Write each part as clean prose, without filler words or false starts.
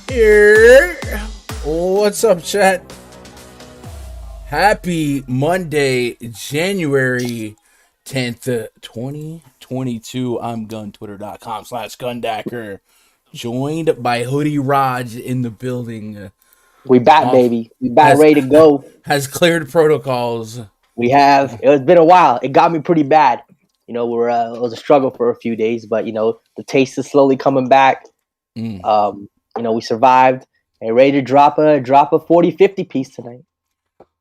Here. What's up, chat? Happy Monday, January 10th, 2022. I'm guntwitter.com/gundacker. Joined by Hoodie Raj in the building. We back, baby. We back, ready to go. Has cleared protocols. We have. It's been a while. It got me pretty bad. You know, it was a struggle for a few days, but you know, the taste is slowly coming back. You know, we survived and ready to drop a 40-50 piece tonight.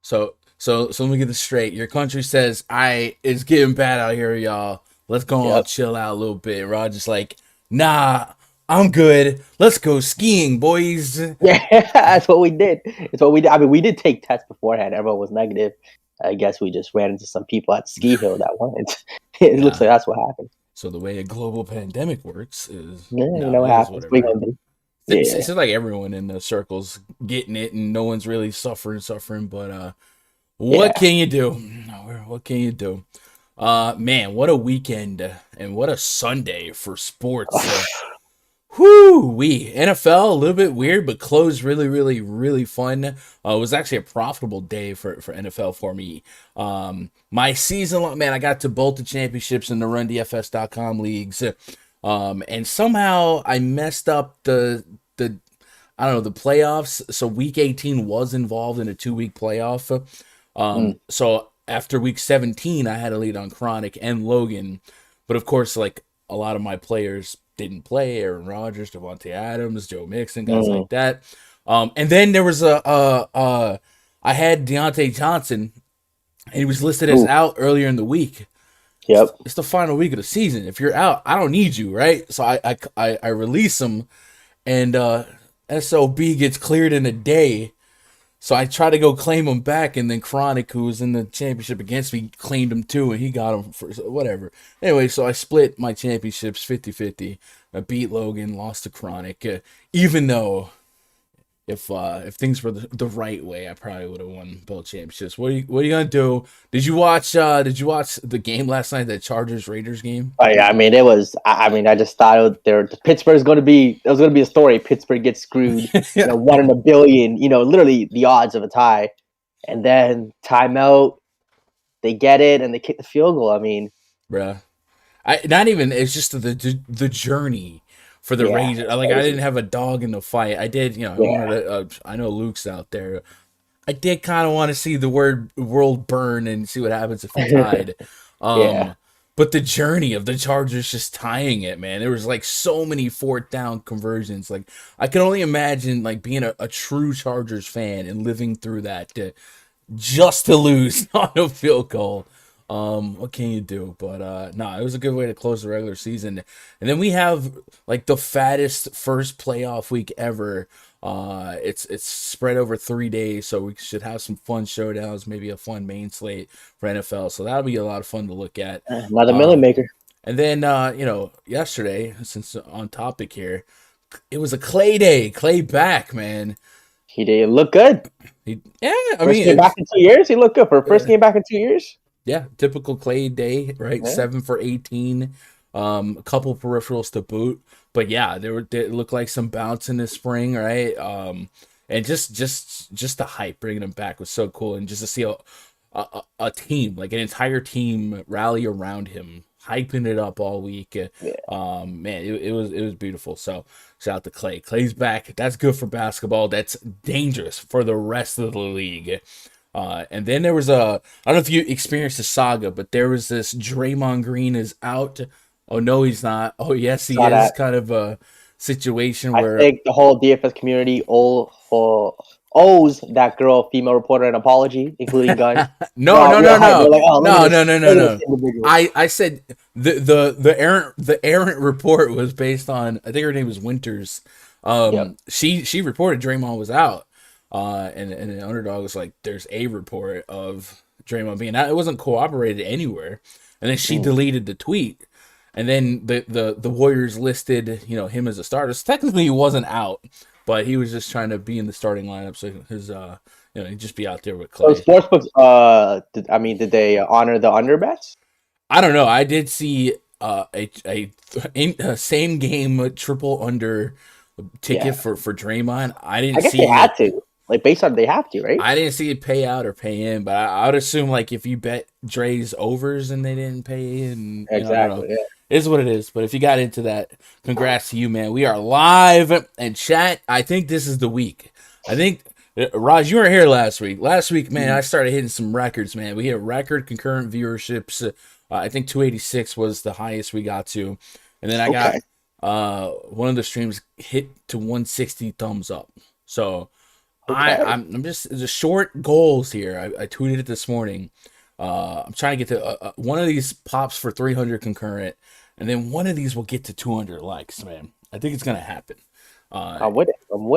So let me get this straight. Your country says, it's getting bad out here, y'all. Let's go and chill out a little bit. Raj is like, nah, I'm good. Let's go skiing, boys. Yeah, that's what we did. It's what we did. I mean, we did take tests beforehand. Everyone was negative. I guess we just ran into some people at the ski hill that weren't. It looks like that's what happened. So the way a global pandemic works is, you know what happens. It's like everyone in the circle's getting it, and no one's really suffering. But what can you do? What can you do? Man, what a weekend and what a Sunday for sports. NFL a little bit weird, but closed really, really, really fun. It was actually a profitable day for NFL for me. My season long, man, I got to both the championships in the RunDFS.com leagues. And somehow I messed up the playoffs. So week 18 was involved in a 2-week playoff. So after week 17, I had a lead on Chronic and Logan. But of course, like a lot of my players didn't play. Aaron Rodgers, Devontae Adams, Joe Mixon, guys like that. And then there was I had Deontay Johnson, and he was listed as out earlier in the week. Yep. It's the final week of the season. If you're out, I don't need you, right? So I release him, and SOB gets cleared in a day. So I try to go claim him back, and then Chronic, who was in the championship against me, claimed him too, and he got him for whatever. Anyway, so I split my championships 50-50. I beat Logan, lost to Chronic, even though if things were the right way, I probably would have won both championships. What are you gonna do? Did you watch the game last night, the Chargers Raiders game? Oh yeah, I mean it was. I mean, I just thought Pittsburgh's going to be. It was going to be a story. Pittsburgh gets screwed. Yeah, 1 in a billion. Literally the odds of a tie, and then timeout. They get it and they kick the field goal. I mean, bruh. I not even. It's just the journey for the yeah, Raiders. Like I didn't have a dog in the fight. I did. I yeah, wanted I know Luke's out there. I did kind of want to see the world burn and see what happens if we tied. yeah. But the journey of the Chargers just tying it, man. There was like so many fourth down conversions. Like I can only imagine like being a true Chargers fan and living through that just to lose on a field goal. What can you do? But no, it was a good way to close the regular season. And then we have like the fattest first playoff week ever. It's spread over 3 days, so we should have some fun showdowns, maybe a fun main slate for NFL. So that'll be a lot of fun to look at. Another million maker. And then yesterday, since on topic here, it was a Klay day. Klay back, man. He did look good. First game back in 2 years. He looked good for first game back in 2 years. Yeah, typical Klay day, right? Yeah. 7 for 18, a couple peripherals to boot. But yeah, they looked like some bounce in the spring, right? And just the hype bringing him back was so cool, and just to see a team, like an entire team, rally around him, hyping it up all week. Yeah. Man, it was beautiful. So shout out to Klay. Klay's back. That's good for basketball. That's dangerous for the rest of the league. And then there was I don't know if you experienced the saga, but there was this Draymond Green is out. Oh no, he's not. Oh yes, he is. That. Kind of a situation where I think the whole DFS community owes that girl, female reporter, an apology, including Gunn. No. I said the errant report was based on, I think her name was Winters. Yep. She reported Draymond was out. And the Underdog was like, there's a report of Draymond being out. It wasn't corroborated anywhere. And then she deleted the tweet. And then the Warriors listed, him as a starter. So technically he wasn't out, but he was just trying to be in the starting lineup. So his, he'd just be out there with Klay. So sportsbooks, did they honor the under bets? I don't know. I did see a same game triple under ticket for Draymond. I guess they had to. Like, based on they have to, right? I didn't see it pay out or pay in, but I would assume, like, if you bet Dre's overs and they didn't pay in, exactly, it is what it is. But if you got into that, congrats to you, man. We are live and chat. I think this is the week. I think, Raj, you weren't here last week. Last week, man, I started hitting some records, man. We hit record concurrent viewerships. I think 286 was the highest we got to. And then I got one of the streams hit to 160 thumbs up. So... Okay. I'm just the short goals here. I tweeted it this morning. I'm trying to get to one of these pops for 300 concurrent, and then one of these will get to 200 likes, man. I think it's gonna happen. I'm with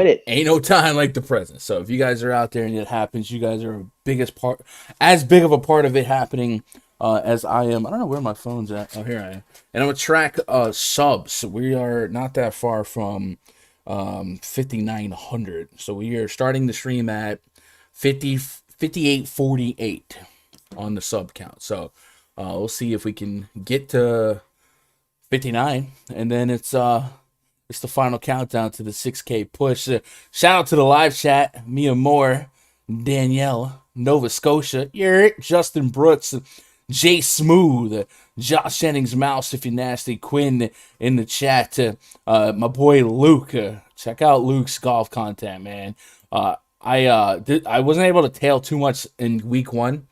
it. Ain't no time like the present. So if you guys are out there and it happens, you guys are as big of a part of it happening as I am. I don't know where my phone's at. Oh, here I am. And I'm gonna track subs. We are not that far from 5,900. So we are starting the stream at 5848 on the sub count. So we'll see if we can get to 59, and then it's the final countdown to the 6K push. Shout out to the live chat, Mia Moore, Danielle, Nova Scotia, Justin Brooks, Jay Smooth, Josh Jennings Mouse, if you're nasty, Quinn in the chat, my boy Luke. Check out Luke's golf content, man. I wasn't able to tail too much in week one.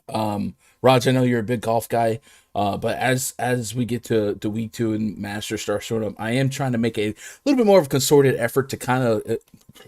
Raj, I know you're a big golf guy, but as we get to week two and Masters start showing up, I am trying to make a little bit more of a concerted effort to kind of,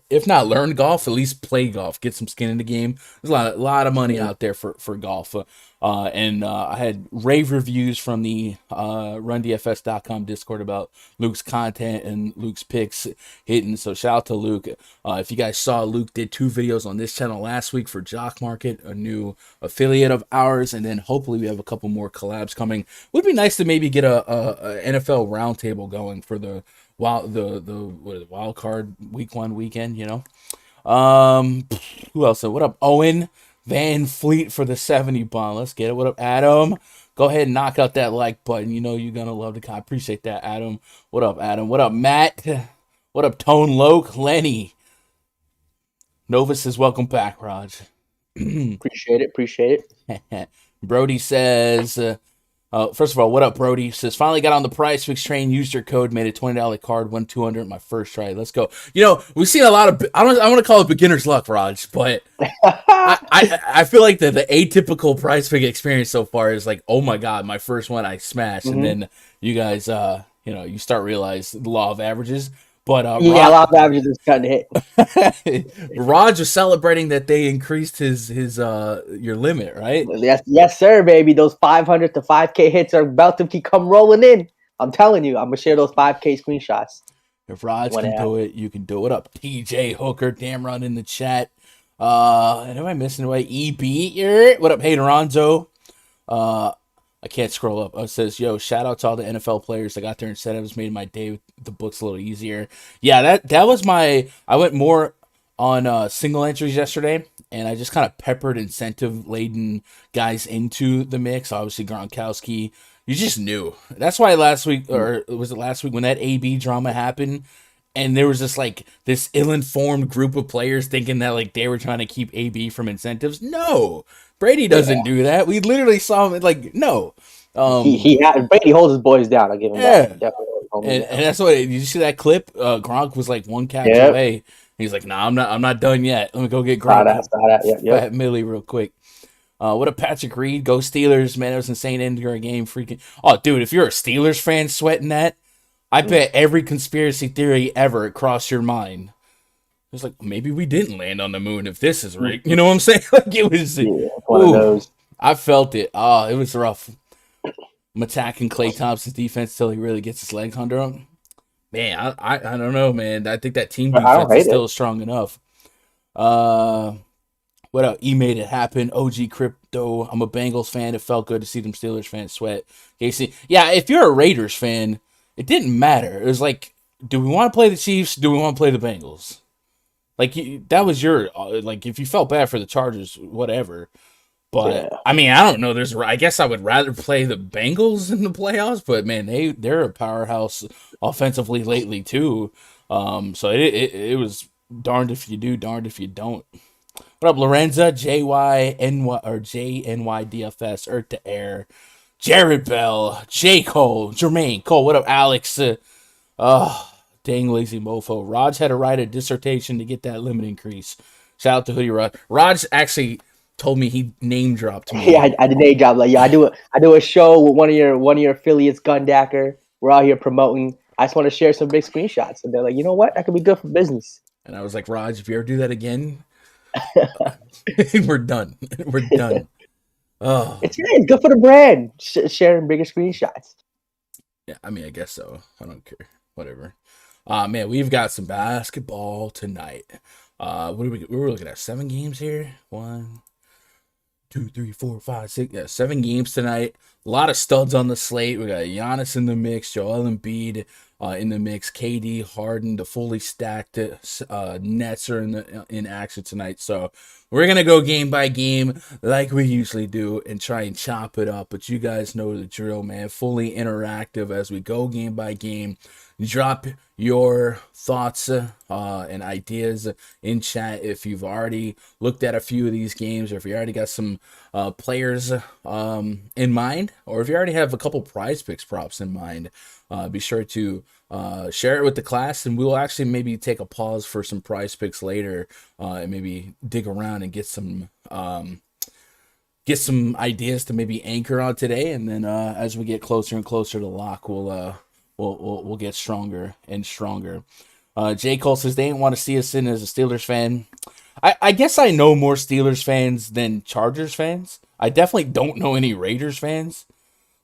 if not learn golf, at least play golf, get some skin in the game. There's a lot of money out there for golf. And I had rave reviews from the RunDFS.com Discord about Luke's content and Luke's picks hitting. So shout out to Luke. If you guys saw, Luke did 2 videos on this channel last week for Jock Market, a new affiliate of ours, and then hopefully we have a couple more collabs coming. Would be nice to maybe get a NFL roundtable going for the wild card week 1 weekend. Who else? What up, Owen Van Fleet for the 70 bond? Let's get it. What up, Adam? Go ahead and knock out that like button. You're gonna love the content. Appreciate that, Adam. What up, Adam? What up, Matt? What up, Tone Loke? Lenny. Nova says, welcome back, Raj. Appreciate it. Brody says, first of all, what up, Brody? Says, finally got on the PrizePicks train, used your code, made a $20 card, won 200 my first try. Let's go. We've seen a lot of, I want to call it beginner's luck, Raj, but I feel like the atypical PrizePick experience so far is like, oh my God, my first one I smashed. And then you guys, you start realize the law of averages. But a lot of averages is cutting hit. Raj was celebrating that they increased his your limit, right? Yes, sir, baby. Those 500 to 5K hits are about to come rolling in. I'm telling you, I'm gonna share those 5K screenshots. If Raj can do it, you can do it. Up, TJ Hooker, damn run in the chat. And am I missing away? EB, what up, Hayden Ronzo? I can't scroll up. It says, yo, shout out to all the NFL players that got their incentives, made my day with the books a little easier. Yeah, that was I went more on single entries yesterday, and I just kind of peppered incentive-laden guys into the mix. Obviously, Gronkowski, you just knew. That's why last week, or was it last week, when that AB drama happened, and there was this ill-informed group of players thinking that they were trying to keep AB from incentives. No, Brady doesn't do that. We literally saw him no. Brady holds his boys down. I give him that. And that's what. Did you see that clip? Gronk was one catch away. He's like, nah, I'm not done yet. Let me go get Gronk. Yep. Millie real quick. What a Patrick Reed. Go Steelers, man. It was insane end of our game. Freaking. Oh, dude, if you're a Steelers fan sweating that, I bet every conspiracy theory ever crossed your mind. It was maybe we didn't land on the moon if this is rigged. You know what I'm saying? It was one of those. I felt it. Oh, it was rough. I'm attacking Klay Thompson's defense till he really gets his legs under him. Man, I don't know, man. I think that team defense is still strong enough. What else? E made it happen. OG Crypto. I'm a Bengals fan. It felt good to see them Steelers fans sweat. Casey. Yeah, if you're a Raiders fan, it didn't matter. It was do we want to play the Chiefs? Do we want to play the Bengals? That was your if you felt bad for the Chargers, whatever. But I mean, I don't know. I guess I would rather play the Bengals in the playoffs. But man, they're a powerhouse offensively lately too. So it was darned if you do, darned if you don't. What up, Lorenza? JYNY or JNYDFS, Earth to Air, Jared Bell, J Cole, Jermaine Cole. What up, Alex? Dang lazy mofo. Raj had to write a dissertation to get that limit increase. Shout out to Hoodie Raj. Raj actually told me he name dropped me. Yeah, I did name drop. I do a show with one of your affiliates, Gundacker. We're out here promoting. I just want to share some big screenshots, and they're like, you know what? That could be good for business. And I was like, Raj, if you ever do that again, we're done. We're done. Oh, it's good for the brand. Sharing bigger screenshots. Yeah, I mean, I guess so. I don't care. Whatever. Man, we've got some basketball tonight. What are we're looking at 7 games here. 1, 2, 3, 4, 5, 6. Yeah, 7 games tonight. A lot of studs on the slate. We got Giannis in the mix, Joel Embiid in the mix, KD, Harden, the fully stacked Nets are in action tonight. So we're gonna go game by game like we usually do and try and chop it up. But you guys know the drill, man. Fully interactive as we go game by game. Drop your thoughts and ideas in chat if you've already looked at a few of these games, or if you already got some players in mind, or if you already have a couple PrizePicks props in mind. Be sure to share it with the class, and we will actually maybe take a pause for some PrizePicks later and maybe dig around and get some ideas to maybe anchor on today. And then as we get closer and closer to lock, we'll get stronger and stronger. J. Cole says they didn't want to see us in as a Steelers fan. I guess I know more Steelers fans than Chargers fans. I definitely don't know any Raiders fans.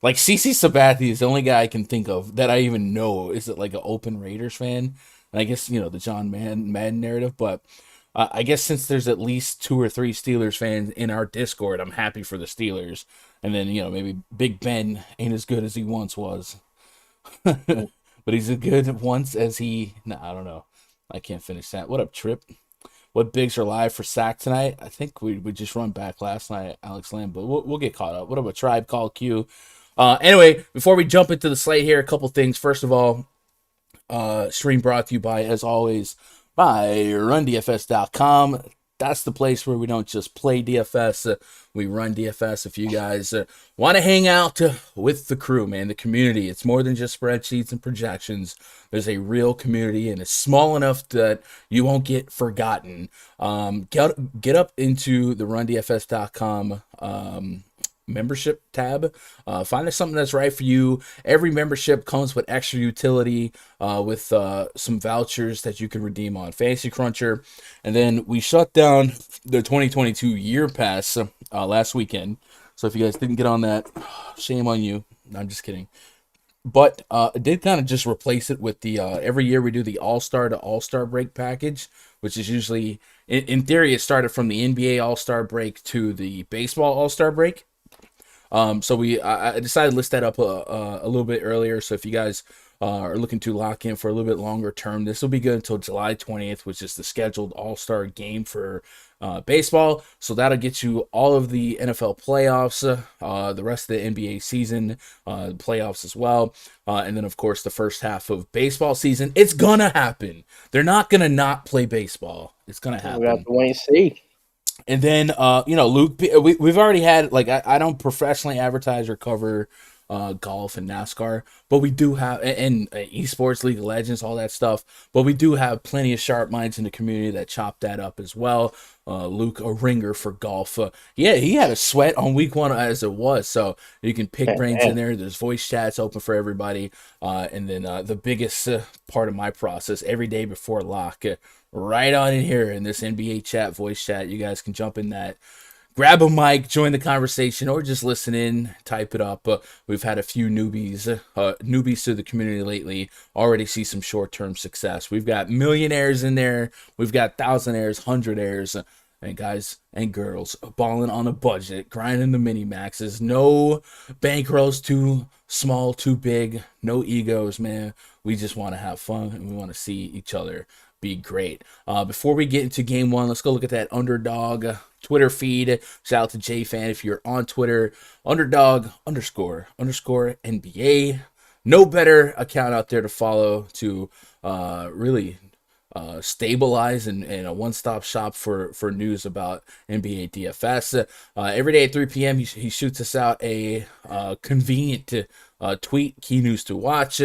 Like CC Sabathia is the only guy I can think of that I even know is it like an open Raiders fan. And I guess the John Madden narrative, but I guess since there's at least 2 or 3 Steelers fans in our Discord, I'm happy for the Steelers. And then maybe Big Ben ain't as good as he once was, but he's as good once as he. Nah, I don't know. I can't finish that. What up, Trip? What bigs are live for sack tonight? I think we just run back last night, Alex Lamb, but we'll get caught up. What up, a Tribe Call Q? Anyway, before we jump into the slate here, a couple things. First of all, stream brought to you by, as always, by RunDFS.com. That's the place where we don't just play DFS, we run DFS. If you guys want to hang out with the crew, man, the community, it's more than just spreadsheets and projections. There's a real community, and it's small enough that you won't get forgotten. Get up into the RunDFS.com membership tab. Find something that's right for you. Every membership comes with extra utility, with some vouchers that you can redeem on Fantasy Cruncher. And then we shut down the 2022 year pass last weekend. So if you guys didn't get on that, shame on you. I'm just kidding. But it did kind of just replace it with the every year we do the All-Star to All-Star break package, which is usually, in theory, it started from the NBA All-Star break to the baseball All-Star break. So I decided to list that up a little bit earlier. So if you guys are looking to lock in for a little bit longer term, this will be good until July 20th, which is the scheduled All-Star game for baseball. So that'll get you all of the NFL playoffs, the rest of the NBA season, playoffs as well. And then, of course, the first half of baseball season. It's going to happen. They're not going to not play baseball. It's going to happen. We have to wait and see. And then, Luke, we've already had, like, I don't professionally advertise or cover golf and NASCAR, but we do have, and esports, League of Legends, all that stuff, but we do have plenty of sharp minds in the community that chop that up as well. Luke, a ringer for golf. He had a sweat on week 1 as it was, so you can pick brains in there. There's voice chats open for everybody. And then the biggest part of my process, every day before lock, right on in here in this NBA chat, voice chat. You guys can jump in that, grab a mic, join the conversation, or just listen in, type it up. We've had a few newbies to the community lately. Already see some short-term success. We've got millionaires in there. We've got thousandaires, hundredaires, and guys and girls balling on a budget, grinding the mini maxes. No bankrolls too small, too big. No egos, man. We just want to have fun, and we want to see each other be great. Before we get into game 1, let's go look at that Underdog Twitter feed. Shout out to JFan if you're on Twitter. Underdog _ NBA. No better account out there to follow to really stabilize and a one-stop shop for news about NBA DFS. Every day at 3 p.m. he shoots us out a convenient tweet, key news to watch.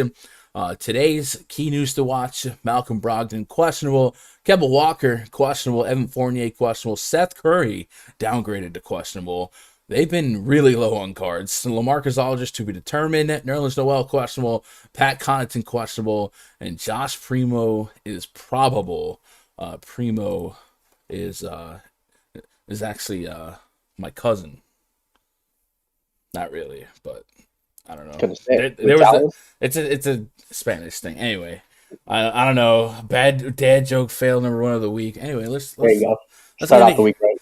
Today's key news to watch: Malcolm Brogdon, questionable; Kemba Walker, questionable; Evan Fournier, questionable; Seth Curry, downgraded to questionable. They've been really low on cards. LaMarcus Aldridge to be determined. Nerlens Noel, questionable; Pat Connaughton, questionable; and Josh Primo is probable. Primo is actually my cousin. Not really, but I don't know. It's a Spanish thing. Anyway, I don't know. Bad dad joke fail number 1 of the week. Anyway, let's there you go. Start off the week right.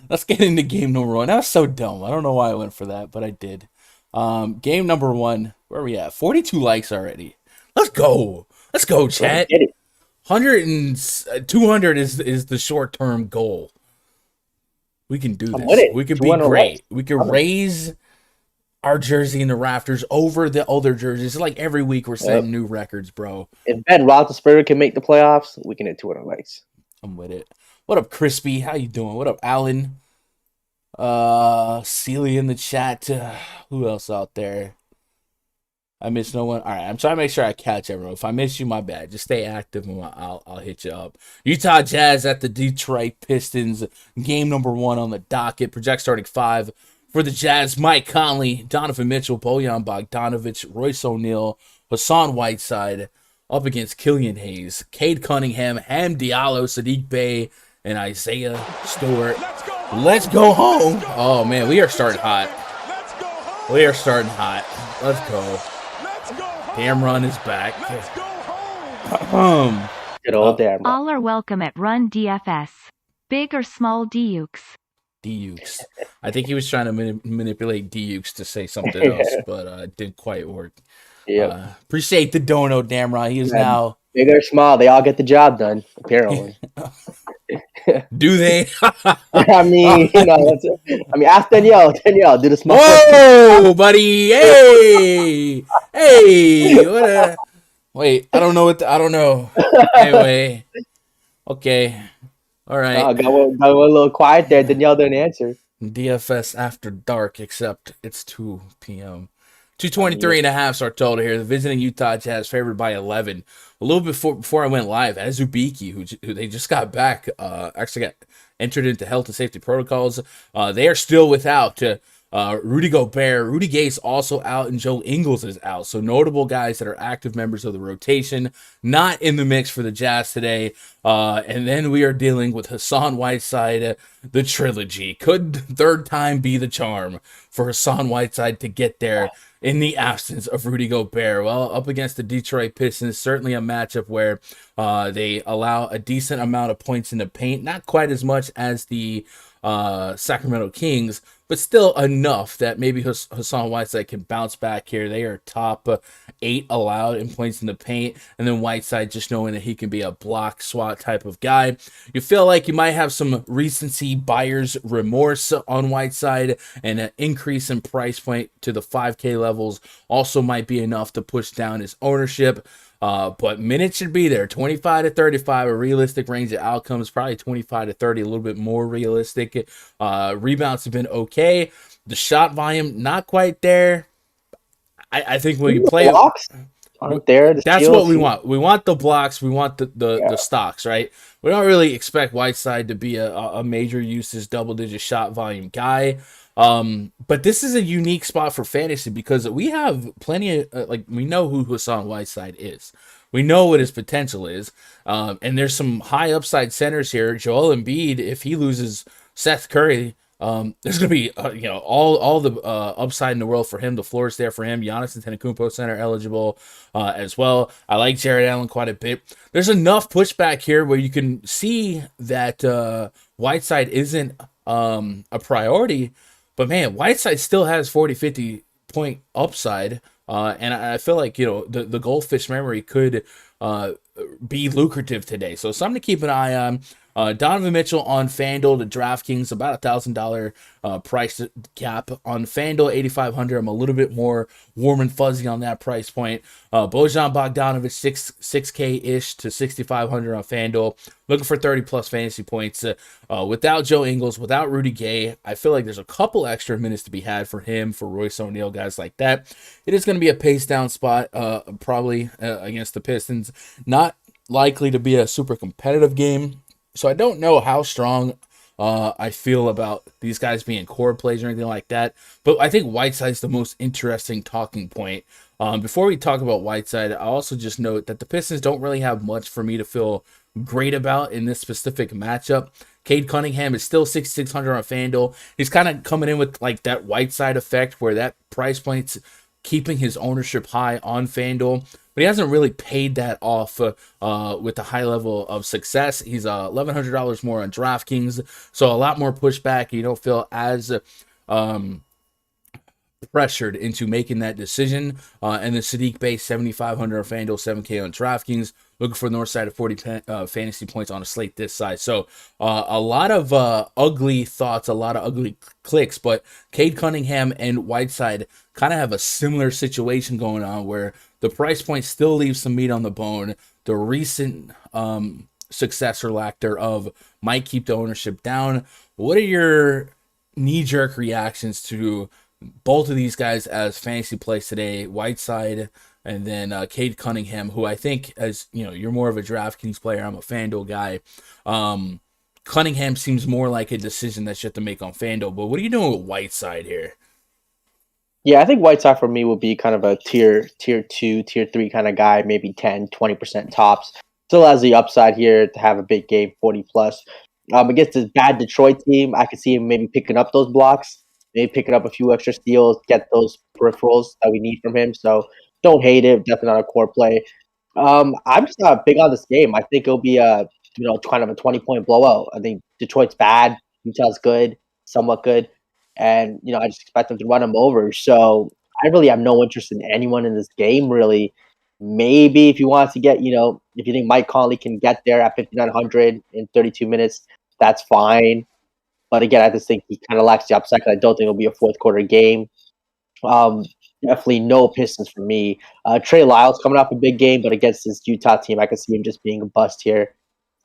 Let's get into game number 1. That was so dumb. I don't know why I went for that, but I did. Game number 1. Where are we at? 42 likes already. Let's go. Let's go, chat. 100 and 200 is the short term goal. We can do this. We can be great. We can raise our jersey in the rafters over the older jerseys. It's like every week we're setting new records, bro. If Ben Roethlisberger can make the playoffs, we can hit 200 likes. I'm with it. What up, Crispy? How you doing? What up, Alan? Celia in the chat. Who else out there? I missed no one. All right, I'm trying to make sure I catch everyone. If I miss you, my bad. Just stay active and I'll hit you up. Utah Jazz at the Detroit Pistons. Game number 1 on the docket. Project starting 5 for the Jazz: Mike Conley, Donovan Mitchell, Bojan Bogdanovic, Royce O'Neal, Hassan Whiteside, up against Killian Hayes, Cade Cunningham, Ham Diallo, Sadiq Bey, and Isaiah Stewart. Let's go home. Oh, man, we are starting hot. We are starting hot. Let's go. Damn Run is back. Good old damn. All are welcome at Run DFS. Big or small Dukes. Dukes. I think he was trying to manipulate Dukes to say something else, but it didn't quite work. Yeah. Appreciate the dono, Damron. He is now big or small. They all get the job done. Apparently. Do they? I mean, ask Danielle. Danielle, do the small. Whoa, buddy! Hey, hey! Wait, I don't know I don't know. Anyway, okay, all right. Got a little quiet there. Danielle didn't answer. DFS after dark, except it's 2 p.m. 223.5 are total here. The visiting Utah Jazz favored by 11. A little bit before I went live, Azubike, who they just got back, actually got entered into health and safety protocols. They are still without Rudy Gobert. Rudy Gay's also out, and Joe Ingles is out. So notable guys that are active members of the rotation, not in the mix for the Jazz today. And then we are dealing with Hassan Whiteside, the trilogy. Could third time be the charm for Hassan Whiteside to get there in the absence of Rudy Gobert? Well, up against the Detroit Pistons, certainly a matchup where they allow a decent amount of points in the paint. Not quite as much as the Sacramento Kings, but still enough that maybe Hassan Whiteside can bounce back here. They are top 8 allowed in points in the paint, and then Whiteside just knowing that he can be a block swat type of guy. You feel like you might have some recency buyer's remorse on Whiteside, and an increase in price point to the 5K levels also might be enough to push down his ownership. But minutes should be there. 25 to 35, a realistic range of outcomes. Probably 25 to 30, a little bit more realistic. Rebounds have been okay. The shot volume, not quite there. I think when you play... blocks aren't there. That's what we want. We want the blocks. We want the stocks, right? We don't really expect Whiteside to be a major usage, double-digit shot volume guy. But this is a unique spot for fantasy because we have plenty of, we know who Hassan Whiteside is. We know what his potential is. And there's some high upside centers here. Joel Embiid, if he loses Seth Curry, there's going to be, all the upside in the world for him. The floor is there for him. Giannis Antetokounmpo center eligible as well. I like Jared Allen quite a bit. There's enough pushback here where you can see that Whiteside isn't a priority. But, man, Whiteside still has 40, 50 point upside. And I feel like, the goldfish memory could be lucrative today. So something to keep an eye on. Donovan Mitchell on Fanduel to DraftKings, about $1,000 price cap. On Fanduel, $8,500. I'm a little bit more warm and fuzzy on that price point. Bojan Bogdanovic, 6K-ish to $6,500 on Fanduel. Looking for 30-plus fantasy points. Without Joe Ingles, without Rudy Gay, I feel like there's a couple extra minutes to be had for him, for Royce O'Neal, guys like that. It is going to be a pace-down spot, probably, against the Pistons. Not likely to be a super competitive game. So I don't know how strong I feel about these guys being core plays or anything like that. But I think Whiteside's the most interesting talking point. Before we talk about Whiteside, I'll also just note that the Pistons don't really have much for me to feel great about in this specific matchup. Cade Cunningham is still 6,600 on FanDuel. He's kind of coming in with like that Whiteside effect where that price point's keeping his ownership high on FanDuel. But he hasn't really paid that off with a high level of success. He's $1,100 more on DraftKings, so a lot more pushback. You don't feel as pressured into making that decision. And the Sadiq Bey, $7,500 on FanDuel, $7K on DraftKings. Looking for the north side of 40 fantasy points on a slate this size. So a lot of ugly thoughts, a lot of ugly clicks, but Cade Cunningham and Whiteside kind of have a similar situation going on where the price point still leaves some meat on the bone. The recent success or lack thereof might keep the ownership down. What are your knee-jerk reactions to both of these guys as fantasy plays today? Whiteside and then Cade Cunningham, who I think, as you're more of a DraftKings player, I'm a FanDuel guy. Cunningham seems more like a decision that you have to make on FanDuel. But what are you doing with Whiteside here? Yeah, I think Whiteside for me would be kind of a tier 2, tier 3 kind of guy, maybe 10, 20% tops. Still has the upside here to have a big game, 40 plus. Against this bad Detroit team, I could see him maybe picking up those blocks, maybe picking up a few extra steals, get those peripherals that we need from him. So don't hate it. Definitely not a core play. I'm just not big on this game. I think it'll be a kind of a 20-point blowout. I think Detroit's bad, Utah's good, somewhat good, and I just expect them to run them over. So I really have no interest in anyone in this game, really. Maybe if you want to get, if you think Mike Conley can get there at 5,900 in 32 minutes, that's fine. But again, I just think he kind of lacks the upside. I don't think it'll be a fourth quarter game. Definitely no Pistons for me. Trey Lyles coming off a big game, but against this Utah team, I can see him just being a bust here,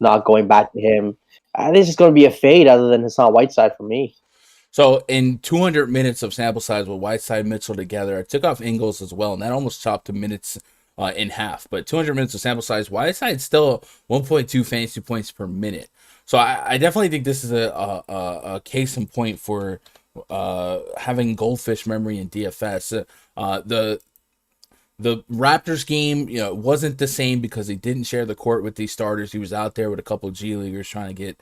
not going back to him. I think it's just going to be a fade other than Hassan Whiteside for me. So in 200 minutes of sample size with Whiteside Mitchell together, I took off Ingles as well, and that almost chopped the minutes in half. But 200 minutes of sample size, Whiteside's still 1.2 fantasy points per minute. So I definitely think this is a case in point for having goldfish memory in DFS. The Raptors game, wasn't the same because he didn't share the court with these starters. He was out there with a couple of G Leaguers trying to get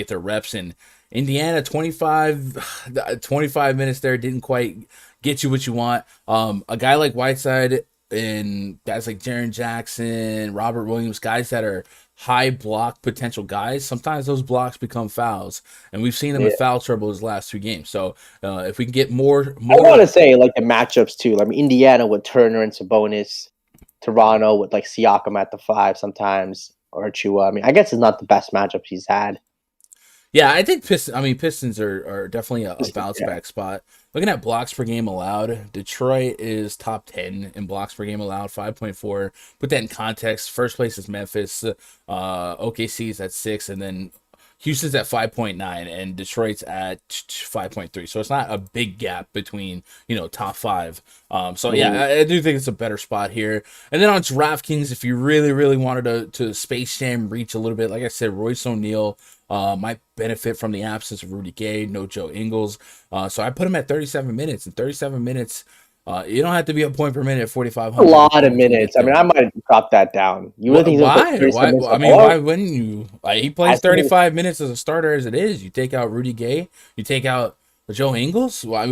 their reps in. Indiana, 25 minutes there didn't quite get you what you want. A guy like Whiteside and guys like Jaren Jackson, Robert Williams, guys that are high block potential guys, sometimes those blocks become fouls, and we've seen them in foul trouble his last 2 games. So if we can get more, I want to say like the matchups too. I mean, Indiana with Turner and Sabonis, Toronto with like Siakam at the 5 sometimes, or Chua. I mean, I guess it's not the best matchups he's had. Yeah, I think Pistons are definitely a bounce back spot. Looking at blocks per game allowed, Detroit is top 10 in blocks per game allowed, 5.4. Put that in context. First place is Memphis. OKC is at 6, and then Houston's at 5.9, and Detroit's at 5.3. So it's not a big gap between, top 5. I do think it's a better spot here. And then on DraftKings, if you really, really wanted to Space Jam reach a little bit, like I said, Royce O'Neal might benefit from the absence of Rudy Gay, no Joe Ingles. So I put him at 37 minutes. In 37 minutes, you don't have to be a point per minute at 4,500. A lot of minutes. I mean, I might drop that down. You really think why? Why wouldn't you? He plays 35 minutes as a starter as it is. You take out Rudy Gay, you take out Joe Ingles. Why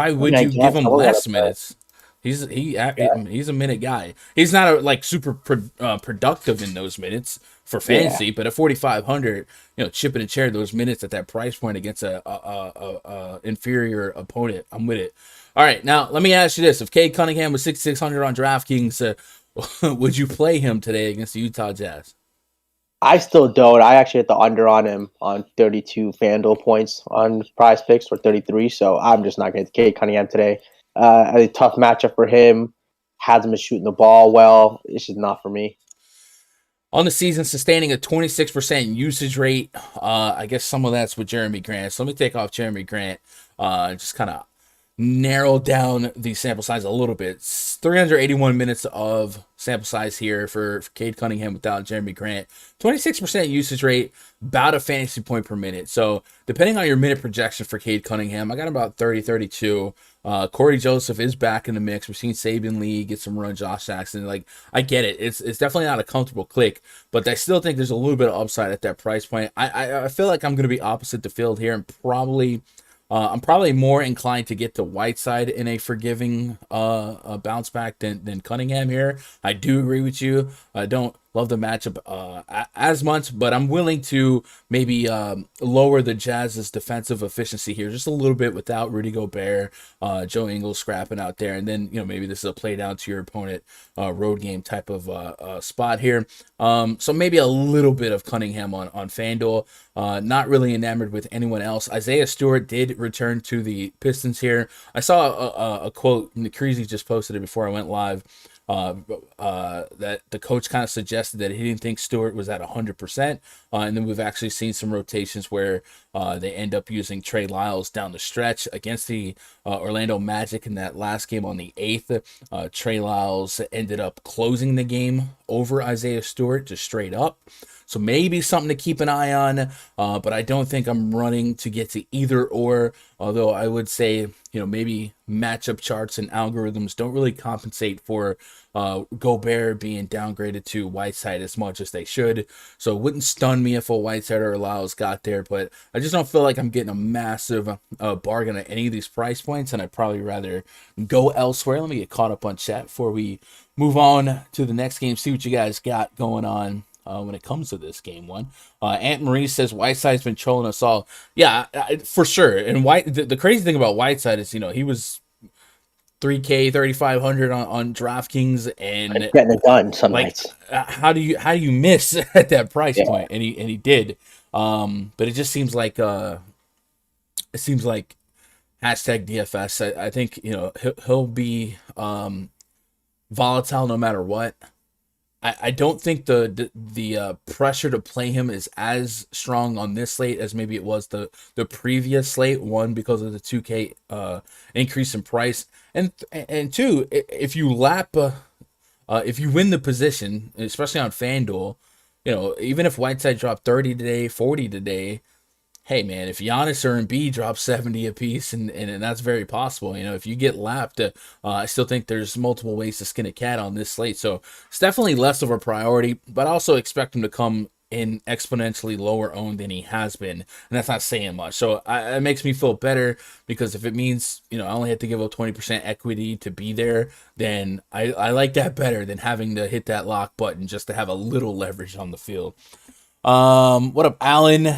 would you give him less minutes? He's a minute guy. He's not super productive in those minutes for fantasy, but at 4,500, chipping a chair those minutes at that price point against a inferior opponent, I'm with it. All right, now let me ask you this: if Cade Cunningham was 6,600 on DraftKings, would you play him today against the Utah Jazz? I still don't. I actually hit the under on him on 32 Fanduel points on PrizePicks or 33, so I'm just not going to hit Cade Cunningham today. A tough matchup for him. Hasn't been shooting the ball well. It's just not for me. On the season, sustaining a 26% usage rate. I guess some of that's with Jeremy Grant. So let me take off Jeremy Grant. Just kind of narrow down the sample size a little bit. 381 minutes of sample size here for Cade Cunningham without Jeremy Grant. 26% usage rate, about a fantasy point per minute. So depending on your minute projection for Cade Cunningham, I got about 30, 32. Corey Joseph is back in the mix. We've seen Saban Lee get some run, Josh Jackson. I get it. It's definitely not a comfortable click, but I still think there's a little bit of upside at that price point. I feel like I'm going to be opposite the field here and I'm probably more inclined to get to Whiteside in a forgiving bounce back than Cunningham here. I do agree with you. I don't love the matchup as much, but I'm willing to maybe lower the Jazz's defensive efficiency here just a little bit without Rudy Gobert, Joe Ingles scrapping out there, and then maybe this is a play down to your opponent road game type of spot here. So maybe a little bit of Cunningham on FanDuel. Not really enamored with anyone else. Isaiah Stewart did return to the Pistons here. I saw a quote, Creasy just posted it before I went live. That the coach kind of suggested that he didn't think Stewart was at 100%, and then we've actually seen some rotations where they end up using Trey Lyles down the stretch against the Orlando Magic in that last game on the 8th. Trey Lyles ended up closing the game over Isaiah Stewart just straight up. So maybe something to keep an eye on, but I don't think I'm running to get to either or, although I would say, maybe matchup charts and algorithms don't really compensate for Gobert being downgraded to Whiteside as much as they should. So it wouldn't stun me if a Whiteside or a Lyles got there, but I just don't feel like I'm getting a massive bargain at any of these price points, and I'd probably rather go elsewhere. Let me get caught up on chat before we move on to the next game, see what you guys got going on. When it comes to this game one, Aunt Marie says Whiteside's been trolling us all. Yeah, for sure. And the crazy thing about Whiteside is, he was $3K, $3,500 on DraftKings, and getting it done some nights. How do you miss at that price point? And he did. But it just seems like hashtag DFS. I think he'll be volatile no matter what. I don't think the pressure to play him is as strong on this slate as maybe it was the previous slate. One, because of the 2K increase in price, and two, if you if you win the position, especially on Fanduel, even if Whiteside dropped 30 today, 40 today, hey man, if Giannis or Embiid drop 70 apiece, and that's very possible. If you get lapped, I still think there's multiple ways to skin a cat on this slate. So it's definitely less of a priority, but I also expect him to come in exponentially lower owned than he has been, and that's not saying much. So it makes me feel better, because if it means I only have to give up 20% equity to be there, then I like that better than having to hit that lock button just to have a little leverage on the field. What up, Alan?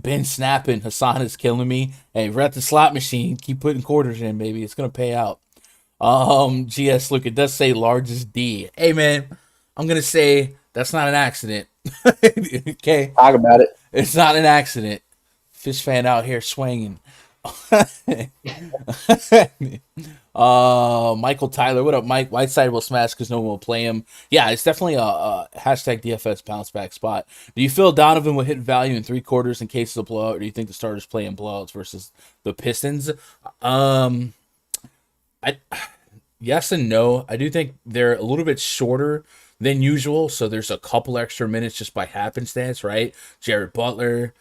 Been snapping. Hassan is killing me. Hey, we're at the slot machine. Keep putting quarters in, baby. It's gonna pay out. GS, look, it does say largest D. Hey man, I'm gonna say that's not an accident. Okay, talk about it. It's not an accident. Fish fan out here swinging. Michael Tyler, what up, Mike? Whiteside will smash because no one will play him. Yeah, it's definitely a hashtag DFS bounce back spot. Do you feel Donovan will hit value in 3 quarters in case of a blowout, or do you think the starters play in blowouts versus the Pistons? Yes and no. I do think they're a little bit shorter than usual, so there's a couple extra minutes just by happenstance, right? Jared Butler,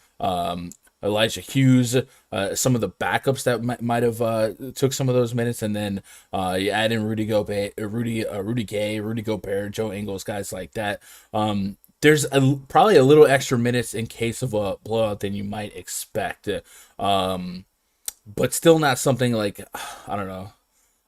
Elijah Hughes, some of the backups that might have took some of those minutes, and then you add in Rudy Gay, Rudy Gobert, Joe Ingles, guys like that. There's probably a little extra minutes in case of a blowout than you might expect, but still not something like, I don't know.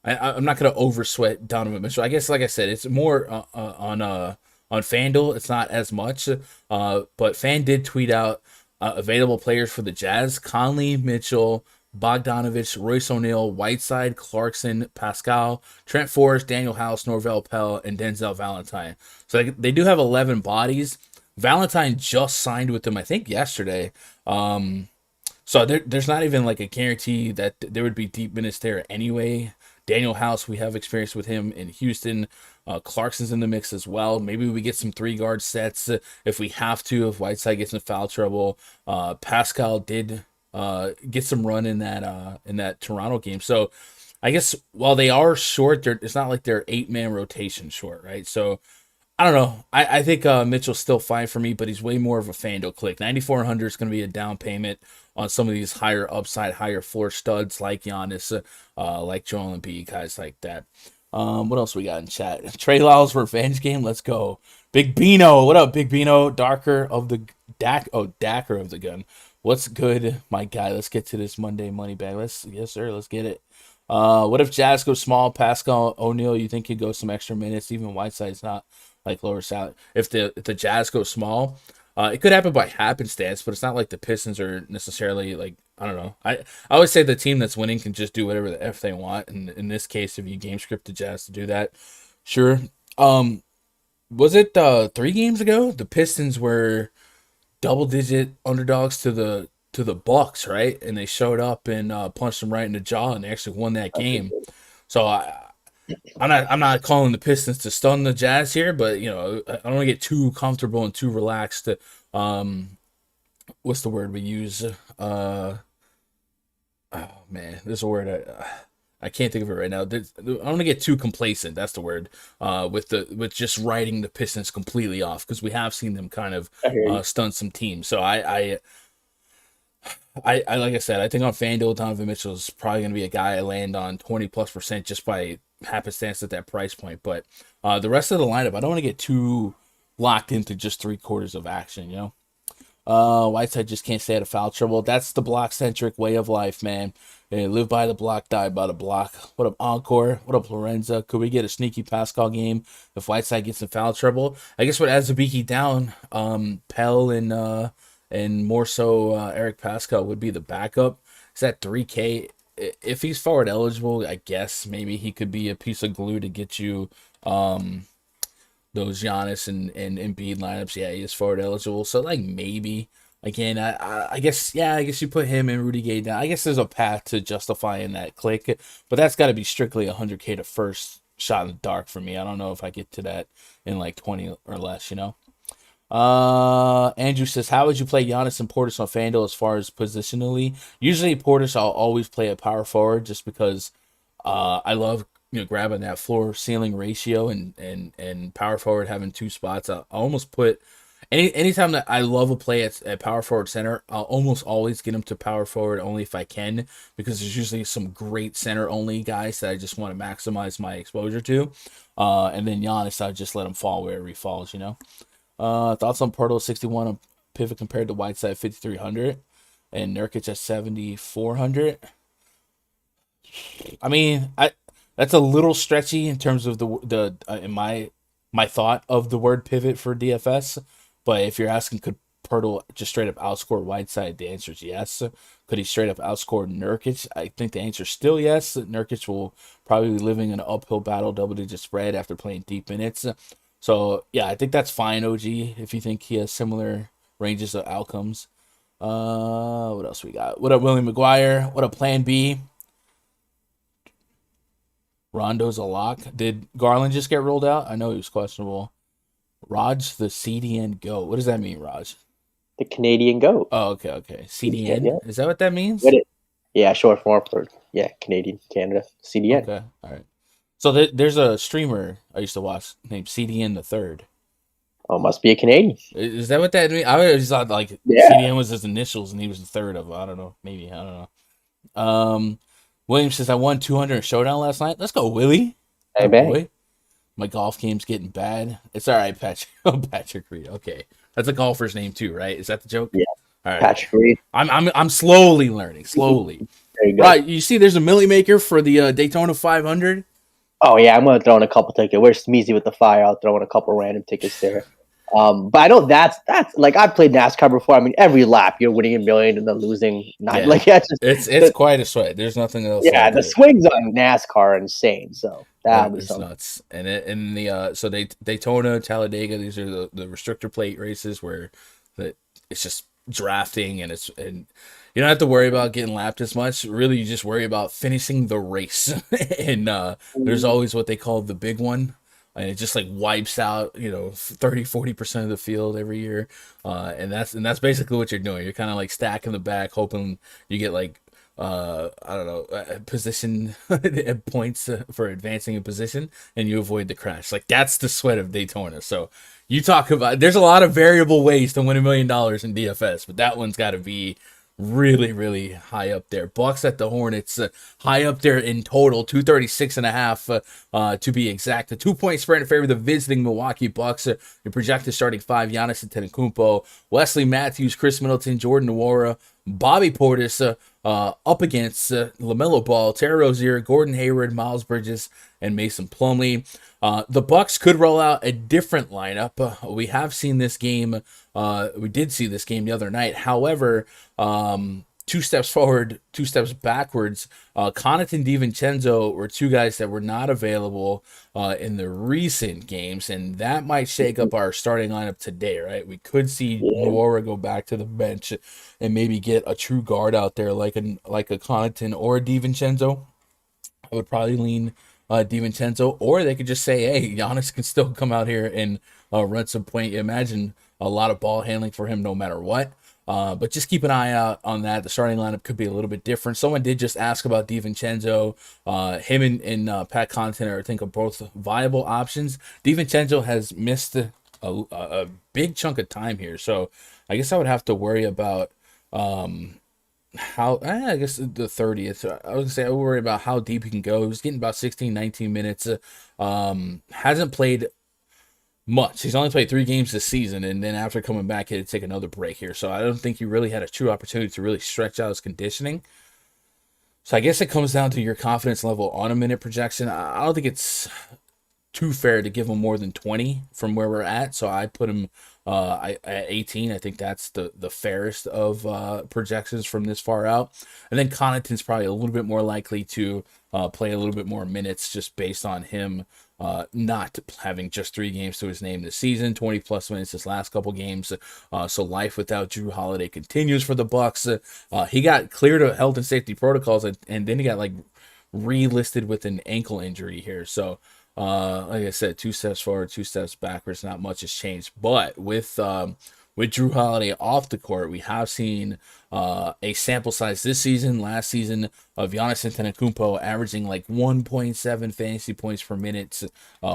I'm not going to oversweat Donovan Mitchell. I guess, like I said, it's more on FanDuel. It's not as much, but Fan did tweet out available players for the Jazz: Conley, Mitchell, Bogdanovich, Royce O'Neal, Whiteside, Clarkson, Pascal, Trent Forrest, Daniel House, Norvell Pell, and Denzel Valentine. So they do have 11 bodies. Valentine just signed with them, I think, yesterday. So there's not even like a guarantee that there would be deep minutes there anyway. Daniel House, we have experience with him in Houston. Clarkson's in the mix as well. Maybe we get some 3-guard sets if we have to, if Whiteside gets in foul trouble. Pascal did get some run in that Toronto game. So I guess while they are short, it's not like they're 8-man rotation short, right? So I don't know. I think Mitchell's still fine for me, but he's way more of a Fanduel click. 9,400 is going to be a down payment on some of these higher upside, higher floor studs like Giannis, like Joel Embiid, guys like that. What else we got in chat? Trey Lyles revenge game. Let's go. Big Bino. What up, Big Bino? Dacker of the gun. What's good, my guy? Let's get to this Monday money bag. Yes, sir. Let's get it. What if Jazz go small? Pascal O'Neal, you think he'd go some extra minutes? Even Whiteside's not like lower salary. If the Jazz go small, it could happen by happenstance, but it's not like the Pistons are necessarily like, I don't know. I always say the team that's winning can just do whatever the F they want. And in this case, if you game script the Jazz to do that, sure. Was it 3 games ago? The Pistons were double-digit underdogs to the Bucks, right? And they showed up and punched them right in the jaw, and they actually won that game. So I'm not calling the Pistons to stun the Jazz here, but I don't want to get too comfortable and too relaxed. What's the word we use? Oh man, there's a word I can't think of it right now. I don't want to get too complacent. That's the word. With just writing the Pistons completely off, because we have seen them kind of stun some teams. So I like I said, I think on FanDuel, Donovan Mitchell is probably going to be a guy I land on 20+% just by happenstance at that price point. But the rest of the lineup, I don't want to get too locked into just 3/4 of action, you know? Whiteside just can't stay out of foul trouble. That's the block-centric way of life, man. Hey, live by the block, die by the block. What up, Encore? What up, Lorenza? Could we get a sneaky pass call game if Whiteside gets in foul trouble? I guess what adds Zabiki down, Pell and more so Eric Pascal would be the backup. Is that 3K? If he's forward eligible, I guess maybe he could be a piece of glue to get you those Giannis and Embiid lineups. Yeah, he is forward eligible. So, like, maybe. Again, I guess you put him and Rudy Gay down. I guess there's a path to justifying that click. But that's got to be strictly 100K to first shot in the dark for me. I don't know if I get to that in, like, 20 or less, you know? Andrew says, how would you play Giannis and Portis on FanDuel as far as positionally? Usually Portis, I'll always play a power forward just because I love grabbing that floor ceiling ratio and power forward having two spots. I almost put anytime that I love a play at power forward center, I'll almost always get him to power forward only if I can, because there's usually some great center only guys that I just want to maximize my exposure to. And then Giannis, I just let him fall wherever he falls, you know. Thoughts on Portal 61 on pivot compared to Whiteside 5,300 and Nurkic at 7,400. I mean, that's a little stretchy in terms of the in my thought of the word pivot for DFS. But if you're asking, could Pirtle just straight up outscore Whiteside, the answer is yes. Could he straight up outscore Nurkic? I think the answer is still yes. Nurkic will probably be living an uphill battle, double-digit spread after playing deep minutes. So, yeah, I think that's fine, OG, if you think he has similar ranges of outcomes. What else we got? What up, William McGuire? What up, Plan B? Rondo's a lock. Did Garland just get rolled out? I know he was questionable. Raj, the CDN GOAT. What does that mean, Raj? The Canadian GOAT. Oh, okay. CDN? Yeah. Is that what that means? Yeah, short form for, Canadian, Canada. CDN. Okay, all right. So there's a streamer I used to watch named CDN the Third. Oh, must be a Canadian. Is that what that means? I always thought CDN was his initials and he was the third of. I don't know. Maybe I don't know. William says I won 200 showdown last night. Let's go, Willie. Hey, boy. My golf game's getting bad. It's all right, Patrick. Oh, Patrick Reed. Okay, that's a golfer's name too, right? Is that the joke? Yeah. All right. Patrick Reed. I'm slowly learning. Slowly. There you go. Right. You see, there's a milli maker for the Daytona 500. Oh yeah, I'm gonna throw in a couple tickets. We're Smeezy with the fire. I'll throw in a couple random tickets there. But I know that's like I've played NASCAR before. I mean, every lap you're winning $1 million and then losing $9. Yeah. Like it's quite a sweat. There's nothing else. Yeah, the swings on NASCAR are insane. So that'll be something. Nuts. And in the Daytona, Talladega, these are the restrictor plate races where it's just drafting and you don't have to worry about getting lapped as much. Really, you just worry about finishing the race. And there's always what they call the big one. And it just like wipes out, 30-40% of the field every year. And that's basically what you're doing. You're kind of like stacking the back, hoping you get like, position points for advancing a position and you avoid the crash. Like that's the sweat of Daytona. So you talk about, there's a lot of variable ways to win $1 million in DFS, but that one's got to be really, really high up there. Bucks at the Hornets, high up there in total, 236.5 to be exact. The 2-point spread in favor of the visiting Milwaukee Bucks. Your projected starting five: Giannis Antetokounmpo, Wesley Matthews, Chris Middleton, Jordan Nwora, Bobby Portis, up against LaMelo Ball, Terry Rozier, Gordon Hayward, Miles Bridges, and Mason Plumlee. The Bucks could roll out a different lineup. We have seen this game. We did see this game the other night. However, 2 steps forward, 2 steps backwards. Connaughton, DiVincenzo were two guys that were not available in the recent games, and that might shake up our starting lineup today, right? We could see Nwora go back to the bench and maybe get a true guard out there like a Connaughton or a DiVincenzo. I would probably lean DiVincenzo, or they could just say, hey, Giannis can still come out here and run some point. Imagine a lot of ball handling for him no matter what. But just keep an eye out on that. The starting lineup could be a little bit different. Someone did just ask about DiVincenzo. Him and Pat Connaughton I think are both viable options. DiVincenzo has missed a big chunk of time here, so I guess I would have to worry about I guess the 30th. I was gonna say I worry about how deep he can go. He's getting about 16, 19 minutes. Hasn't played much. He's only played 3 games this season, and then after coming back, he had to take another break here. So I don't think he really had a true opportunity to really stretch out his conditioning. So I guess it comes down to your confidence level on a minute projection. I don't think it's too fair to give him more than 20 from where we're at. So I put him at 18. I think that's the fairest of projections from this far out. And then Connaughton's probably a little bit more likely to play a little bit more minutes just based on him not having just 3 games to his name this season, 20 plus minutes his last couple games. So life without Drew Holiday continues for the Bucks. He got cleared of health and safety protocols, and then he got like relisted with an ankle injury here. So like I said, 2 steps forward, 2 steps backwards. Not much has changed. But with Drew Holiday off the court, we have seen a sample size this season, last season, of Giannis Antetokounmpo averaging like 1.7 fantasy points per minute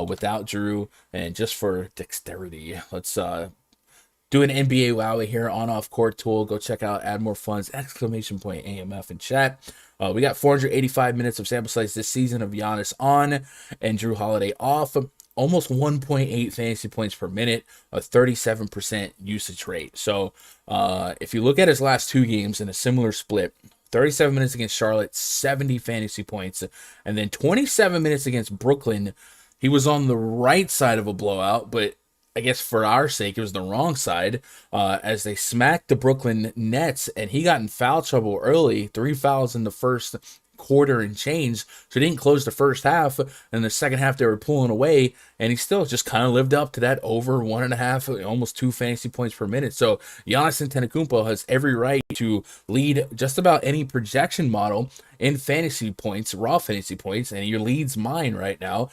without Drew. And just for dexterity, let's do an NBA Wowie here, on-off court tool. Go check out Add More Funds, ! AMF in chat. We got 485 minutes of sample size this season of Giannis on and Drew Holiday off. Almost 1.8 fantasy points per minute, a 37% usage rate. So if you look at his last 2 games in a similar split, 37 minutes against Charlotte, 70 fantasy points, and then 27 minutes against Brooklyn. He was on the right side of a blowout, but I guess for our sake, it was the wrong side as they smacked the Brooklyn Nets, and he got in foul trouble early, 3 fouls in the first quarter and change, so he didn't close the first half, and the second half they were pulling away, and he still just kind of lived up to that over 1.5, almost 2 fantasy points per minute. So Giannis Antetokounmpo has every right to lead just about any projection model in fantasy points, raw fantasy points, and he leads mine right now,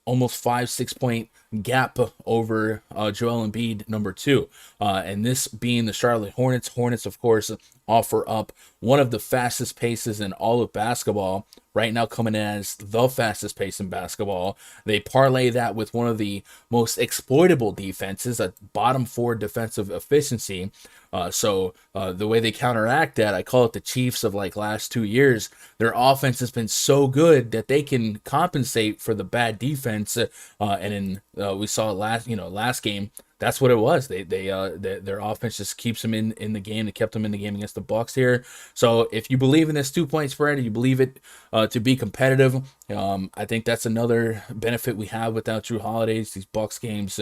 almost 5-6 point gap over Joel Embiid, number 2. And this being the Charlotte Hornets. Hornets, of course, offer up one of the fastest paces in all of basketball. Right now coming in as the fastest pace in basketball. They parlay that with one of the most exploitable defenses, a bottom 4 defensive efficiency. So the way they counteract that, I call it the Chiefs of like last 2 years. Their offense has been so good that they can compensate for the bad defense. And in we saw last game. That's what it was. Their offense just keeps them in the game. They kept them in the game against the Bucks here. So if you believe in this 2-point spread, and you believe it to be competitive, I think that's another benefit we have without Drew Holiday. These Bucks games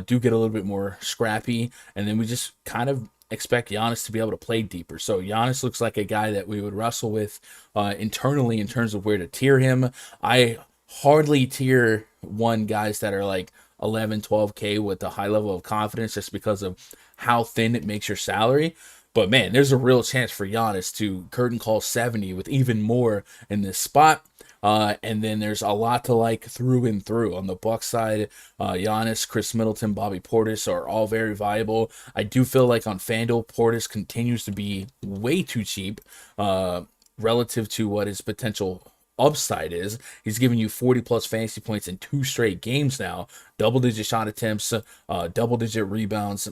do get a little bit more scrappy, and then we just kind of expect Giannis to be able to play deeper. So Giannis looks like a guy that we would wrestle with internally in terms of where to tier him. I hardly tier one guys that are like 11, 12K with a high level of confidence just because of how thin it makes your salary. But man, there's a real chance for Giannis to curtain call 70 with even more in this spot. And then there's a lot to like through and through. On the Bucks side, Giannis, Chris Middleton, Bobby Portis are all very viable. I do feel like on FanDuel, Portis continues to be way too cheap relative to what his potential upside is. He's giving you 40 plus fantasy points in 2 straight games now, double-digit shot attempts, double-digit rebounds.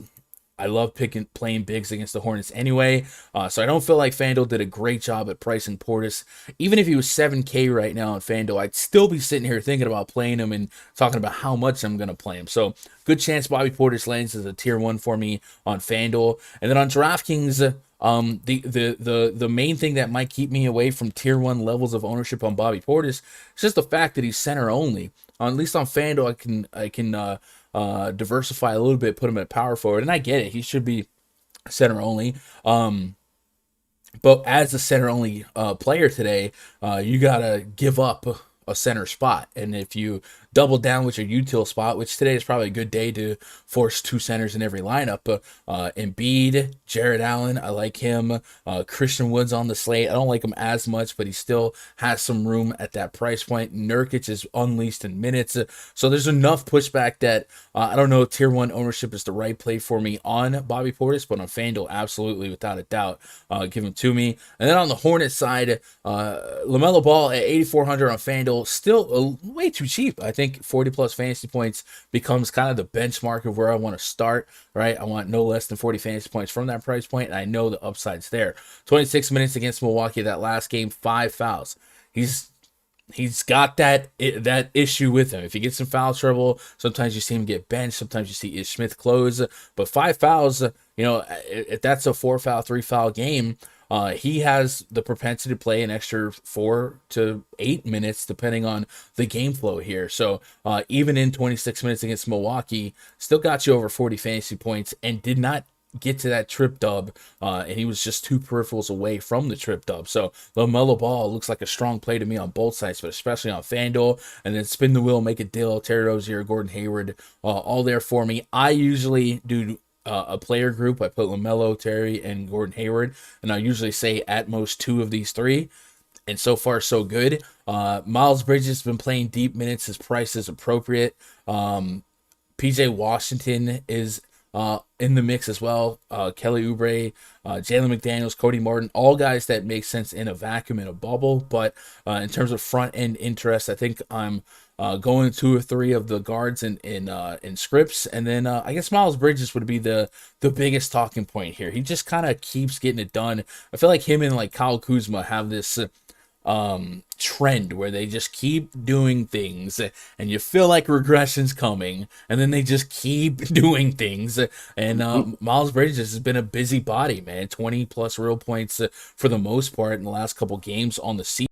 I love playing bigs against the Hornets anyway, so I don't feel like FanDuel did a great job at pricing Portis. Even if he was 7K right now on FanDuel, I'd still be sitting here thinking about playing him and talking about how much I'm going to play him. So good chance Bobby Portis lands as a tier 1 for me on FanDuel. And then on DraftKings, the main thing that might keep me away from tier 1 levels of ownership on Bobby Portis is just the fact that he's center only. At least on FanDuel, I can diversify a little bit, put him at power forward, and I get it. He should be center only. But as a center only player today, you gotta give up a center spot, and if you double down with your util spot, which today is probably a good day to force 2 centers in every lineup. Embiid, Jared Allen, I like him. Christian Wood's on the slate. I don't like him as much, but he still has some room at that price point. Nurkic is unleashed in minutes. So there's enough pushback that I don't know if tier 1 ownership is the right play for me on Bobby Portis, but on FanDuel, absolutely, without a doubt, give him to me. And then on the Hornets side, LaMelo Ball at 8,400 on FanDuel, still way too cheap. I think think 40 plus fantasy points becomes kind of the benchmark of where I want to start, right? I want no less than 40 fantasy points from that price point, and I know the upside's there. 26 minutes against Milwaukee, that last game, 5 fouls. He's got that issue with him. If he gets in foul trouble, sometimes you see him get benched. Sometimes you see Ish Smith close. But 5 fouls, if that's a 4 foul, 3 foul game, he has the propensity to play an extra 4 to 8 minutes, depending on the game flow here. So even in 26 minutes against Milwaukee, still got you over 40 fantasy points and did not get to that trip dub, and he was just 2 peripherals away from the trip dub. So LaMelo Ball looks like a strong play to me on both sides, but especially on FanDuel. And then spin the wheel, make a deal. Terry Rozier, Gordon Hayward, all there for me. I usually do a player group. I put LaMelo, Terry, and Gordon Hayward, and I usually say at most 2 of these 3. And so far, so good. Miles Bridges has been playing deep minutes. His price is appropriate. PJ Washington is in the mix as well. Kelly Oubre, Jalen McDaniels, Cody Martin, all guys that make sense in a vacuum, in a bubble. But in terms of front end interest, I think I'm going 2 or 3 of the guards in scripts, and then I guess Miles Bridges would be the biggest talking point here. He just kind of keeps getting it done. I feel like him and like Kyle Kuzma have this trend where they just keep doing things and you feel like regression's coming, and then they just keep doing things. And Miles Bridges has been a busy body, man. 20 plus real points for the most part in the last couple games on the season.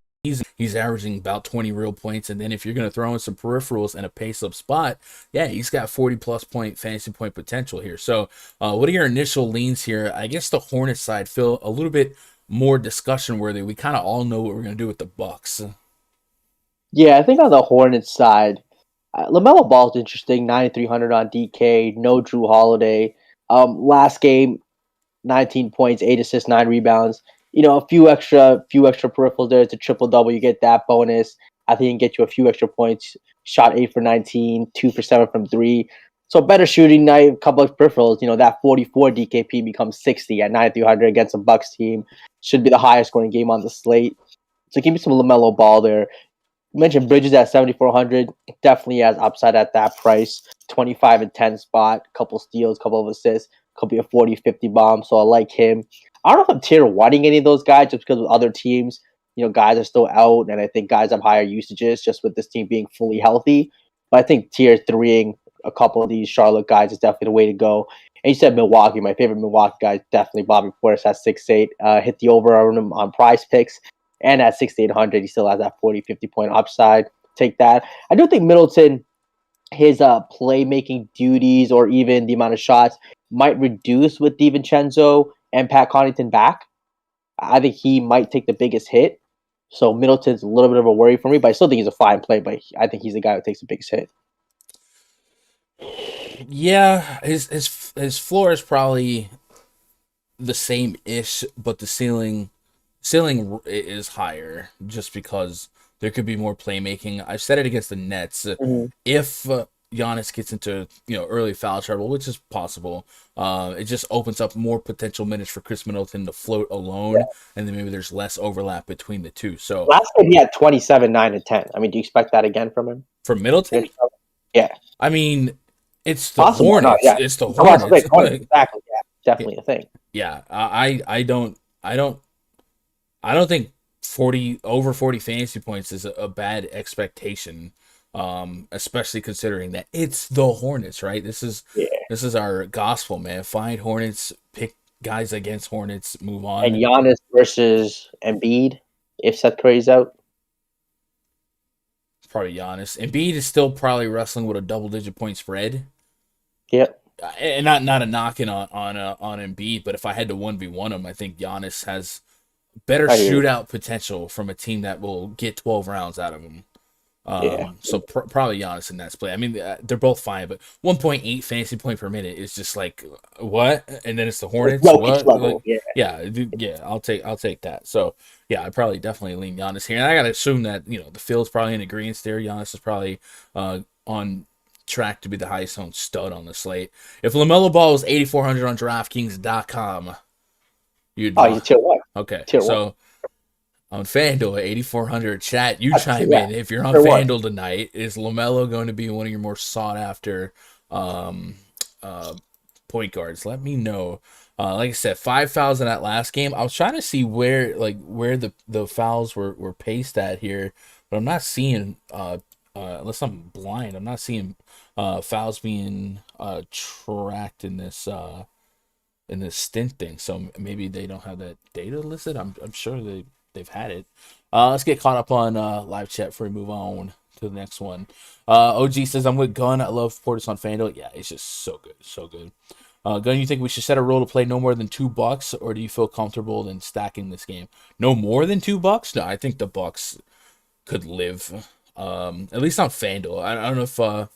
He's averaging about 20 real points, and then if you're going to throw in some peripherals and a pace-up spot, yeah, he's got 40-plus point fantasy point potential here. So what are your initial leans here? I guess the Hornets side feel a little bit more discussion-worthy. We kind of all know what we're going to do with the Bucks. Yeah, I think on the Hornets side, LaMelo Ball's interesting, 9,300 on DK, no Drew Holiday. Last game, 19 points, 8 assists, 9 rebounds. A few extra peripherals there. It's a triple-double. You get that bonus. I think you can get you a few extra points. Shot 8 for 19, 2 for 7 from 3. So better shooting night, a couple of peripherals. That 44 DKP becomes 60 at 9,300 against a Bucks team. Should be the highest scoring game on the slate. So give me some LaMelo Ball there. You mentioned Bridges at 7,400. Definitely has upside at that price. 25 and 10 spot, couple steals, couple of assists, could be a 40-50 bomb. So I like him. I don't know if I'm tier wanting any of those guys just because with other teams, guys are still out, and I think guys have higher usages just with this team being fully healthy. But I think tier 3ing a couple of these Charlotte guys is definitely the way to go. And you said Milwaukee. My favorite Milwaukee guy is definitely Bobby Portis at 6'8". Hit the over on him on PrizePicks. And at 6,800, he still has that 40-50 point upside. Take that. I do think Middleton, his playmaking duties or even the amount of shots might reduce with DiVincenzo and Pat Connaughton back. I think he might take the biggest hit. So Middleton's a little bit of a worry for me, but I still think he's a fine play. But I think he's the guy who takes the biggest hit. Yeah, his floor is probably the same-ish, but the ceiling is higher just because there could be more playmaking. I've said it against the Nets. If Giannis gets into early foul trouble, which is possible, it just opens up more potential minutes for Chris Middleton to float alone, and then maybe there's less overlap between the two. So last game he had 27, 9, and 10. I mean, do you expect that again from him? From Middleton? Yeah. I mean, it's the Hornets. Yeah. It's the Hornets. Exactly. Yeah. Definitely a thing. Yeah. I don't think over 40 fantasy points is a bad expectation, especially considering that it's the Hornets, right? This is our gospel, man. Find Hornets, pick guys against Hornets, move on. And Giannis versus Embiid, if Seth Curry's out. Probably Giannis. Embiid is still probably wrestling with a double-digit point spread. Yep. And not a knocking on Embiid, but if I had to 1v1 him, I think Giannis has better shootout potential from a team that will get 12 rounds out of him. So probably Giannis in that play. I mean, they're both fine, but 1.8 fantasy point per minute is just like what? And then it's the Hornets. What? Like, yeah. I'll take that. So yeah, I probably definitely lean Giannis here, and I gotta assume that the field's probably in agreement there. Giannis is probably on track to be the highest owned stud on the slate. If LaMelo Ball was 8,400 on DraftKings.com, you're tier 1. Okay, tier 1. on Fanduel at 8,400. Chat, you chime Yeah, in. If you're on sure Fanduel tonight, is LaMelo going to be one of your more sought after point guards? Let me know. Like I said, 5 fouls in that last game. I was trying to see where the fouls were paced at here, but I'm not seeing unless I'm blind, I'm not seeing fouls being tracked in this stint thing. So maybe they don't have that data listed. I'm sure they've had it. Let's get caught up on live chat before we move on to the next one. OG says, I'm with Gunn. I love Portis on FanDuel. Yeah, it's just so good. So good. Gunn, you think we should set a rule to play no more than $2, or do you feel comfortable in stacking this game? No more than $2? No, I think the Bucks could live. At least on FanDuel. I don't know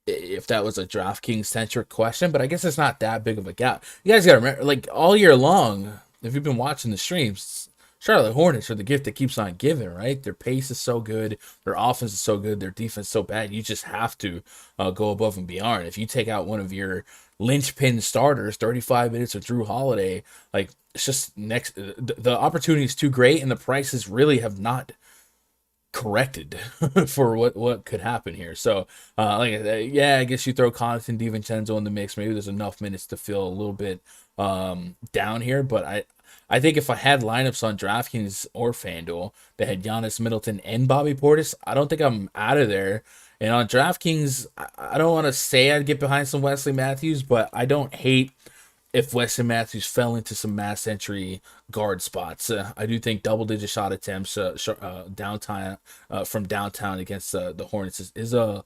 if that was a DraftKings centric question, but I guess it's not that big of a gap. You guys gotta remember, like all year long, if you've been watching the streams, Charlotte Hornets are the gift that keeps on giving, right? Their pace is so good, their offense is so good, their defense is so bad. You just have to go above and beyond. If you take out one of your linchpin starters, 35 minutes of Drew Holiday, like it's just the opportunity is too great, and the prices really have not corrected for what could happen here. So I guess you throw Connaughton, DiVincenzo in the mix. Maybe there's enough minutes to feel a little bit down here, but I think if I had lineups on DraftKings or FanDuel that had Giannis, Middleton, and Bobby Portis, I don't think I'm out of there. And on DraftKings, I don't want to say I'd get behind some Wesley Matthews, but I don't hate if Wesley Matthews fell into some mass entry guard spots. I do think double-digit shot attempts downtown from downtown against the Hornets is a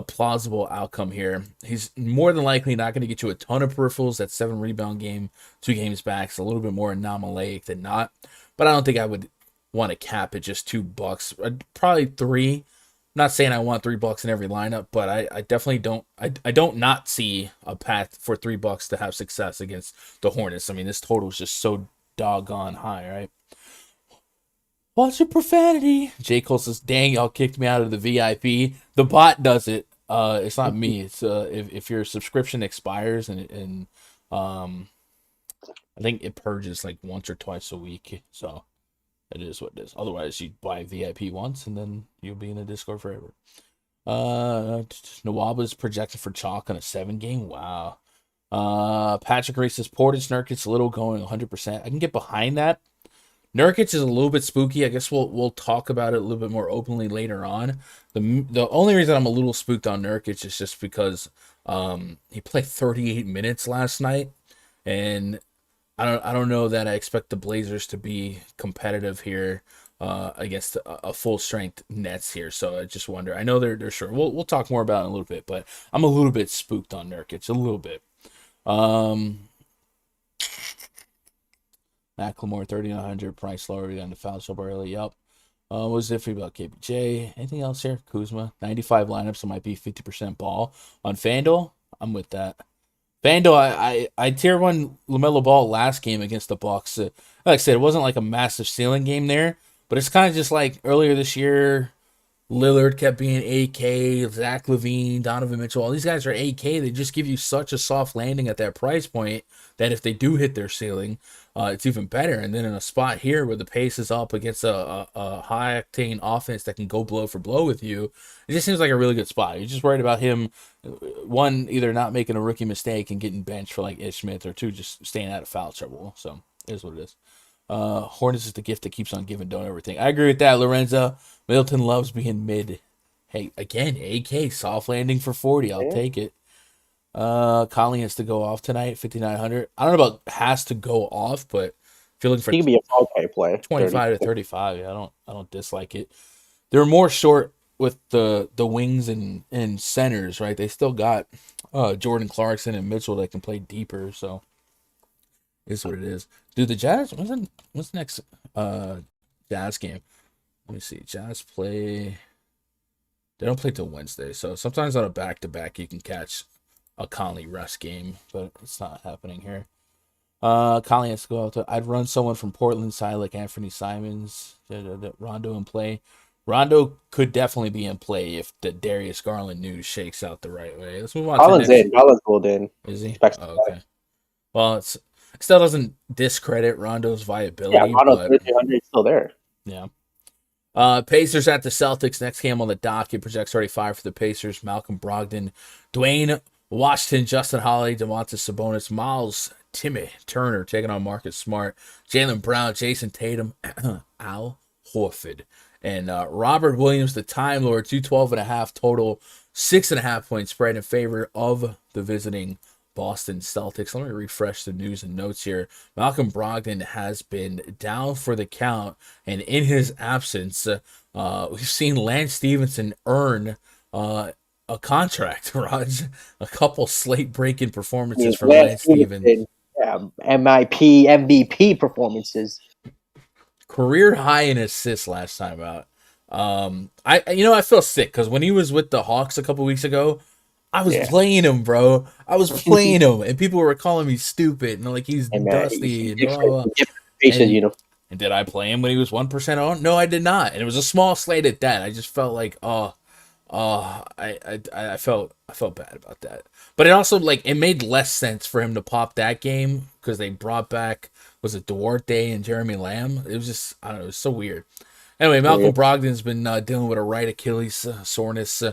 plausible outcome here. He's more than likely not going to get you a ton of peripherals. That 7-rebound game, 2 games back, is a little bit more anomalaic than not. But I don't think I would want to cap it just $2. Probably 3. I'm not saying I want $3 in every lineup, but I definitely don't. I don't not see a path for $3 to have success against the Hornets. I mean, this total is just so doggone high, right? Watch your profanity. J. Cole says, "Dang, y'all kicked me out of the VIP." The bot does it. It's not me. It's if your subscription expires and I think it purges like once or twice a week. So. It is what it is. Otherwise, you buy VIP once, and then you'll be in the Discord forever. Nawaba's projected for chalk on a 7-game. Wow. Patrick Ray says, Portis, Nurkic, Little going 100%. I can get behind that. Nurkic is a little bit spooky. I guess we'll talk about it a little bit more openly later on. The only reason I'm a little spooked on Nurkic is just because he played 38 minutes last night, and I don't know that I expect the Blazers to be competitive here against a full strength Nets here. So I just wonder. I know they're sure. We'll talk more about it in a little bit, but I'm a little bit spooked on Nurkic, a little bit. Macklemore 3,900 price lower than the foul trouble early. Yup. What was different about KPJ? Anything else here? Kuzma 95 lineups, so might be 50% ball on FanDuel. I'm with that. FanDuel, I tier 1 LaMelo Ball last game against the Bucks. Like I said, it wasn't like a massive ceiling game there, but it's kind of just like earlier this year, Lillard kept being AK, Zach LaVine, Donovan Mitchell. All these guys are AK. They just give you such a soft landing at that price point that if they do hit their ceiling, it's even better. And then in a spot here where the pace is up against a high-octane offense that can go blow for blow with you, it just seems like a really good spot. You're just worried about him, one, either not making a rookie mistake and getting benched for like Ish Smith, or 2, just staying out of foul trouble. So it is what it is. Hornets is the gift that keeps on giving, don't everything. I agree with that, Lorenzo. Middleton loves being mid. Hey, again, AK, soft landing for 40. I'll take it. Conley has to go off tonight, 5,900. I don't know about has to go off, but if you're looking for, he can be a okay play, 25 to 35. Yeah, I don't dislike it. They're more short with the wings and centers, right? They still got Jordan Clarkson and Mitchell that can play deeper, so it's what it is. Dude, the Jazz, what's next Jazz game? Let me see. Jazz play. They don't play till Wednesday, so sometimes on a back-to-back you can catch a Conley rest game, but it's not happening here. Conley has to go out. I'd run someone from Portland side like Anthony Simons, Rondo in play. Rondo could definitely be in play if the Darius Garland news shakes out the right way. Let's move on. Garland's in. Garland's pulled in. Is he? Oh, okay. Well, it still doesn't discredit Rondo's viability. Yeah, Rondo's 3,300 is still there. Yeah. Pacers at the Celtics. Next game on the docket. Projects 35 for the Pacers. Malcolm Brogdon, Dwayne Washington, Justin Holiday, Domantas Sabonis, Miles Timmy Turner taking on Marcus Smart, Jaylen Brown, Jason Tatum, Al Horford, and Robert Williams, the Time Lord. 212.5 total, 6.5 point spread in favor of the visiting Boston Celtics. Let me refresh the news and notes here. Malcolm Brogdon has been down for the count, and in his absence, we've seen Lance Stevenson earn a contract, Raj. A couple slate-breaking performances from Lance Stevenson. Yeah, MIP, MVP performances. Career high in assists last time out. I feel sick because when he was with the Hawks a couple weeks ago, I was playing him, bro. I was playing him, and people were calling me stupid and like he's dusty. And did I play him when he was 1% on? No, I did not. And it was a small slate at that. I just felt like, I felt bad about that. But it also it made less sense for him to pop that game because they brought back, was it Duarte and Jeremy Lamb? It was just, I don't know, it was so weird. Anyway, Malcolm Brogdon's been dealing with a right Achilles soreness.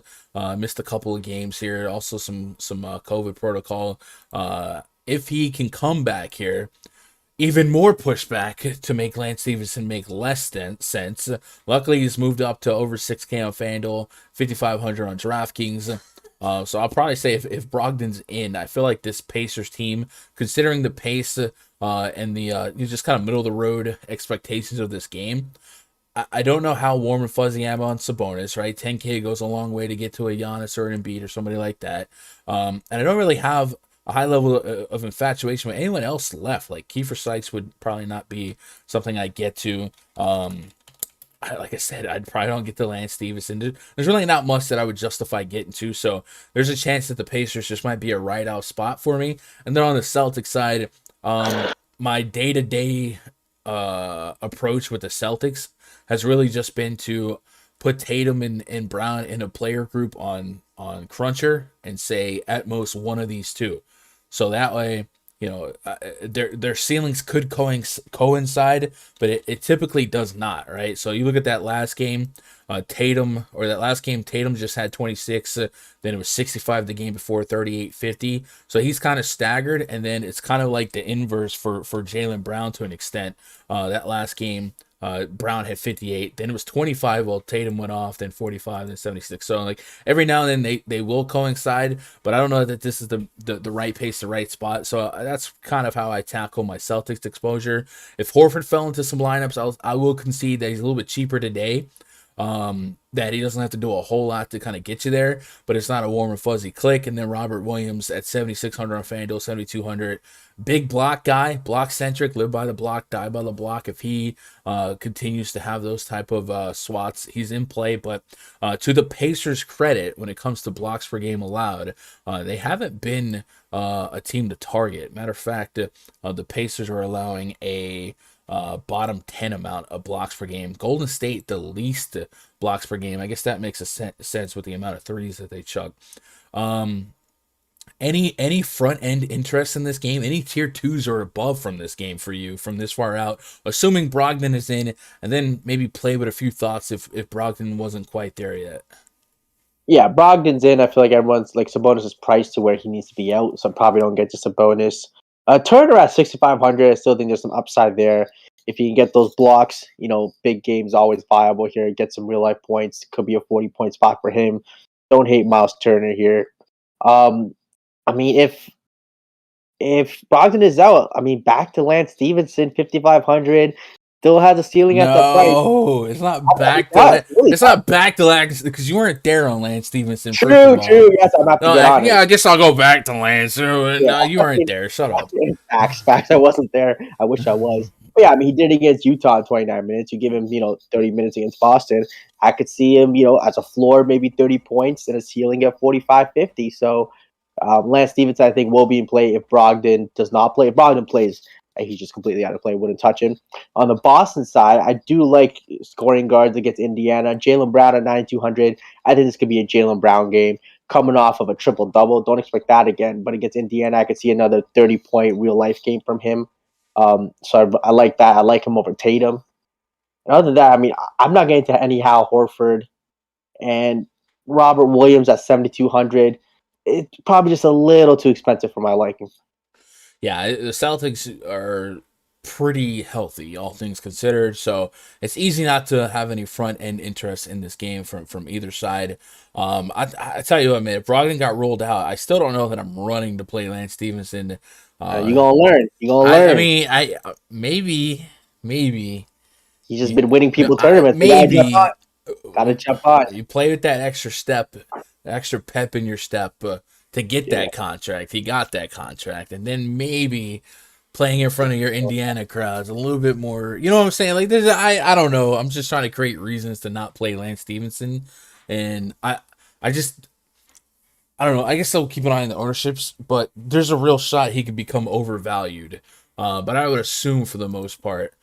Missed a couple of games here. Also some COVID protocol. If he can come back here, even more pushback to make Lance Stevenson make less sense. Luckily, he's moved up to over 6K on Fanduel, 5,500 on DraftKings. So I'll probably say if Brogdon's in, I feel like this Pacers team, considering the pace and the just kind of middle of the road expectations of this game, I don't know how warm and fuzzy I am on Sabonis, right? 10K goes a long way to get to a Giannis or an Embiid or somebody like that. And I don't really have a high level of infatuation with anyone else left. Like Kiefer Sykes would probably not be something I get to. Like I said, I'd probably don't get to Lance Stevenson. There's really not much that I would justify getting to. So there's a chance that the Pacers just might be a right out spot for me. And then on the Celtics side, my day-to-day approach with the Celtics has really just been to put Tatum and Brown in a player group on Cruncher and say at most one of these two. So that way, their ceilings could coincide, but it typically does not, right? So you look at that last game, Tatum just had 26, then it was 65 the game before, 38, 50. So he's kind of staggered, and then it's kind of like the inverse for Jaylen Brown to an extent. That last game, Brown had 58, then it was 25 while Tatum went off, then 45, then 76. So every now and then they will coincide, but I don't know that this is the right pace, the right spot. So that's kind of how I tackle my Celtics exposure. If Horford fell into some lineups, I will concede that he's a little bit cheaper today. That he doesn't have to do a whole lot to kind of get you there, but it's not a warm and fuzzy click. And then Robert Williams at 7,600 on FanDuel, 7,200. Big block guy, block centric, live by the block, die by the block. If he continues to have those type of swats, he's in play. But to the Pacers' credit, when it comes to blocks per game allowed, they haven't been a team to target. Matter of fact, the Pacers are allowing a bottom 10 amount of blocks per game. Golden State, the least blocks per game. I guess that makes a sense with the amount of threes that they chuck. Any front end interest in this game? Any tier 2s or above from this game for you from this far out? Assuming Brogdon is in, and then maybe play with a few thoughts if Brogdon wasn't quite there yet. Yeah, Brogdon's in. I feel like everyone's Sabonis is priced to where he needs to be out, so probably don't get to Sabonis. Turner at 6,500. I still think there's some upside there. If you can get those blocks, big games always viable here. Get some real life points. Could be a 40-point spot for him. Don't hate Miles Turner here. If Brogdon is out, back to Lance Stevenson, 5,500. Still has a ceiling at that price. No, it's not back to Lance. It's not back to Lance because you weren't there on Lance Stevenson. True. Yes, I'm not. I guess I'll go back to Lance. No, you weren't there. Shut up. Facts. I wasn't there. I wish I was. But yeah, he did against Utah in 29 minutes. You give him, 30 minutes against Boston. I could see him, as a floor, maybe 30 points and a ceiling at 45, 50. So Lance Stevenson, I think, will be in play if Brogdon does not play. If Brogdon plays, he's just completely out of play. Wouldn't touch him. On the Boston side, I do like scoring guards against Indiana. Jaylen Brown at 9,200. I think this could be a Jaylen Brown game. Coming off of a triple-double. Don't expect that again. But against Indiana, I could see another 30-point real-life game from him. So I like that. I like him over Tatum. other than that, I mean, I'm not getting to any Hal Horford and Robert Williams at 7,200. It's probably just a little too expensive for my liking. Yeah, the Celtics are pretty healthy, all things considered. So it's easy not to have any front end interest in this game from either side. I tell you what, man, if Brogdon got rolled out, I still don't know that I'm running to play Lance Stevenson. You gonna learn. You gonna learn. I mean, maybe. He's just been winning people tournaments. Maybe. Gotta jump on. You play with that extra step, extra pep in your step to get that contract. He got that contract, and then maybe playing in front of your Indiana crowds a little bit more. You know what I'm saying? Like, I don't know. I'm just trying to create reasons to not play Lance Stevenson, and I don't know. I guess I'll keep an eye on the ownerships, but there's a real shot he could become overvalued. But I would assume for the most part.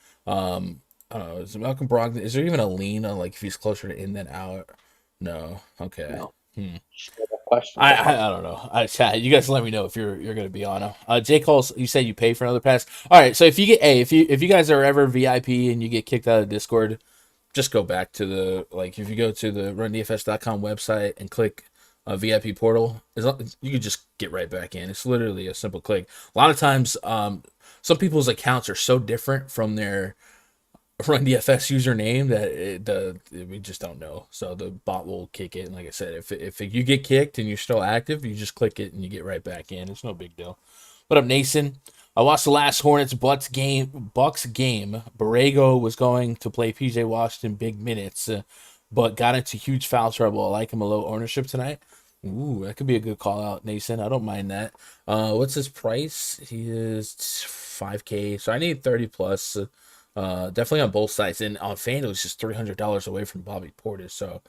I don't know. Is Malcolm Brogdon? Is there even a lean on like if he's closer to in than out? No. Okay. No. Question. I don't know. Chat. You guys let me know if you're gonna be on. J. Cole, you said you pay for another pass. All right. So if you get if you guys are ever VIP and you get kicked out of Discord, just go back to the if you go to the rundfs.com website and click VIP portal, you can just get right back in. It's literally a simple click. A lot of times, some people's accounts are so different from their Run DFS username that we just don't know, so the bot will kick it. And like I said, if you get kicked and you're still active, you just click it and you get right back in. It's no big deal. What up, Nason? I watched the last Hornets Bucks game. Borrego was going to play PJ Washington big minutes, but got into huge foul trouble. I like him a low ownership tonight. Ooh, that could be a good call out, Nason. I don't mind that. What's his price? He is 5K, so I need 30 plus. Definitely on both sides, and on Fanduel it's just $300 away from Bobby Portis, so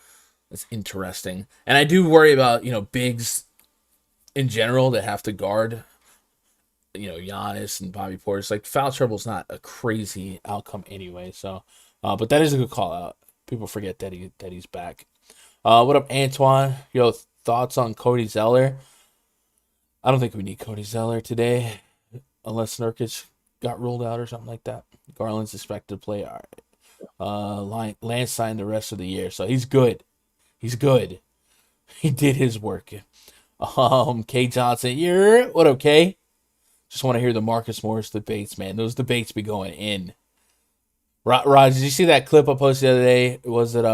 it's interesting. And I do worry about bigs in general that have to guard Giannis and Bobby Portis. Like, foul trouble is not a crazy outcome anyway, so but that is a good call out. People forget that he's back. What up, Antoine? Yo, thoughts on Cody Zeller? I don't think we need Cody Zeller today unless Nurkic got ruled out or something like that. Garland's expected to play. All right. Lance signed the rest of the year, so he's good. He's good. He did his work. K Johnson, what up, K? Just want to hear the Marcus Morris debates, man. Those debates be going in. Rod, did you see that clip I posted the other day? Was it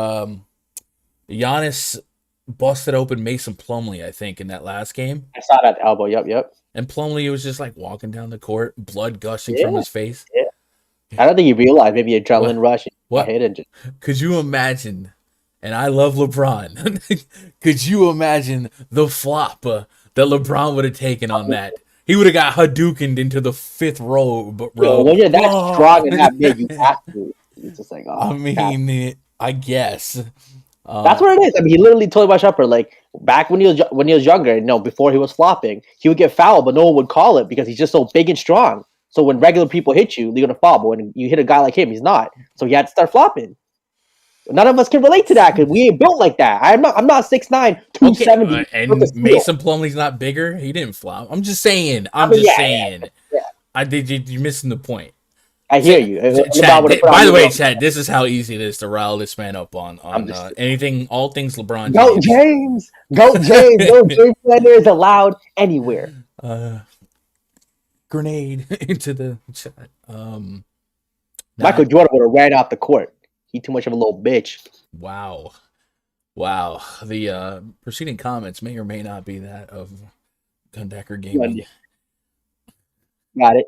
Giannis busted open Mason Plumlee, I think, in that last game? I saw that elbow. Yep. And Plumlee was just like walking down the court, blood gushing from his face. Yeah. I don't think he realized maybe adrenaline rush. What? Could you imagine? And I love LeBron. Could you imagine the flop that LeBron would have taken on that? He would have got Hadoukened into the fifth row. Bro, when you're that strong and that big, you have to. It's just like, I guess. That's what it is. I mean, he literally told my shopper, like, back when he was younger, before he was flopping, he would get fouled, but no one would call it because he's just so big and strong. So when regular people hit you, they're gonna fall. But when you hit a guy like him, he's not. So he had to start flopping. None of us can relate to that because we ain't built like that. I'm not 6'9", 270. Okay. And Mason Plumlee's not bigger. He didn't flop. I'm just saying. Yeah. You're missing the point. I hear you. Chad, by the way, Chad, this is how easy it is to rile this man up on anything, all things LeBron James. Go James. No James slander is allowed anywhere. Grenade into the chat. Michael Jordan would have ran off the court. He too much of a little bitch. Wow. The preceding comments may or may not be that of Gundecker Gaming. Got it.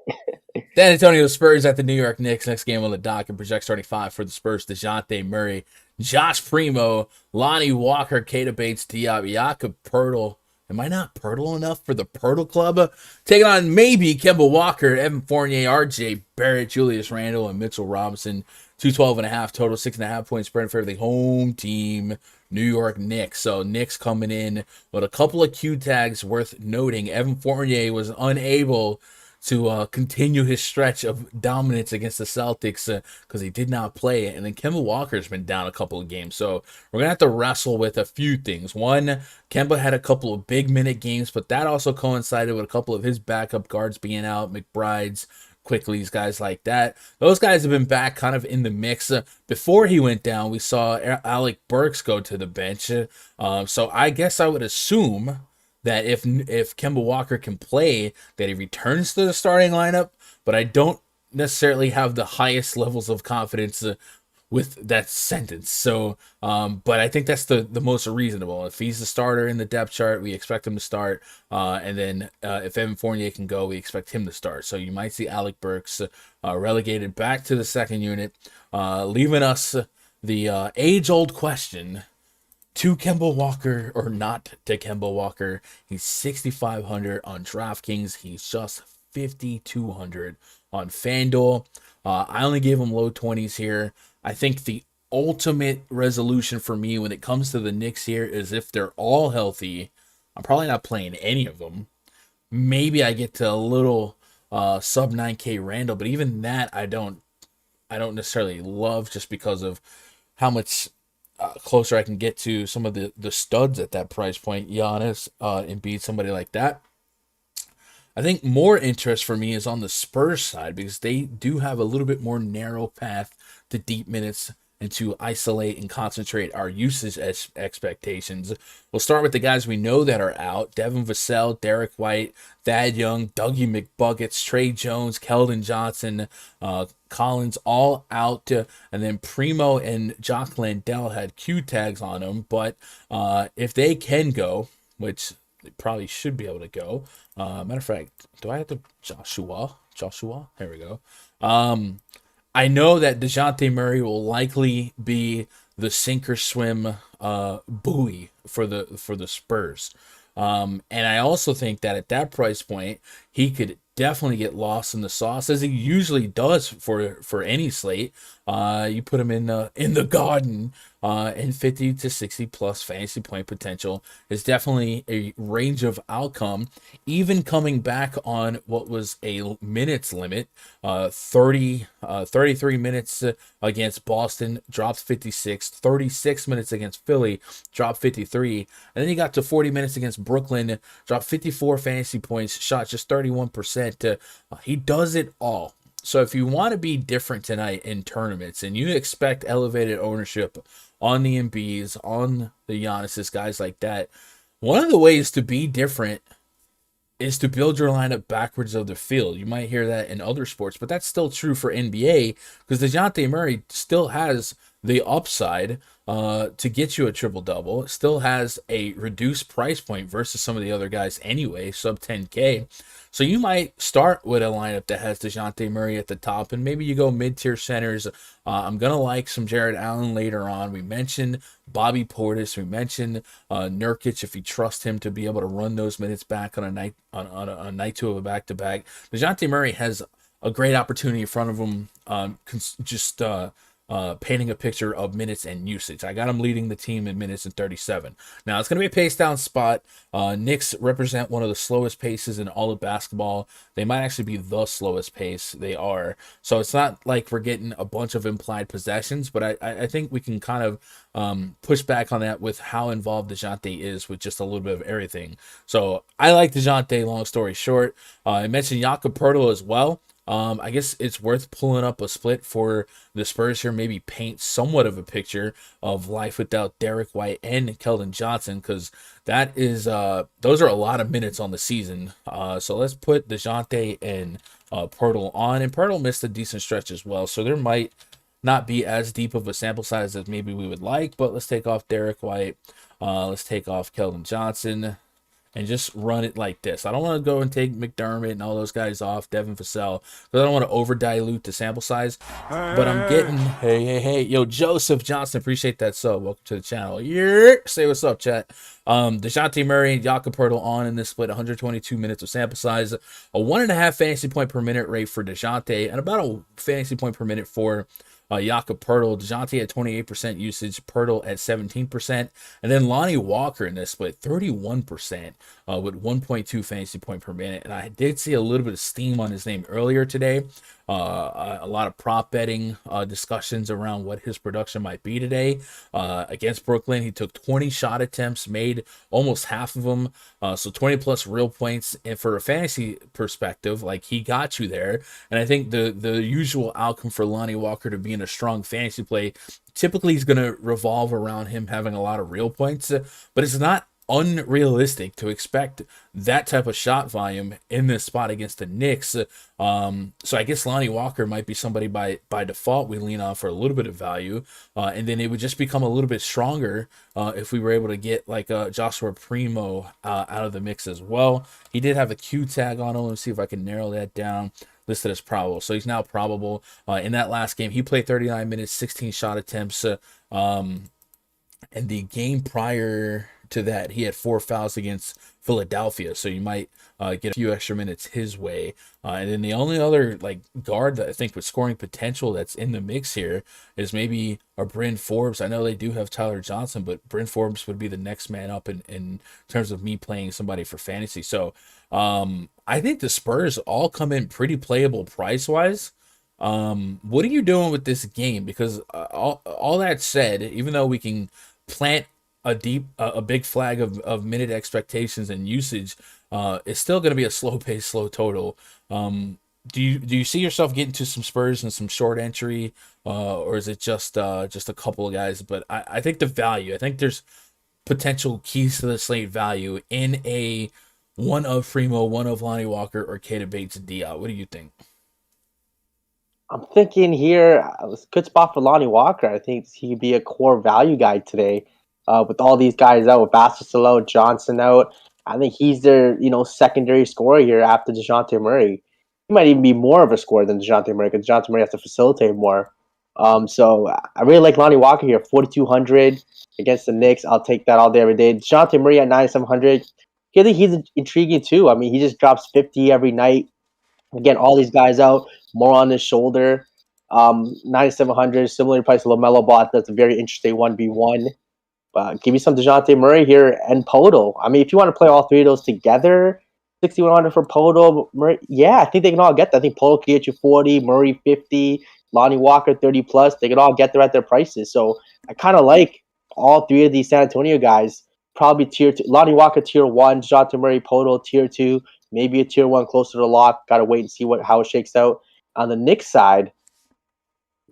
San Antonio Spurs at the New York Knicks. Next game on the dock and project starting 5 for the Spurs. DeJounte Murray, Josh Primo, Lonnie Walker, Keita Bates, Diop, Jakob Poeltl. Am I not Poeltl enough for the Poeltl Club? Taking on maybe Kemba Walker, Evan Fournier, RJ Barrett, Julius Randle, and Mitchell Robinson. 212.5 total, 6.5 point spread for the home team, New York Knicks. So Knicks coming in with a couple of Q tags worth noting. Evan Fournier was unable to continue his stretch of dominance against the Celtics because he did not play it. And then Kemba Walker's been down a couple of games. So we're going to have to wrestle with a few things. One, Kemba had a couple of big minute games, but that also coincided with a couple of his backup guards being out. McBride's Quickly's, guys like that. Those guys have been back kind of in the mix. Before he went down, we saw Alec Burks go to the bench. So I guess I would assume that if Kemba Walker can play, that he returns to the starting lineup, but I don't necessarily have the highest levels of confidence with that sentence. So, but I think that's the most reasonable. If he's the starter in the depth chart, we expect him to start. And then if Evan Fournier can go, we expect him to start. So you might see Alec Burks relegated back to the second unit, leaving us the age-old question: to Kemba Walker or not to Kemba Walker? He's 6,500 on DraftKings. He's just 5,200 on Fanduel. I only gave him low 20s here. I think the ultimate resolution for me when it comes to the Knicks here is if they're all healthy, I'm probably not playing any of them. Maybe I get to a little sub 9K Randall, but even that I don't necessarily love, just because of how much closer I can get to some of the studs at that price point. Giannis, Embiid, somebody like that. I think more interest for me is on the Spurs side, because they do have a little bit more narrow path to deep minutes and to isolate and concentrate our usage expectations. We'll start with the guys we know that are out: Devin Vassell, Derek White, Thad Young, Dougie McBuckets, Trey Jones, Keldon Johnson, Collins, all out. And then Primo and Jock Landale had Q tags on them. But if they can go, which they probably should be able to go. Matter of fact, do I have to Joshua? There we go. I know that DeJounte Murray will likely be the sink or swim buoy for the Spurs. And I also think that at that price point, he could definitely get lost in the sauce, as he usually does for any slate. You put him in the garden, and 50 to 60 plus fantasy point potential is definitely a range of outcome. Even coming back on what was a minutes limit, 33 minutes against Boston, dropped 56, 36 minutes against Philly, dropped 53, and then he got to 40 minutes against Brooklyn, dropped 54 fantasy points, shot just 31%. He does it all. So if you want to be different tonight in tournaments and you expect elevated ownership on the Embiids, on the Giannis's, guys like that, one of the ways to be different is to build your lineup backwards of the field. You might hear that in other sports, but that's still true for NBA, because DeJounte Murray still has the upside to get you a triple-double. It still has a reduced price point versus some of the other guys anyway, sub 10K. So you might start with a lineup that has DeJounte Murray at the top, and maybe you go mid-tier centers. I'm going to like some Jared Allen later on. We mentioned Bobby Portis. We mentioned Nurkic, if you trust him to be able to run those minutes back on a night on night two of a back-to-back. DeJounte Murray has a great opportunity in front of him, painting a picture of minutes and usage. I got him leading the team in minutes in 37. Now, it's going to be a pace down spot. Knicks represent one of the slowest paces in all of basketball. They might actually be the slowest pace. They are. So it's not like we're getting a bunch of implied possessions, but I think we can kind of push back on that with how involved DeJounte is with just a little bit of everything. So I like DeJounte, long story short. I mentioned Jakob Poeltl as well. I guess it's worth pulling up a split for the Spurs here, maybe paint somewhat of a picture of life without Derek White and Keldon Johnson, because that is those are a lot of minutes on the season. So let's put DeJounte and Poeltl on, and Poeltl missed a decent stretch as well, so there might not be as deep of a sample size as maybe we would like. But let's take off Derek White, let's take off Keldon Johnson, and just run it like this. I don't want to go and take McDermott and all those guys off, Devin Vassell, because I don't want to over dilute the sample size. But I'm getting, hey, yo, Joseph Johnson, appreciate that sub. Welcome to the channel. Yeah, say what's up, chat. DeJounte Murray, Jakob Poeltl on in this split, 122 minutes of sample size, a 1.5 fantasy point per minute rate for DeJounte, and about a fantasy point per minute for Jakob Poeltl. DeJounte at 28% usage, Poeltl at 17%, and then Lonnie Walker in this split, 31%, with 1.2 fantasy point per minute. And I did see a little bit of steam on his name earlier today. A lot of prop betting discussions around what his production might be today. Against Brooklyn, he took 20 shot attempts, made almost half of them, so 20 plus real points. And for a fantasy perspective, like, he got you there. And I think the usual outcome for Lonnie Walker to be in a strong fantasy play typically is going to revolve around him having a lot of real points, but it's not unrealistic to expect that type of shot volume in this spot against the Knicks. So I guess Lonnie Walker might be somebody by default we lean on for a little bit of value, and then it would just become a little bit stronger if we were able to get like Joshua Primo out of the mix as well. He did have a Q tag on him. Let's see if I can narrow that down. Listed as probable, so he's now probable. In that last game, he played 39 minutes, 16 shot attempts, and the game prior to that, he had 4 fouls against Philadelphia, so you might get a few extra minutes his way. And then the only other like guard that I think with scoring potential that's in the mix here is maybe a Bryn Forbes. I know they do have Tyler Johnson, but Bryn Forbes would be the next man up in terms of me playing somebody for fantasy. So I think the Spurs all come in pretty playable price-wise. What are you doing with this game? Because all that said, even though we can plant a big flag of minute expectations and usage, it's still going to be a slow pace, slow total. Do you see yourself getting to some Spurs and some short entry, or is it just a couple of guys? But I think the value, I think there's potential keys to the slate value in a one of Primo, one of Lonnie Walker, or Keita Bates and Diop. What do you think? I'm thinking here, it's a good spot for Lonnie Walker. I think he could be a core value guy today. With all these guys out, with Bassett out, Johnson out, I think he's their secondary scorer here after DeJounte Murray. He might even be more of a scorer than DeJounte Murray because DeJounte Murray has to facilitate more. So I really like Lonnie Walker here, 4,200 against the Knicks. I'll take that all day, every day. DeJounte Murray at 9,700. I think he's intriguing too. I mean, he just drops 50 every night. Again, all these guys out, more on his shoulder. 9,700, similar price to LaMelo Ball. That's a very interesting 1v1. Give me some DeJounte Murray here and Poto. I mean, if you want to play all three of those together, 6,100 for Poto, Murray, yeah, I think they can all get that. I think Poto can get you 40, Murray 50, Lonnie Walker 30 plus. They can all get there at their prices. So I kind of like all three of these San Antonio guys. Probably tier 2. Lonnie Walker tier 1, DeJounte Murray, Poto tier 2, maybe a tier 1 closer to lock. Got to wait and see how it shakes out. On the Knicks side,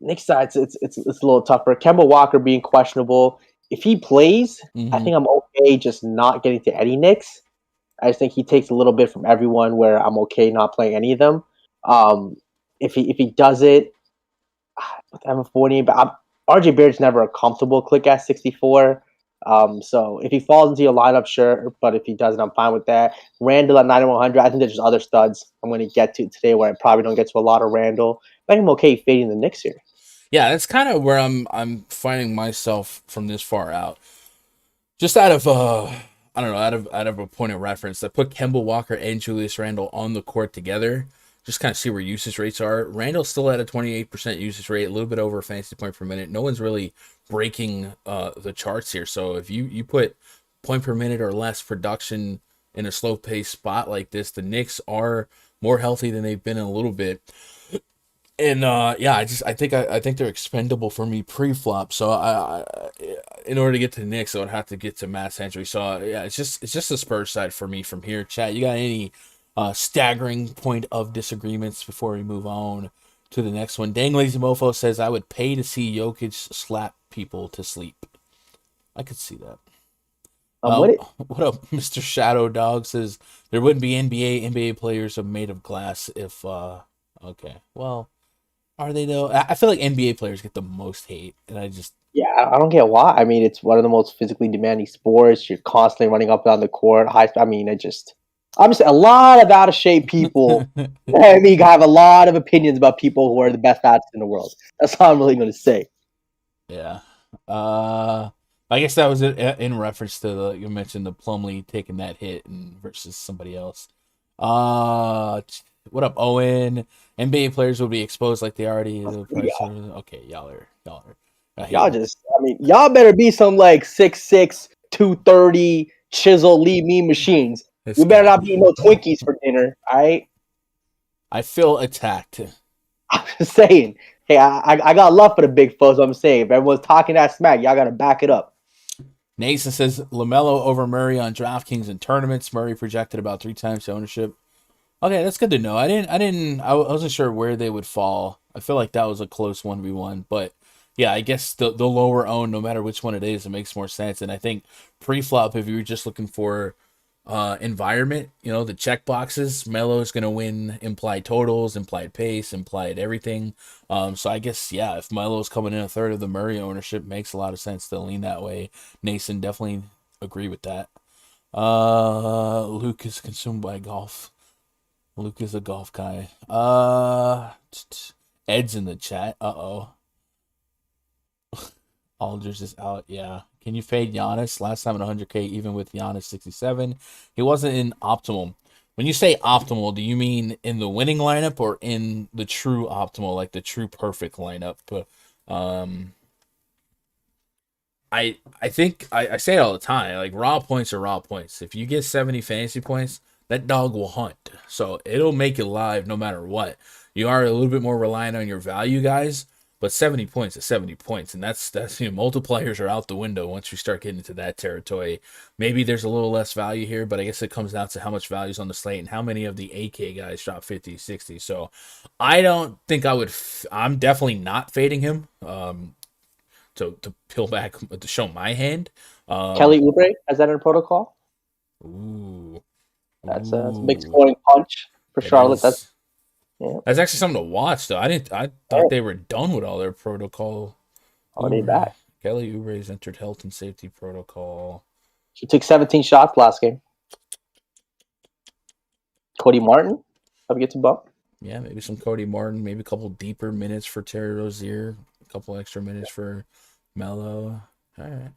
it's a little tougher. Kemba Walker being questionable. If he plays, I think I'm okay just not getting to any Knicks. I just think he takes a little bit from everyone where I'm okay not playing any of them. If he does it, I'm 40, but RJ Barrett's never a comfortable click at 64. So if he falls into your lineup, sure. But if he doesn't, I'm fine with that. Randall at 9,100. I think there's just other studs I'm going to get to today where I probably don't get to a lot of Randall. I think I'm okay fading the Knicks here. Yeah, that's kind of where I'm finding myself from this far out. Just out of I don't know, out of a point of reference, I put Kemba Walker and Julius Randle on the court together. Just kind of see where usage rates are. Randall's still at a 28% usage rate, a little bit over fantasy point per minute. No one's really breaking the charts here. So if you put point per minute or less production in a slow pace spot like this, the Knicks are more healthy than they've been in a little bit. And I think they're expendable for me pre-flop. So I in order to get to the Knicks, I would have to get to Matt Century. So it's just the Spurs side for me from here. Chat, you got any staggering point of disagreements before we move on to the next one? Dang Lazy Mofo says, I would pay to see Jokic slap people to sleep. I could see that. What up, Mr. Shadow Dog says, there wouldn't be NBA players made of glass if okay. Well, are they though? I feel like NBA players get the most hate, and I don't get why. I mean, it's one of the most physically demanding sports. You're constantly running up and down the court. Obviously, a lot of out of shape people. I mean, have a lot of opinions about people who are the best athletes in the world. That's all I'm really going to say. Yeah. I guess that was in reference to you mentioned the Plumlee taking that hit versus somebody else. What up, Owen? NBA players will be exposed like they already. Okay, y'all are. Y'all better be some like 6'6", 230 chisel lead me machines. You better not be no Twinkies for dinner, all right? I feel attacked. I'm just saying. Hey, I got love for the big foes. I'm saying, if everyone's talking that smack, y'all gotta back it up. Nason says LaMelo over Murray on DraftKings and tournaments. Murray projected about 3 times the ownership. Okay, that's good to know. I wasn't sure where they would fall. I feel like that was a close 1v1, but yeah, I guess the lower own, no matter which one it is, it makes more sense. And I think pre-flop, if you were just looking for environment, the check boxes, Melo is going to win implied totals, implied pace, implied everything. So I guess, yeah, if Melo's coming in a third of the Murray ownership, makes a lot of sense to lean that way. Nason, definitely agree with that. Luke is consumed by golf. Luke is a golf guy. Ed's in the chat. Aldridge is out. Yeah. Can you fade Giannis? Last time at 100K, even with Giannis 67, he wasn't in optimal. When you say optimal, do you mean in the winning lineup or in the true optimal, like the true perfect lineup? I think I say it all the time. Like, raw points are raw points. If you get 70 fantasy points, that dog will hunt. So it'll make it live no matter what. You are a little bit more reliant on your value guys, but 70 points is 70 points, and that's multipliers are out the window once you start getting into that territory. Maybe there's a little less value here, but I guess it comes down to how much value is on the slate and how many of the AK guys drop 50, 60. So I don't think I would. I'm definitely not fading him. To peel back to show my hand. Kelly Oubre has that in protocol. Ooh. That's a big scoring punch for Charlotte. That's actually something to watch, though. I thought they were done with all their protocol. Already back. Kelly Oubre's entered health and safety protocol. He took 17 shots last game. Cody Martin, how we get to bump? Yeah, maybe some Cody Martin. Maybe a couple deeper minutes for Terry Rozier. A couple extra minutes for Melo. All right.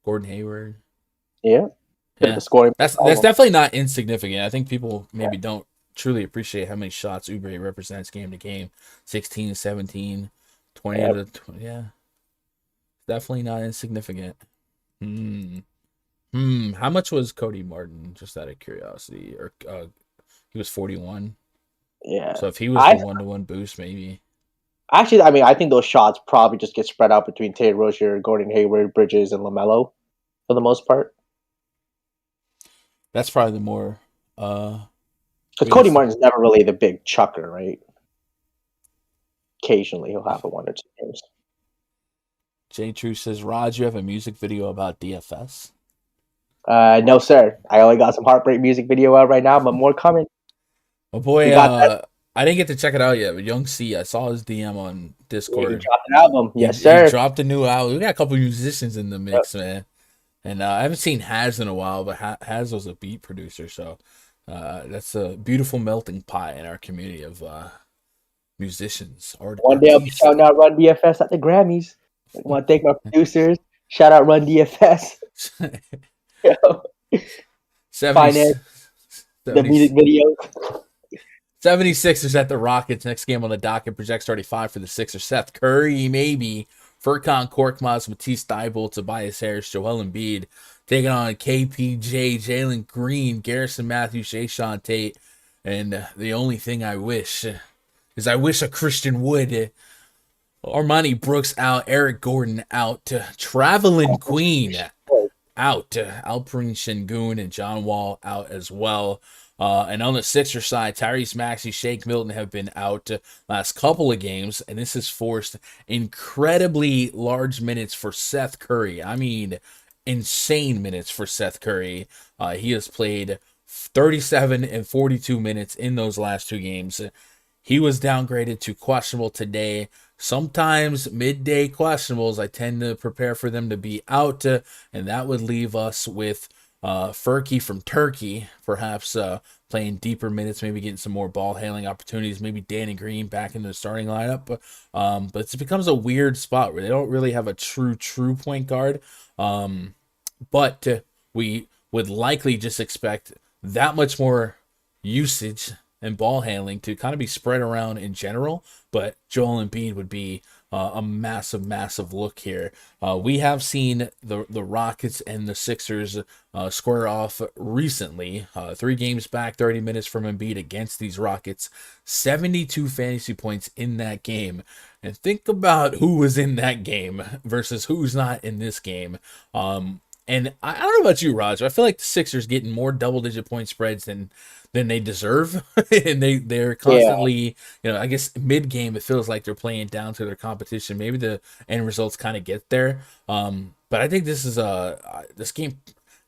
Gordon Hayward. Yeah. Yeah. Scoring. That's definitely not insignificant. I think people maybe don't truly appreciate how many shots Oubre represents game to game. 16, 17, 20 to 20. Yeah. Definitely not insignificant. How much was Cody Martin, just out of curiosity? Or he was 41. Yeah. So if he was the 1-to-1 boost, maybe. Actually, I think those shots probably just get spread out between Terry Rozier, Gordon Hayward, Bridges, and LaMelo for the most part. That's probably the more. Because Cody Martin's never really the big chucker, right? Occasionally he'll have a 1 or 2 games. J True says, Raj, you have a music video about DFS? No, sir. I only got some heartbreak music video out right now, but more coming. Oh boy, I didn't get to check it out yet, but Young C, I saw his DM on Discord. Yeah, he dropped an album. Yes, sir. He dropped a new album. We got a couple musicians in the mix, man. And I haven't seen Haz in a while, but Haz was a beat producer, so that's a beautiful melting pot in our community of musicians. One day I'll be shouting out Run DFS at the Grammys. I want to thank my producers. Shout out Run DFS. Finance, the music videos. 76ers at the Rockets. Next game on the docket projects 35 for the Sixers. Seth Curry, maybe. Furkan Korkmaz, Matisse Thybulle, Tobias Harris, Joel Embiid. Taking on KPJ, Jalen Green, Garrison Matthews, Jayshawn Tate. And the only thing I wish is a Christian Wood. Armani Brooks out. Eric Gordon out. Traveling Queen out. Alperen Şengün and John Wall out as well. And on the Sixers side, Tyrese Maxey, Shake Milton have been out last couple of games, and this has forced incredibly large minutes for Seth Curry. I mean, insane minutes for Seth Curry. He has played 37 and 42 minutes in those last 2 games. He was downgraded to questionable today. Sometimes midday questionables, I tend to prepare for them to be out, and that would leave us with Furky from Turkey, perhaps playing deeper minutes, maybe getting some more ball handling opportunities, maybe Danny Green back in the starting lineup. But it becomes a weird spot where they don't really have a true point guard. But we would likely just expect that much more usage and ball handling to kind of be spread around in general. But Joel Embiid would be a massive look here. We have seen the Rockets and the Sixers square off recently. 3 games back, 30 minutes from Embiid against these Rockets. 72 fantasy points in that game. And think about who was in that game versus who's not in this game. And I don't know about you, Roger. I feel like the Sixers getting more double-digit point spreads than they deserve, and they're constantly, I guess mid-game it feels like they're playing down to their competition. Maybe the end results kind of get there, but I think this game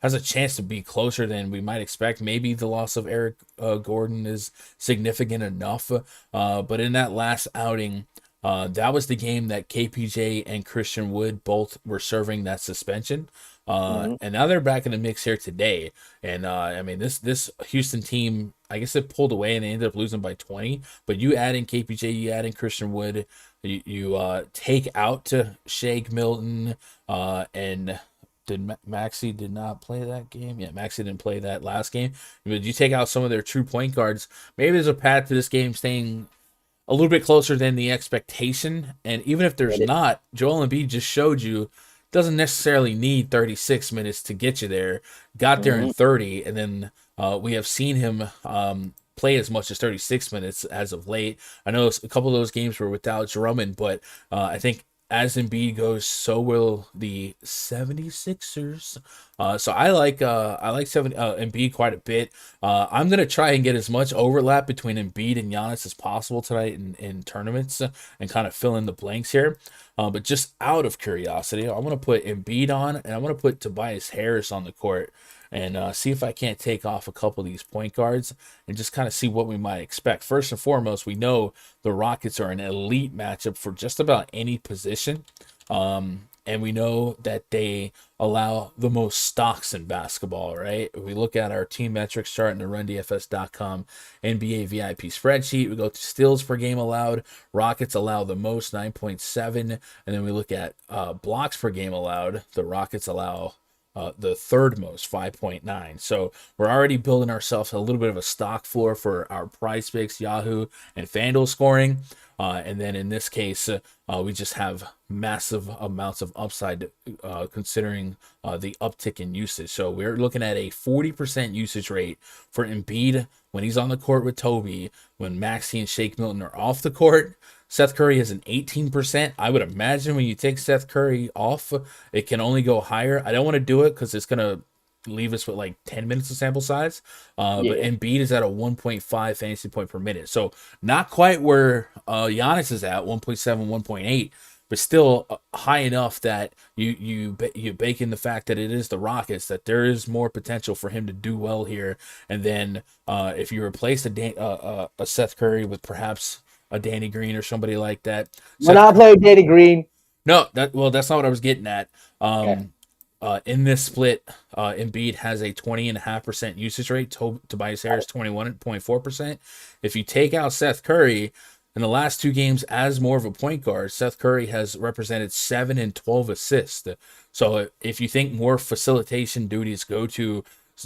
has a chance to be closer than we might expect. Maybe the loss of Eric Gordon is significant enough, but in that last outing, that was the game that KPJ and Christian Wood both were serving that suspension. And now they're back in the mix here today. And I mean, this Houston team, I guess it pulled away and they ended up losing by 20. But you add in KPJ, you add in Christian Wood, you take out to Shake Milton, and Maxey did not play that game. Yeah, Maxey didn't play that last game. But you take out some of their true point guards. Maybe there's a path to this game staying a little bit closer than the expectation. And even if there's not, Joel Embiid just showed you doesn't necessarily need 36 minutes to get you there. Got there in 30, and then we have seen him play as much as 36 minutes as of late. I know a couple of those games were without Drummond, but I think as Embiid goes, so will the 76ers. So I like Embiid quite a bit. I'm gonna try and get as much overlap between Embiid and Giannis as possible tonight in tournaments and kind of fill in the blanks here. But just out of curiosity, I want to put Embiid on, and I want to put Tobias Harris on the court and see if I can't take off a couple of these point guards and just kind of see what we might expect. First and foremost, we know the Rockets are an elite matchup for just about any position. And we know that they allow the most stocks in basketball, right? If we look at our team metrics chart in the rundfs.com NBA VIP spreadsheet, we go to steals per game allowed. Rockets allow the most, 9.7. And then we look at blocks per game allowed. The Rockets allow the third most, 5.9. So we're already building ourselves a little bit of a stock floor for our PrizePicks, Yahoo, and Fanduel scoring. And then in this case, we just have massive amounts of upside considering the uptick in usage. So we're looking at a 40% usage rate for Embiid when he's on the court with Toby, when Maxey and Shake Milton are off the court. Seth Curry has an 18%. I would imagine when you take Seth Curry off, it can only go higher. I don't want to do it because it's going to leave us with like 10 minutes of sample size. But Embiid is at a 1.5 fantasy point per minute. So not quite where Giannis is at, 1.7, 1.8, but still high enough that you bake in the fact that it is the Rockets, that there is more potential for him to do well here. And then if you replace a Seth Curry with perhaps a Danny Green or somebody like that. When I play Danny Green. No, that's not what I was getting at. In this split, Embiid has a 20.5% usage rate. Tobias Harris 21.4%. If you take out Seth Curry, in the last 2 games as more of a point guard, Seth Curry has represented 7 and 12 assists. So if you think more facilitation duties go to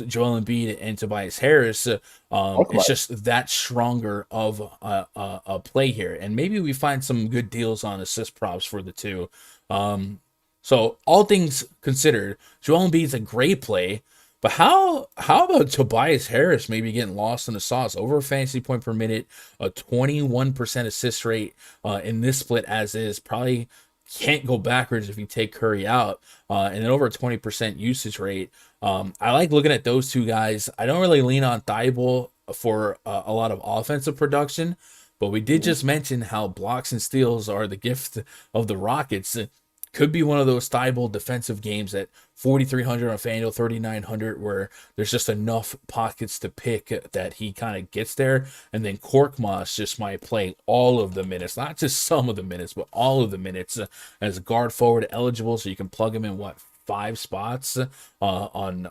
Joel Embiid and Tobias Harris, it's just that stronger of a play here. And maybe we find some good deals on assist props for the two. So all things considered, Joel Embiid's a great play. But how about Tobias Harris maybe getting lost in the sauce? Over a fantasy point per minute, a 21% assist rate in this split as is. Probably can't go backwards if you take Curry out. And then over a 20% usage rate. I like looking at those two guys. I don't really lean on Thibault for a lot of offensive production. But we did just mention how blocks and steals are the gift of the Rockets. Could be one of those Thibault defensive games at 4,300 on FanDuel, 3,900, where there's just enough pockets to pick that he kind of gets there. And then Korkmaz just might play all of the minutes, not just some of the minutes, but all of the minutes as guard forward eligible. So you can plug him in, 5 spots on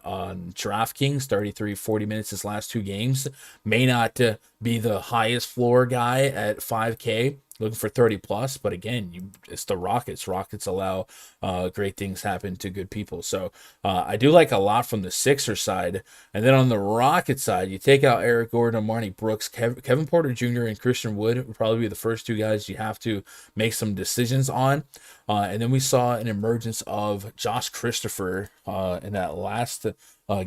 DraftKings, 33, 40 minutes his last 2 games. May not be the highest floor guy at 5K. looking for 30 plus. But again, it's the Rockets. Rockets allow great things happen to good people. So I do like a lot from the Sixers side. And then on the Rockets side, you take out Eric Gordon, Marnie Brooks, Kevin Porter Jr., and Christian Wood would probably be the first two guys you have to make some decisions on. And then we saw an emergence of Josh Christopher in that last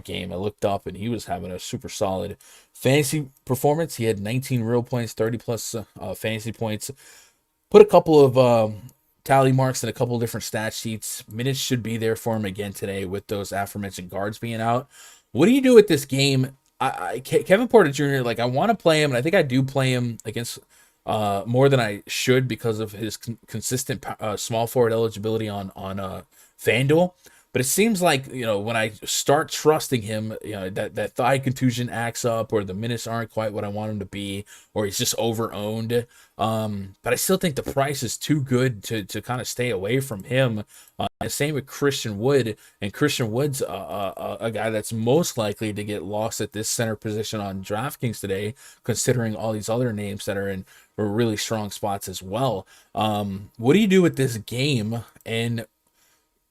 game. I looked up and he was having a super solid fantasy performance. He had 19 real points, 30 plus fantasy points. Put a couple of tally marks in a couple of different stat sheets. Minutes should be there for him again today with those aforementioned guards being out. What do you do with this game? Kevin Porter Jr., like, I want to play him, and I think I do play him against more than I should because of his consistent small forward eligibility on FanDuel. But it seems like, when I start trusting him, that thigh contusion acts up, or the minutes aren't quite what I want him to be, or he's just over-owned. But I still think the price is too good to kind of stay away from him. Same with Christian Wood. And Christian Wood's a guy that's most likely to get lost at this center position on DraftKings today, considering all these other names that are in really strong spots as well. What do you do with this game? And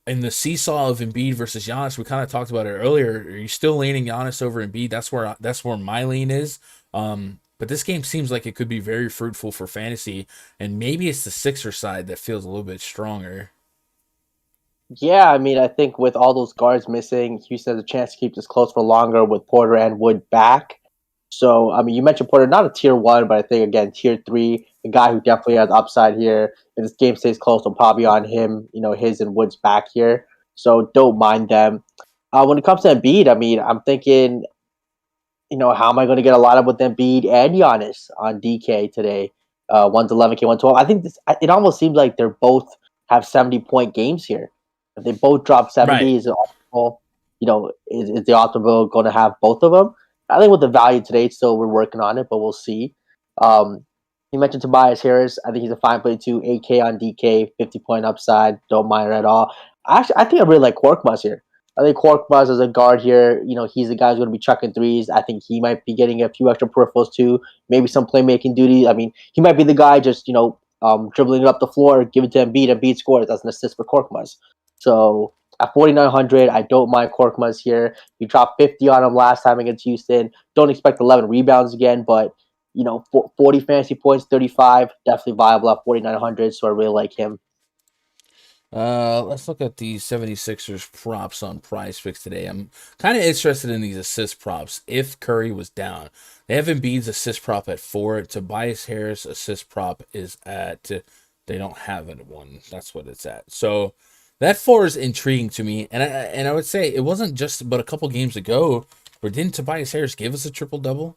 in the seesaw of Embiid versus Giannis, we kind of talked about it earlier. Are you still leaning Giannis over Embiid? That's where my lean is. But this game seems like it could be very fruitful for fantasy, and maybe it's the Sixers side that feels a little bit stronger. Yeah, I mean, I think with all those guards missing, Houston has a chance to keep this close for longer with Porter and Wood back. So, I mean, you mentioned Porter, not a tier 1, but I think, again, tier 3, a guy who definitely has upside here. If this game stays close, it'll probably on him, his and Wood's back here. So don't mind them. When it comes to Embiid, I mean, I'm thinking, how am I going to get a lot of with Embiid and Giannis on DK today? One's 11K, one's 12. I think it almost seems like they're both have 70-point games here. If they both drop 70, right, is it optimal? Is the optimal going to have both of them? I think with the value today, still we're working on it, but we'll see. You mentioned Tobias Harris. I think he's a fine play too. 8K on DK, 50-point upside. Don't mind it at all. Actually, I think I really like Korkmaz here. I think Korkmaz as a guard here, he's the guy who's going to be chucking threes. I think he might be getting a few extra peripherals too. Maybe some playmaking duty. I mean, he might be the guy just, dribbling it up the floor, give it to Embiid, Embiid scores. That's an assist for Korkmaz. So at 4,900, I don't mind Korkmaz here. You dropped 50 on him last time against Houston. Don't expect 11 rebounds again, but 40 fantasy points, 35, definitely viable at 4,900. So I really like him. Let's look at the 76ers props on PrizePicks today. I'm kind of interested in these assist props if Curry was down. They have Embiid's assist prop at 4. Tobias Harris assist prop is at, they don't have it 1. That's what it's at. So that 4 is intriguing to me. And I would say it wasn't just but a couple games ago where didn't Tobias Harris give us a triple-double?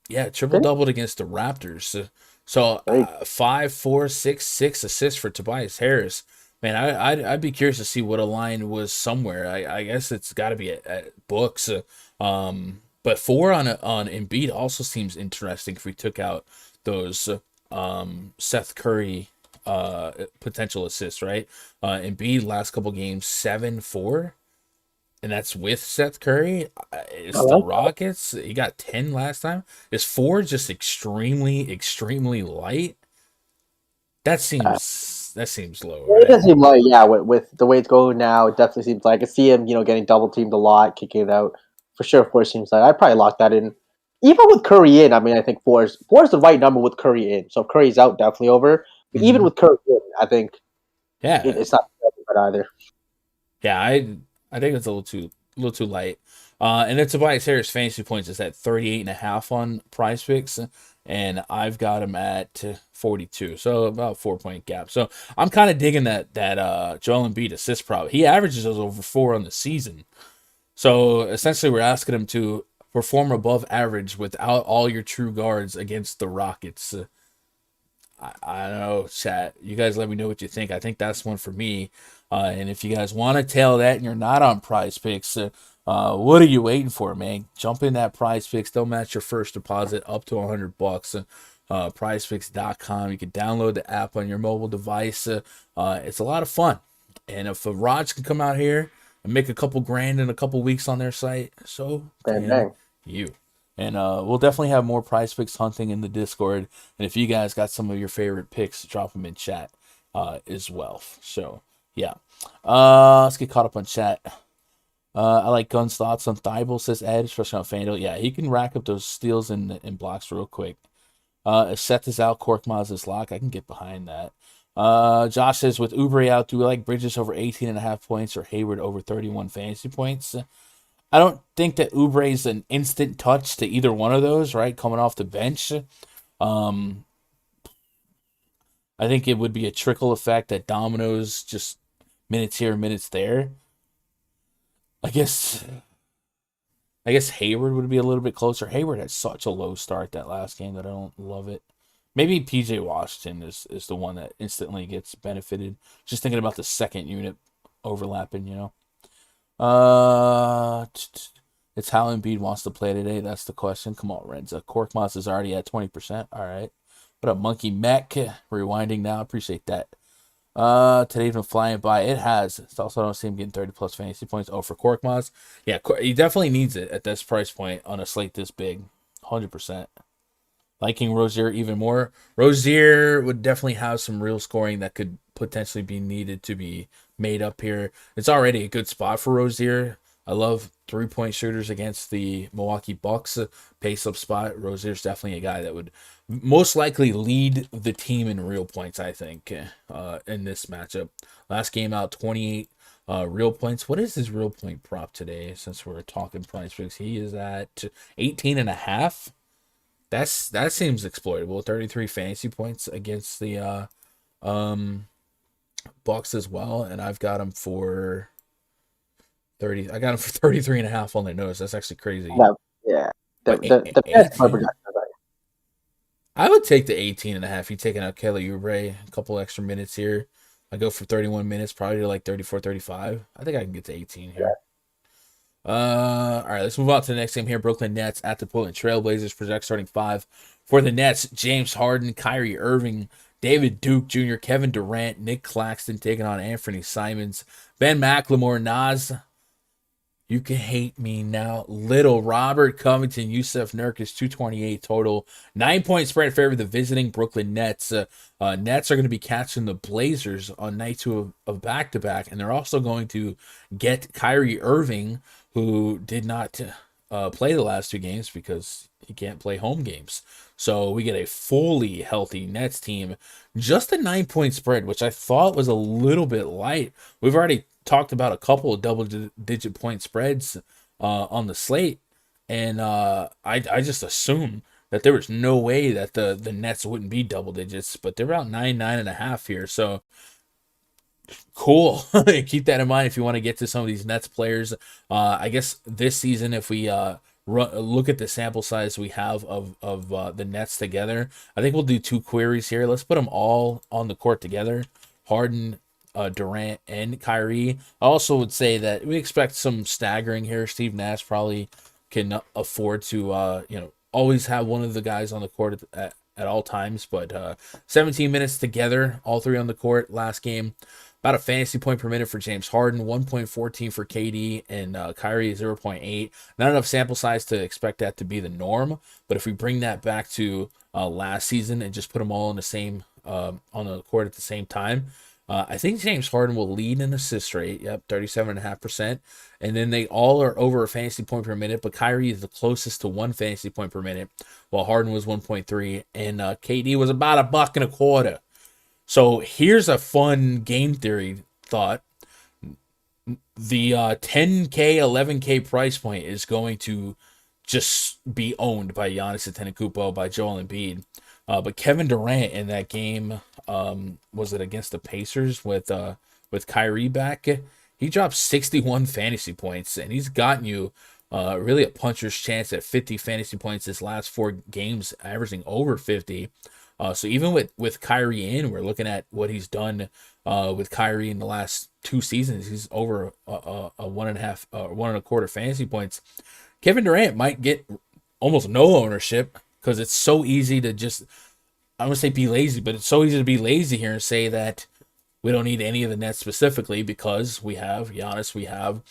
Yeah, triple-doubled against the Raptors. So 5, 4, 6, 6 assists for Tobias Harris. Man, I'd be curious to see what a line was somewhere. I guess it's got to be at books. But 4 on Embiid also seems interesting if we took out those Seth Curry potential assists, right? Embiid last couple games 7-4. And that's with Seth Curry. It's the Rockets. He got 10 last time. Is 4 just extremely, extremely light? That seems low. Right? It does seem light, yeah. With the way it's going now, it definitely seems like I see him, getting double teamed a lot, kicking it out. For sure, 4 seems like I'd probably lock that in. Even with Curry in, I mean, I think 4 is the right number with Curry in. So if Curry's out, definitely over. But even with Curry in, I think it's not bad either. Yeah, I think it's a little too light. And then Tobias Harris fantasy points is at 38.5 on PrizePicks, and I've got him at 42, so about 4-point gap. So I'm kind of digging that Joel Embiid assist prop. He averages over 4 on the season. So essentially, we're asking him to perform above average without all your true guards against the Rockets. I don't know, chat. You guys let me know what you think. I think that's one for me. And if you guys want to tail that and you're not on PrizePicks, what are you waiting for, man? Jump in that PrizePicks. They'll match your first deposit up to $100. PrizePicks.com. You can download the app on your mobile device. It's a lot of fun. And if Raj can come out here and make a couple grand in a couple weeks on their site, so can you. And we'll definitely have more prize picks hunting in the Discord. And if you guys got some of your favorite picks, drop them in chat as well. So, yeah. Let's get caught up on chat. I like Gun's thoughts on Thibault, says Ed, especially on Fanduel. Yeah, he can rack up those steals and blocks real quick. If Seth is out, Korkmaz is lock. I can get behind that. Josh says, with Oubre out, do we like Bridges over 18.5 points or Hayward over 31 fantasy points? I don't think that Oubre is an instant touch to either one of those, right? Coming off the bench. I think it would be a trickle effect that dominoes just minutes here, minutes there. I guess Hayward would be a little bit closer. Hayward had such a low start that last game that I don't love it. Maybe PJ Washington is the one that instantly gets benefited. Just thinking about the second unit overlapping, you know. It's how Embiid wants to play today. That's the question. Come on, Renza. Korkmaz is already at 20%. All right. What up, Monkey Mech? Rewinding now. Appreciate that. Today's been flying by. It has. It's also, I don't see him getting 30 plus fantasy points. Oh, for Korkmaz? Yeah, he definitely needs it at this price point on a slate this big. 100%. Liking Rozier even more. Rozier would definitely have some real scoring that could potentially be needed to be made up here. It's already a good spot for Rozier. I love 3-point shooters against the Milwaukee Bucks. Pace up spot. Rozier's definitely a guy that would most likely lead the team in real points, I think, in this matchup. Last game out, 28 real points. What is his real point prop today? Since we're talking price picks, he is at 18.5. That seems exploitable. 33 fantasy points against the Bucks as well, and I've got him for 30. I got him for 33.5 on the nose. That's actually crazy. Yeah. The best projection. I would take the 18.5. You taking out Kelly Oubre, a couple extra minutes here. I go for 31 minutes, probably to like 34, 35. I think I can get to 18 here. All right, let's move on to the next game here. Brooklyn Nets at the Portland Trailblazers. Project starting 5 for the Nets. James Harden, Kyrie Irving, David Duke Jr., Kevin Durant, Nick Claxton taking on Anthony Simons, Ben McLemore, Nas. You can hate me now. Little Robert Covington, Yusuf Nurkic, 228 total. 9-point spread in favor of the visiting Brooklyn Nets. Nets are going to be catching the Blazers on night 2 of back-to-back, and they're also going to get Kyrie Irving, who did not play the last 2 games because he can't play home games. So we get a fully healthy Nets team. Just a 9-point spread, which I thought was a little bit light. We've already talked about a couple of double-digit point spreads on the slate, and I just assumed that there was no way that the Nets wouldn't be double digits, but they're about 9.5 here, so cool. Keep that in mind if you want to get to some of these Nets players. I guess this season, if we look at the sample size we have of the Nets together, I think we'll do 2 queries here. Let's put them all on the court together. Harden, Durant, and Kyrie. I also would say that we expect some staggering here. Steve Nash probably can afford to always have one of the guys on the court at all times, but 17 minutes together, all 3 on the court last game. About a fantasy point per minute for James Harden, 1.14 for KD, and Kyrie 0.8. Not enough sample size to expect that to be the norm, but if we bring that back to last season and just put them all in the same on the court at the same time, I think James Harden will lead in assist rate. Yep, 37.5%. And then they all are over a fantasy point per minute, but Kyrie is the closest to 1 fantasy point per minute, while Harden was 1.3, and KD was about $1.25. So here's a fun game theory thought. The 10K, 11K price point is going to just be owned by Giannis Antetokounmpo, by Joel Embiid. But Kevin Durant in that game, was it against the Pacers with Kyrie back? He dropped 61 fantasy points, and he's gotten you really a puncher's chance at 50 fantasy points his last 4 games, averaging over 50. So even with Kyrie in, we're looking at what he's done with Kyrie in the last 2 seasons. He's over a 1.5, 1.25 fantasy points. Kevin Durant might get almost no ownership because it's so easy to just, I wouldn't say be lazy, but it's so easy to be lazy here and say that we don't need any of the Nets specifically because we have Giannis, we have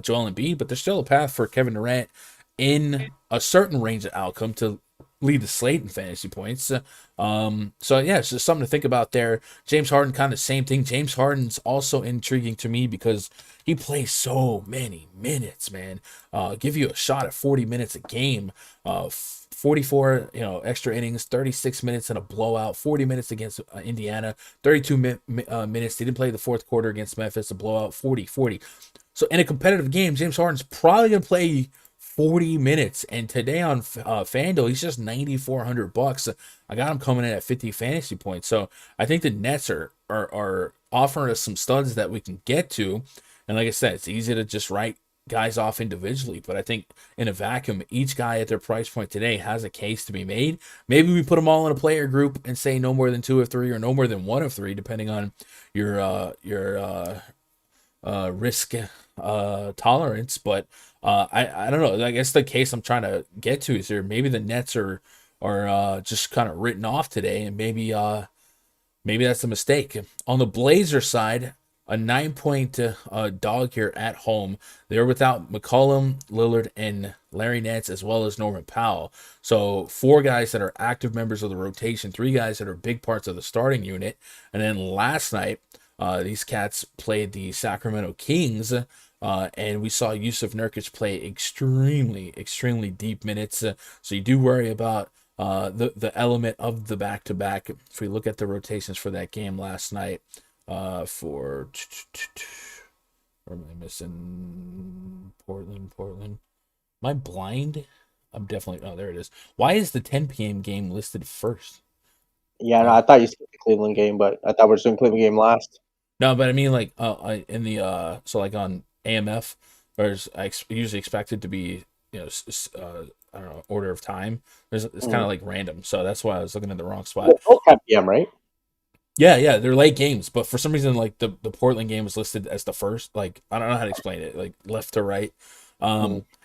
Joel Embiid, but there's still a path for Kevin Durant in a certain range of outcome to lead the slate in fantasy points. So yeah, it's just something to think about there. James Harden, kind of same thing. James Harden's also intriguing to me because he plays so many minutes, man. Give you a shot at 40 minutes a game. 44, extra innings, 36 minutes in a blowout, 40 minutes against Indiana, 32 minutes. They didn't play the fourth quarter against Memphis, a blowout, 40. So in a competitive game, James Harden's probably going to play 40 minutes. And today on Fanduel, he's just $9,400. I got him coming in at 50 fantasy points. So I think the Nets are offering us some studs that we can get to. And like I said, it's easy to just write guys off individually, but I think in a vacuum, each guy at their price point today has a case to be made. Maybe we put them all in a player group and say no more than 2 of 3 or no more than 1 of 3, depending on your risk tolerance. But I don't know. I guess the case I'm trying to get to is here. Maybe the Nets are just kind of written off today, and maybe that's a mistake. On the Blazer side, a 9-point dog here at home. They're without McCollum, Lillard, and Larry Nance, as well as Norman Powell. So 4 guys that are active members of the rotation, 3 guys that are big parts of the starting unit. And then last night, these cats played the Sacramento Kings, and we saw Yusuf Nurkic play extremely deep minutes. So you do worry about the element of the back-to-back. If we look at the rotations for that game last night, where am I missing? Portland. Am I blind? I'm definitely. Oh, there it is. Why is the 10 p.m. game listed first? Yeah, no, I thought you skipped the Cleveland game, but I thought we were doing Cleveland game last. No, but I mean, like, in the so like on AMF, there's usually expected to be, I don't know, order of time. It's kind of like random, so that's why I was looking at the wrong spot. Both 10 p.m., right? Yeah, they're late games, but for some reason, like the Portland game was listed as the first. Like, I don't know how to explain it, like left to right.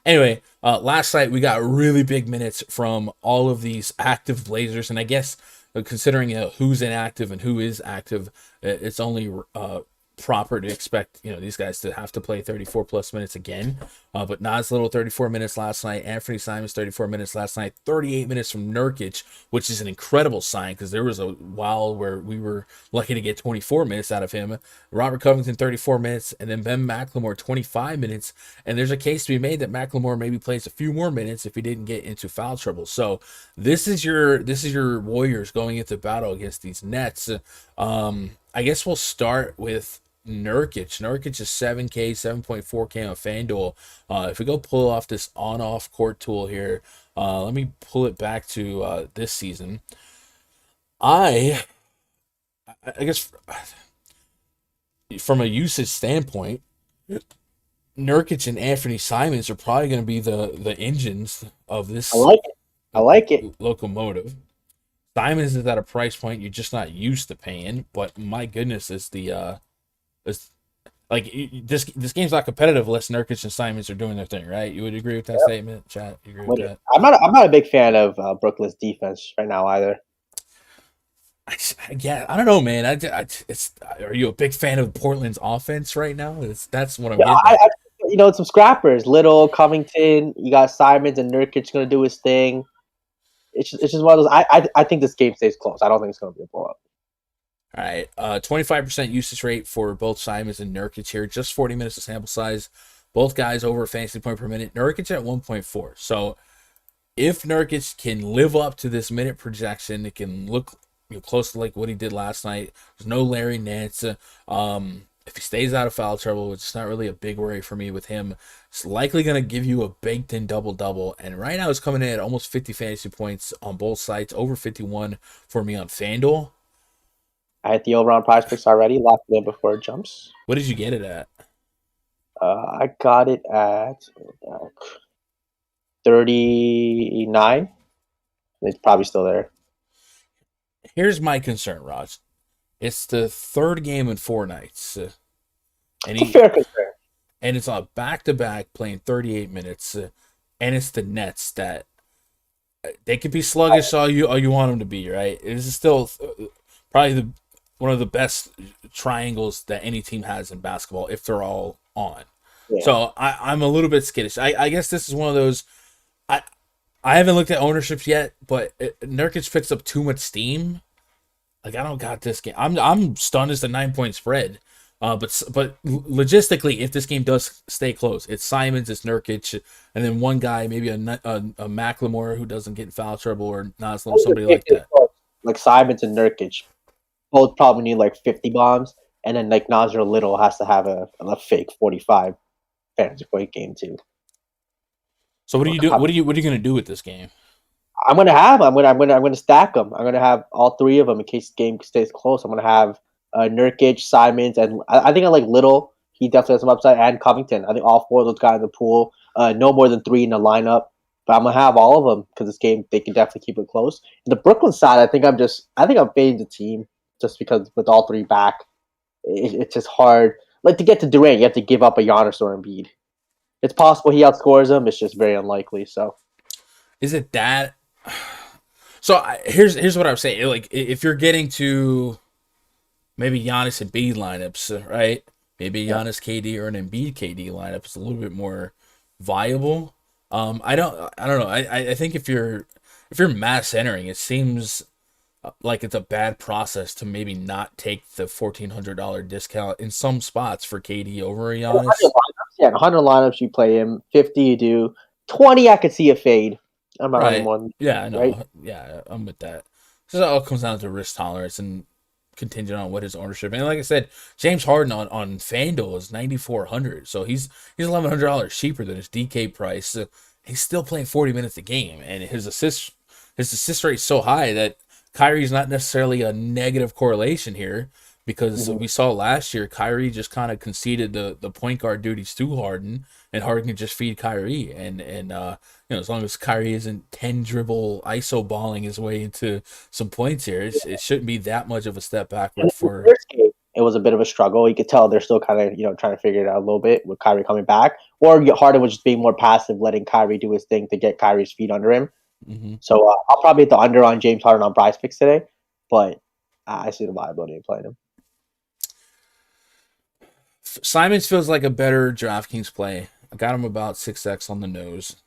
Anyway, last night we got really big minutes from all of these active Blazers, and I guess considering who's inactive and who is active, it's only proper to expect these guys to have to play 34 plus minutes again. But Nas Little 34 minutes last night, Anthony Simons 34 minutes last night, 38 minutes from Nurkic, which is an incredible sign because there was a while where we were lucky to get 24 minutes out of him. Robert Covington 34 minutes, and then Ben McLemore 25 minutes. And there's a case to be made that McLemore maybe plays a few more minutes if he didn't get into foul trouble. So this is your Warriors going into battle against these Nets. I guess we'll start with Nurkic. Nurkic is 7K, 7.4K on FanDuel. If we go pull off this on-off court tool here, let me pull it back to this season. I guess from a usage standpoint, Nurkic and Anthony Simons are probably going to be the engines of this. I like it. Locomotive. Simons is at a price point you're just not used to paying, but my goodness, is this game's not competitive unless Nurkic and Simons are doing their thing, right? You would agree with that statement, chat? You agree with that? I'm not a big fan of Brooklyn's defense right now either. Yeah, I don't know, man. Are you a big fan of Portland's offense right now? That's what I'm getting at. It's some scrappers. Little, Covington, you got Simons and Nurkic going to do his thing. It's just one of those. I think this game stays close. I don't think it's going to be a blowout. All right, 25% usage rate for both Simons and Nurkic here. Just 40 minutes of sample size. Both guys over a fantasy point per minute. Nurkic at 1.4. So if Nurkic can live up to this minute projection, it can look close to like what he did last night. There's no Larry Nance. If he stays out of foul trouble, it's not really a big worry for me with him. It's likely going to give you a baked-in double-double. And right now it's coming in at almost 50 fantasy points on both sites, over 51 for me on FanDuel. I had the over-on PrizePicks already, locked it in before it jumps. What did you get it at? I got it at 39. It's probably still there. Here's my concern, Raj. It's the third game in 4 nights. Fair concern. And it's on back-to-back playing 38 minutes. And it's the Nets that they could be sluggish all you want them to be, right? It is still probably one of the best triangles that any team has in basketball if they're all on. Yeah. So I'm a little bit skittish. I guess this is one of those. I haven't looked at ownerships yet, but Nurkic picks up too much steam. Like I don't got this game. I'm stunned as the 9-point spread. But logistically, if this game does stay close, it's Simons, it's Nurkic, and then one guy, maybe a Macklemore who doesn't get in foul trouble, or Naslim, somebody like that. Like Simons and Nurkic, both probably need like 50 bombs, and then like Nasir Little has to have a fake 45 fantasy point game too. So what do you do? What are you gonna do with this game? I'm gonna stack them. I'm gonna have all three of them in case the game stays close. I'm gonna have Nurkic, Simons, and I think I like Little. He definitely has some upside, and Covington. I think all four of those guys in the pool. No more than three in the lineup, but I'm gonna have all of them because this game they can definitely keep it close. The Brooklyn side, I think I'm fading the team just because with all three back, it's just hard. Like to get to Durant, you have to give up a Giannis or Embiid. It's possible he outscores them. It's just very unlikely. So, is it that? So here's what I'm saying. Like if you're getting to maybe Giannis and Embiid lineups, right? Maybe Giannis KD or an Embiid KD lineup is a little bit more viable. I don't know. I think if you're mass entering, it seems like it's a bad process to maybe not take the $1,400 discount in some spots for KD over Giannis. 100 lineups you play him, 50 you do, 20 I could see a fade. I'm not running one. Yeah, I know. Right? Yeah, I'm with that. So it all comes down to risk tolerance and contingent on what his ownership. And like I said, James Harden on Fanduel is $9,400, so he's $1,100 cheaper than his DK price. So he's still playing 40 minutes a game, and his assist rate is so high that Kyrie's not necessarily a negative correlation here, because we saw last year Kyrie just kind of conceded the point guard duties to Harden, and Harden can just feed Kyrie, and as long as Kyrie isn't 10 dribble ISO balling his way into some points here, it shouldn't be that much of a step backward for. It was a bit of a struggle. You could tell they're still kind of trying to figure it out a little bit with Kyrie coming back, or Harden was just being more passive, letting Kyrie do his thing to get Kyrie's feet under him. Mm-hmm. So I'll probably hit the under on James Harden on PrizePicks today, but I see the viability of playing him. Simons feels like a better DraftKings play. I got him about 6x on the nose.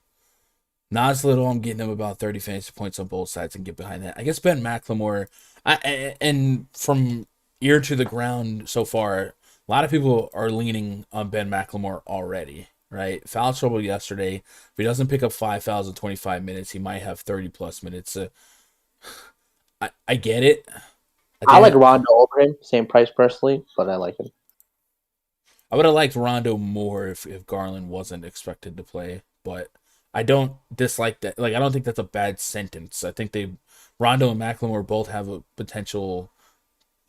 Nas Little, I'm getting him about 30 fantasy points on both sides and get behind that. I guess Ben McLemore, and from ear to the ground so far, a lot of people are leaning on Ben McLemore already, right? Foul trouble yesterday. If he doesn't pick up 5 fouls in 25 minutes, he might have 30-plus minutes. I get it. I like Rondo over him. Same price personally, but I like him. I would have liked Rondo more if Garland wasn't expected to play, but I don't dislike that. Like, I don't think that's a bad sentence. I think Rondo and McLemore both have a potential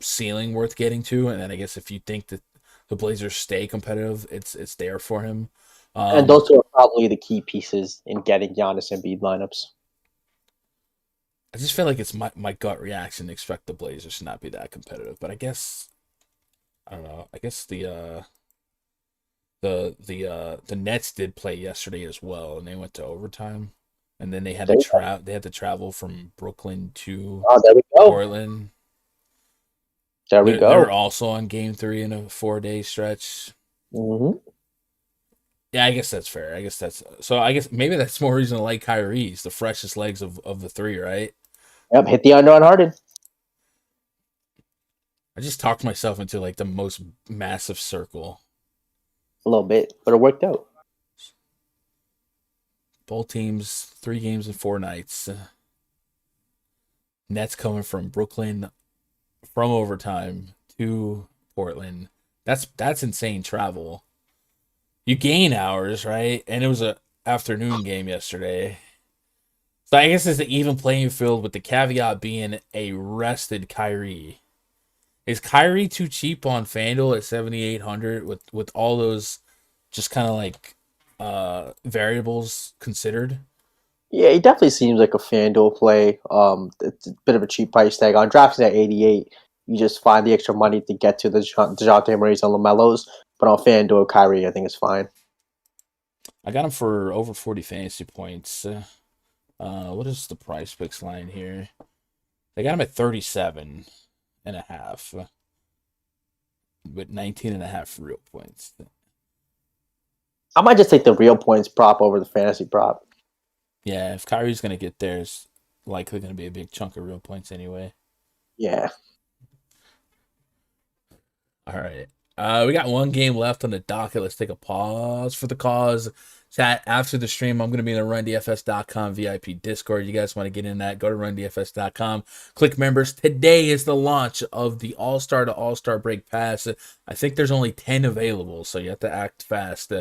ceiling worth getting to, and then I guess if you think that the Blazers stay competitive, it's there for him. And those two are probably the key pieces in getting Giannis and Embiid lineups. I just feel like it's my gut reaction to expect the Blazers to not be that competitive, but I guess I don't know. I guess the Nets did play yesterday as well, and they went to overtime, and then they had to travel from Brooklyn to Portland. There we go. They're also on Game 3 in a 4-day stretch. Mm-hmm. Yeah, I guess that's fair. I guess maybe that's more reason to like Kyrie. He's the freshest legs of the three, right? Yep, hit the under on Harden. I just talked myself into like the most massive circle. A little bit, but it worked out. Both teams, 3 games in 4 nights. Nets coming from Brooklyn from overtime to Portland. That's insane travel. You gain hours, right? And it was a afternoon game yesterday. So I guess it's an even playing field, with the caveat being a rested Kyrie. Is Kyrie too cheap on FanDuel at 7,800 with all those just kind of like variables considered? Yeah, he definitely seems like a FanDuel play. It's a bit of a cheap price tag. On DraftKings at 88, you just find the extra money to get to the DeJounte Murray's and LaMelos. But on FanDuel, Kyrie, I think, is fine. I got him for over 40 fantasy points. What is the PrizePicks line here? They got him at 37.5, with 19.5 real points. I might just take the real points prop over the fantasy prop. Yeah, if Kyrie's gonna get there, it's likely gonna be a big chunk of real points anyway. Yeah. All right. We got one game left on the docket. Let's take a pause for the cause. Chat after the stream. I'm going to be in the rundfs.com VIP Discord. You guys want to get in that? Go to rundfs.com. Click members. Today is the launch of the All-Star to All-Star Break Pass. I think there's only 10 available, so you have to act fast.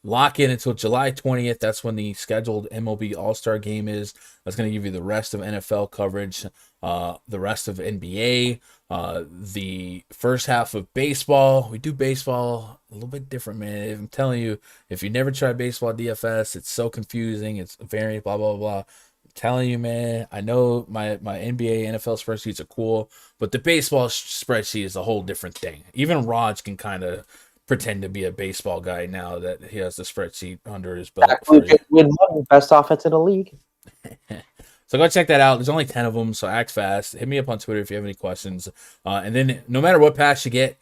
Lock in until July 20th. That's when the scheduled MLB All-Star game is. That's going to give you the rest of NFL coverage, the rest of NBA, the first half of baseball. We do baseball a little bit different, man. I'm telling you, if you never tried baseball DFS, it's so confusing. It's variant, blah, blah, blah. I'm telling you, man, I know my NBA, NFL spreadsheets are cool, but the baseball spreadsheet is a whole different thing. Even Raj can kind of pretend to be a baseball guy now that he has the spreadsheet under his belt. Win money, best offense in the league. So go check that out. There's only 10 of them, so act fast. Hit me up on Twitter if you have any questions. And then no matter what pass you get,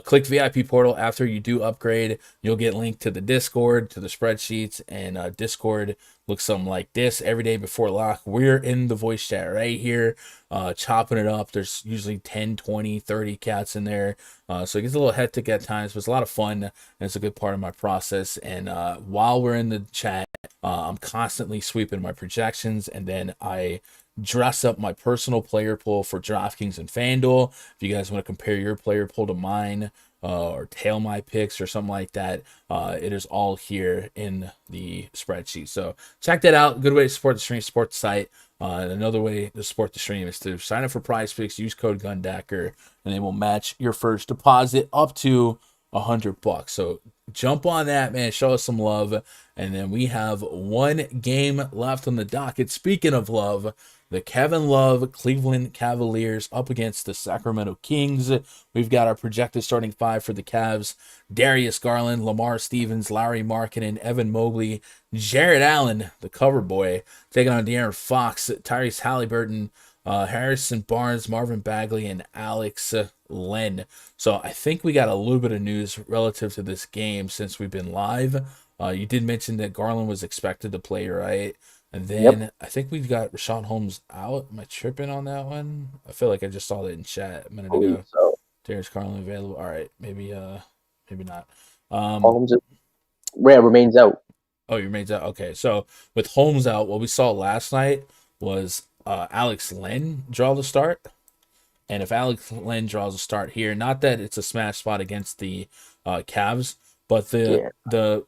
click VIP portal after you do upgrade. You'll get linked to the Discord, to the spreadsheets, and Discord looks something like this. Every day before lock, we're in the voice chat right here, chopping it up. There's usually 10, 20, 30 cats in there. So it gets a little hectic at times, but it's a lot of fun, and it's a good part of my process. And while we're in the chat, I'm constantly sweeping my projections, and then I dress up my personal player pool for DraftKings and Fanduel. If you guys want to compare your player pool to mine, or tail my picks or something like that, it is all here in the spreadsheet. So check that out. Good way to support the stream, support the site. And another way to support the stream is to sign up for PrizePicks, use code GUNDACKER, and they will match your first deposit up to $100. So jump on that, man. Show us some love. And then we have one game left on the docket. Speaking of love, the Kevin Love Cleveland Cavaliers up against the Sacramento Kings. We've got our projected starting five for the Cavs: Darius Garland, Lamar Stevens, Larry Markkinen, Evan Mobley, Jared Allen, the cover boy, taking on De'Aaron Fox, Tyrese Halliburton, Harrison Barnes, Marvin Bagley, and Alex Len. So I think we got a little bit of news relative to this game since we've been live. You did mention that Garland was expected to play, right? And then I think we've got Rashawn Holmes out. Am I tripping on that one? I feel like I just saw that in chat a minute ago. So. Darius Garland available. All right, maybe not. Holmes remains out. Oh, he remains out. Okay, so with Holmes out, what we saw last night was Alex Len draw the start. And if Alex Len draws a start here, not that it's a smash spot against the Cavs, but the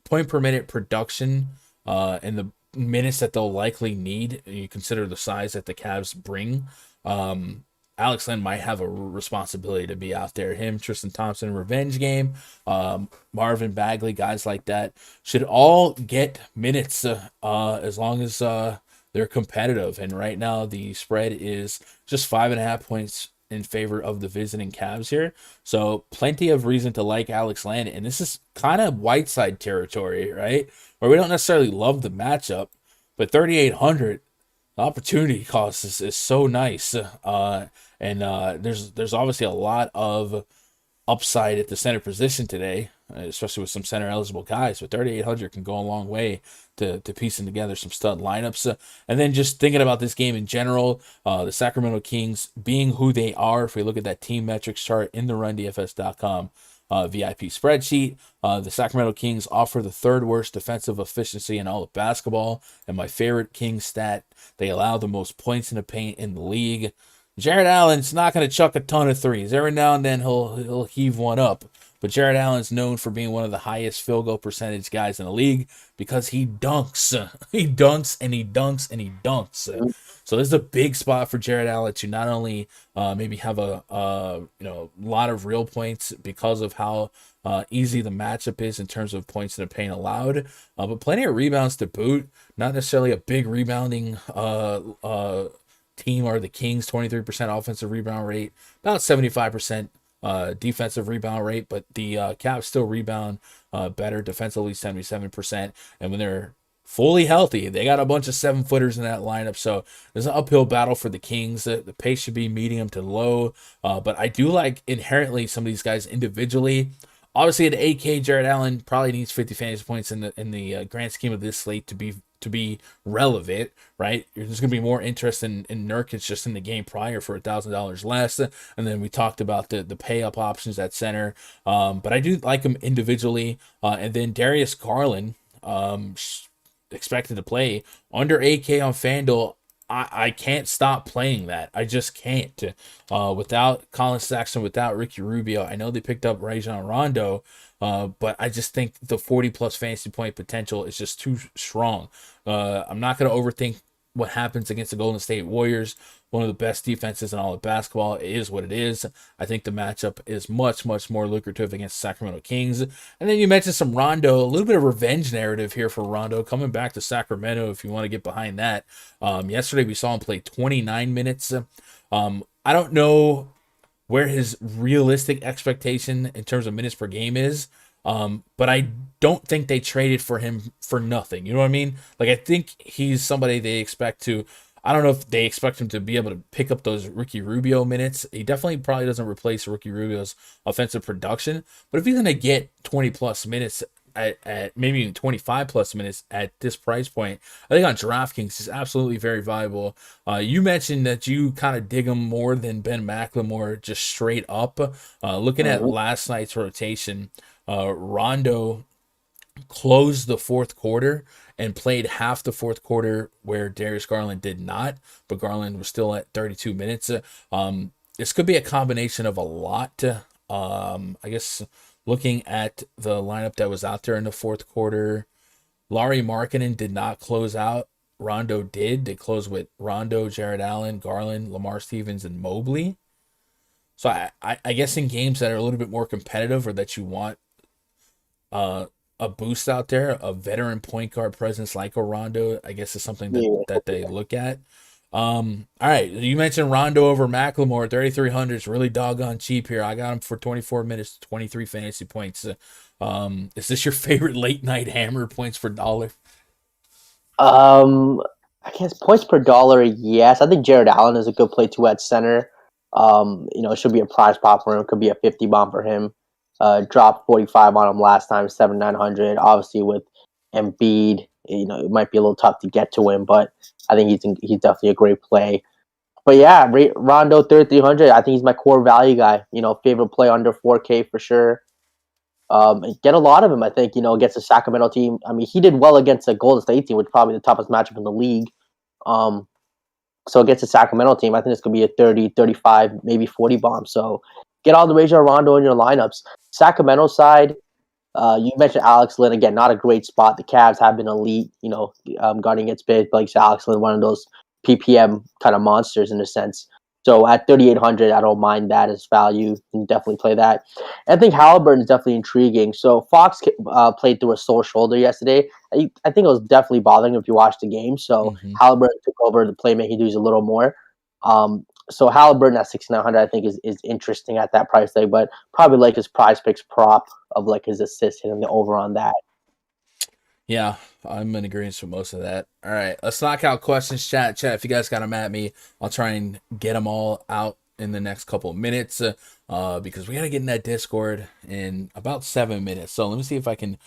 point per minute production and the minutes that they'll likely need, you consider the size that the Cavs bring, Alex Len might have a responsibility to be out there. Him, Tristan Thompson, revenge game, Marvin Bagley, guys like that should all get minutes as long as they're competitive. And right now the spread is just 5.5 points in favor of the visiting Cavs here. So plenty of reason to like Alex Len. And this is kind of Whiteside territory, right? Where we don't necessarily love the matchup, but 3,800, the opportunity cost is so nice. And there's obviously a lot of upside at the center position today, especially with some center eligible guys. But 3,800 can go a long way to piecing together some stud lineups. And then just thinking about this game in general, the Sacramento Kings being who they are, if we look at that team metrics chart in the rundfs.com VIP spreadsheet, the Sacramento Kings offer the third worst defensive efficiency in all of basketball. And my favorite Kings stat, they allow the most points in the paint in the league. Jared Allen's not going to chuck a ton of threes. Every now and then he'll heave one up. But Jared Allen's known for being one of the highest field goal percentage guys in the league because he dunks. He dunks and he dunks and he dunks. So this is a big spot for Jared Allen to not only maybe have a lot of real points because of how easy the matchup is in terms of points in the paint allowed, but plenty of rebounds to boot. Not necessarily a big rebounding team are the Kings. 23% offensive rebound rate, about 75% defensive rebound rate, but the Cavs still rebound better defensively, 77%. And when they're fully healthy, they got a bunch of 7-footers in that lineup. So there's an uphill battle for the Kings. The pace should be medium to low, but I do like inherently some of these guys individually. Obviously, at 8K, Jared Allen probably needs 50 fantasy points in the grand scheme of this slate to to be relevant, right? There's going to be more interest in Nurkic just in the game prior for $1,000 less. And then we talked about the pay up options at center. But I do like him individually. And then Darius Garland, expected to play under 8K on FanDuel. I can't stop playing that. I just can't. Without Colin Sexton, without Ricky Rubio, I know they picked up Rajon Rondo, but I just think the 40-plus fantasy point potential is just too strong. I'm not going to overthink what happens against the Golden State Warriors, one of the best defenses in all of basketball. It is what it is. I think the matchup is much, much more lucrative against Sacramento Kings. And then you mentioned some Rondo, a little bit of revenge narrative here for Rondo, coming back to Sacramento if you want to get behind that. Yesterday we saw him play 29 minutes. I don't know where his realistic expectation in terms of minutes per game is. But I don't think they traded for him for nothing. You know what I mean? Like, I think he's somebody they expect to, I don't know if they expect him to be able to pick up those Ricky Rubio minutes. He definitely probably doesn't replace Ricky Rubio's offensive production, but if he's going to get 20 plus minutes at maybe even 25 plus minutes at this price point, I think on DraftKings is absolutely very viable. You mentioned that you kind of dig him more than Ben McLemore just straight up. Looking at last night's rotation, Rondo closed the fourth quarter and played half the fourth quarter where Darius Garland did not, but Garland was still at 32 minutes. This could be a combination of a lot. I guess looking at the lineup that was out there in the fourth quarter, Lauri Markkanen did not close out. Rondo did. They closed with Rondo, Jared Allen, Garland, Lamar Stevens, and Mobley. So I guess in games that are a little bit more competitive or that you want a boost out there, a veteran point guard presence like a Rondo, I guess is something that they look at. All right, you mentioned Rondo over McLemore, 3,300 is really doggone cheap here. I got him for 24 minutes, 23 fantasy points. Is this your favorite late night hammer points per dollar? I guess points per dollar, yes. I think Jared Allen is a good play too at center. It should be a prize pop for him. It could be a 50 bomb for him. Dropped 45 on him last time, 7,900. Obviously, with Embiid, it might be a little tough to get to him, but I think he's definitely a great play. But yeah, Rondo 3,300. I think he's my core value guy. Favorite play under 4K for sure. Get a lot of him. I think against the Sacramento team. I mean, he did well against the Golden State team, which is probably the toughest matchup in the league. So against the Sacramento team, I think it's going to be a 30, 35, maybe 40 bomb. So get all the Rajon Rondo in your lineups. Sacramento side, you mentioned Alex Lynn. Again, not a great spot. The Cavs have been elite, guarding against big. But like Alex Lynn, one of those PPM kind of monsters in a sense. So at 3,800, I don't mind that as value. You can definitely play that. And I think Halliburton is definitely intriguing. So Fox played through a sore shoulder yesterday. I think it was definitely bothering him if you watched the game. So Halliburton took over the playmaking duties a little more. So Halliburton at 6,900, I think is interesting at that price tag, but probably like his PrizePicks prop of like his assist hitting the over on that. Yeah, I'm in agreement with most of that. All right, let's knock out questions, chat. If you guys got them at me, I'll try and get them all out in the next couple of minutes because we got to get in that Discord in about 7 minutes. So let me see if I can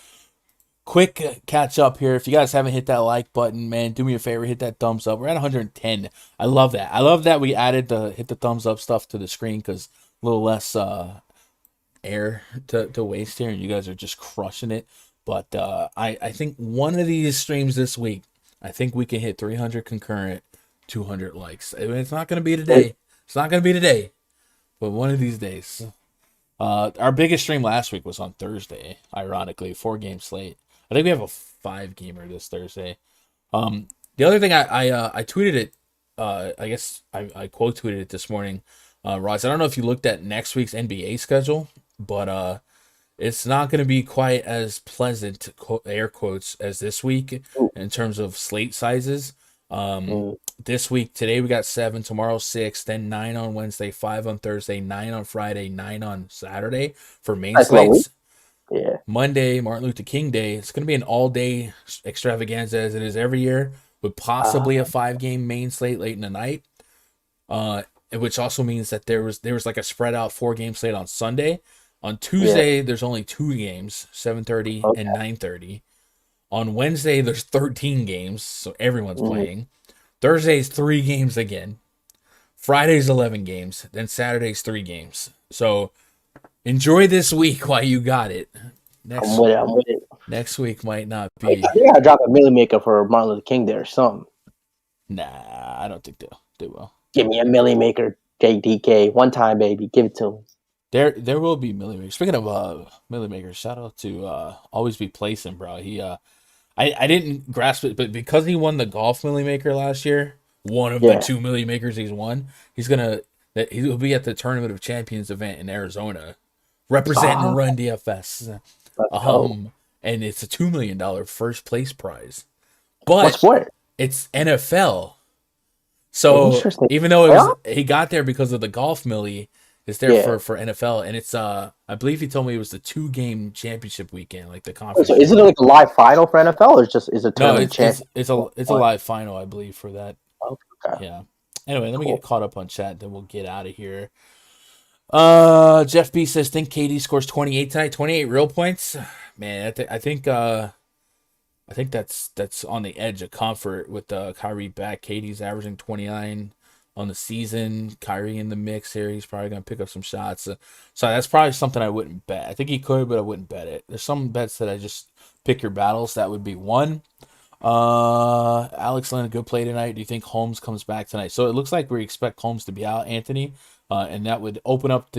quick catch up here. If you guys haven't hit that like button, man, do me a favor, hit that thumbs up. We're at 110. I love that. I love that we added the hit the thumbs up stuff to the screen because a little less air to waste here, and you guys are just crushing it. But I think one of these streams this week, I think we can hit 300 concurrent, 200 likes. It's not going to be today. It's not going to be today, but one of these days. Our biggest stream last week was on Thursday, ironically, 4-game slate. I think we have a 5-gamer this Thursday. The other thing I tweeted it, I guess I quote tweeted it this morning, Roz. I don't know if you looked at next week's NBA schedule, but it's not going to be quite as pleasant, air quotes, as this week in terms of slate sizes. This week, today we got 7, tomorrow 6, then 9 on Wednesday, 5 on Thursday, 9 on Friday, 9 on Saturday for main slates. Yeah. Monday, Martin Luther King Day. It's going to be an all-day extravaganza as it is every year, with possibly a 5-game main slate late in the night. Which also means that there was like a spread out 4-game slate on Sunday. On Tuesday, there's only 2 games, 7:30 and 9:30. On Wednesday, there's 13 games, so everyone's playing. Thursday's 3 games again. Friday's 11 games. Then Saturday's 3 games. So enjoy this week while you got it. I'm with it. Next week might not I be. think I drop a Millie Maker for Martin Luther King there or something. Nah, I don't think they will. Give me a Millie Maker, JDK. One time, baby. Give it to him. There will be Millie Makers. Speaking of Millie Makers, shout out to Always Be Placing, bro. He I didn't grasp it, but because he won the golf Millie Maker last year, one of the 2 Millie Makers he's won, he'll be at the Tournament of Champions event in Arizona, representing Run DFS. And it's a $2 million first place prize. But what sport? It's NFL. So even though he got there because of the golf Millie, it's there for NFL, and it's I believe he told me it was the 2-game championship weekend, like the conference. So is it like a live final for NFL, or is it tournament? No, it's a live final, I believe, for that. Okay. Yeah. Anyway, let me get caught up on chat, then we'll get out of here. Jeff B says, think KD scores 28 tonight. 28 real points, man. I think that's on the edge of comfort with Kyrie back. KD's averaging 29 on the season. Kyrie in the mix here. He's probably going to pick up some shots. So that's probably something I wouldn't bet. I think he could, but I wouldn't bet it. There's some bets that I just pick your battles. That would be one. Alex Len, a good play tonight. Do you think Holmes comes back tonight? So it looks like we expect Holmes to be out, Anthony. And that would open up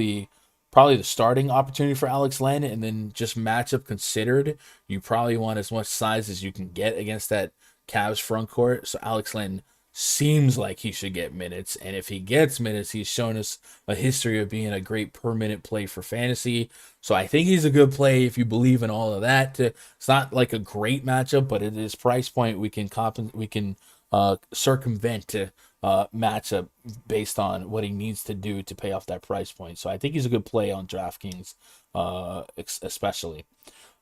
probably the starting opportunity for Alex Len, and then just matchup considered, you probably want as much size as you can get against that Cavs front court. So Alex Len seems like he should get minutes, and if he gets minutes, he's shown us a history of being a great per minute play for fantasy. So I think he's a good play if you believe in all of that. It's not like a great matchup, but at his price point, we can circumvent matchup based on what he needs to do to pay off that price point. So I think he's a good play on DraftKings, especially.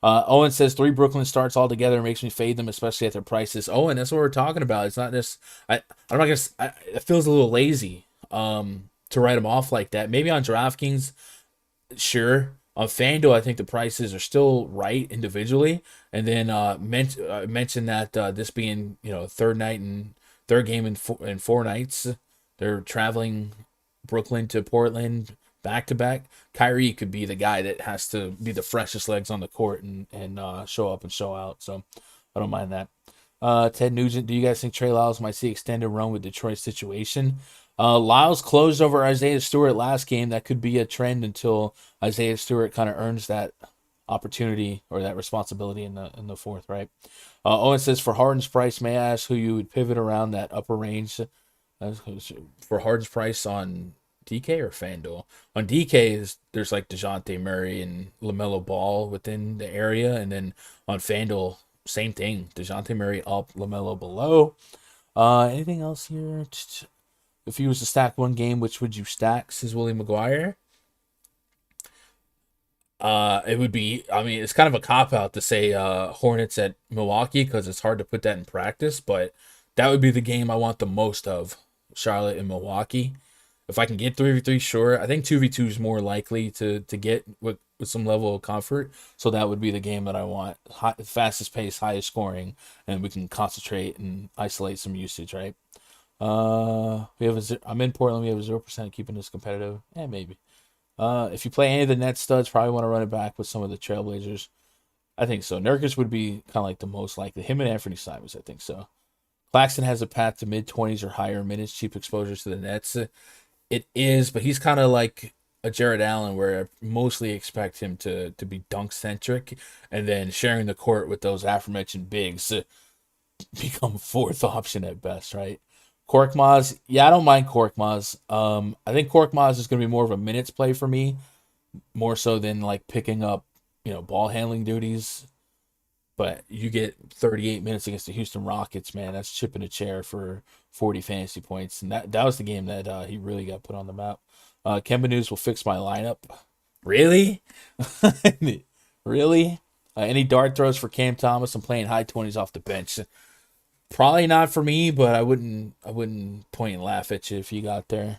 Owen says 3 Brooklyn starts all together makes me fade them, especially at their prices. Owen, that's what we're talking about. It's not just I'm not gonna. It feels a little lazy to write them off like that. Maybe on DraftKings, sure. On Fanduel, I think the prices are still right individually. And then mention that this being third game in 4 nights, they're traveling Brooklyn to Portland back to back. Kyrie could be the guy that has to be the freshest legs on the court and show up and show out. So I don't mind that. Ted Nugent, do you guys think Trey Lyles might see extended run with Detroit's situation? Lyles closed over Isaiah Stewart last game. That could be a trend until Isaiah Stewart kind of earns that opportunity or that responsibility in the fourth, right? Owen says, for Harden's price, may I ask who you would pivot around that upper range for Harden's price on DK or FanDuel? On DK, there's like DeJounte Murray and LaMelo Ball within the area, and then on FanDuel, same thing. DeJounte Murray up, LaMelo below. Anything else here? If you was to stack one game, which would you stack, says Willie McGuire? It would be, it's kind of a cop-out to say Hornets at Milwaukee because it's hard to put that in practice, but that would be the game I want the most of, Charlotte and Milwaukee. If I can get 3v3, sure. I think 2v2 is more likely to get with some level of comfort, so that would be the game that I want. Fastest pace, highest scoring, and we can concentrate and isolate some usage, right? I'm in Portland. We have a 0% keeping this competitive. Maybe. If you play any of the net studs, probably want to run it back with some of the Trailblazers. I think so. Nurkic would be kind of like the most likely. Him and Anthony Simons, I think so. Claxton has a path to mid-20s or higher minutes, cheap exposures to the Nets. It is, but he's kind of like a Jared Allen where I mostly expect him to be dunk-centric and then sharing the court with those aforementioned bigs become fourth option at best, right? Korkmaz, I don't mind Korkmaz. I think Korkmaz is going to be more of a minutes play for me, more so than like picking up, ball handling duties. But you get 38 minutes against the Houston Rockets, man. That's chipping a chair for 40 fantasy points, and that was the game that he really got put on the map. Kemba News will fix my lineup. Really? Really? Any dart throws for Cam Thomas? I'm playing high 20s off the bench. Probably not for me, but I wouldn't point and laugh at you if you got there.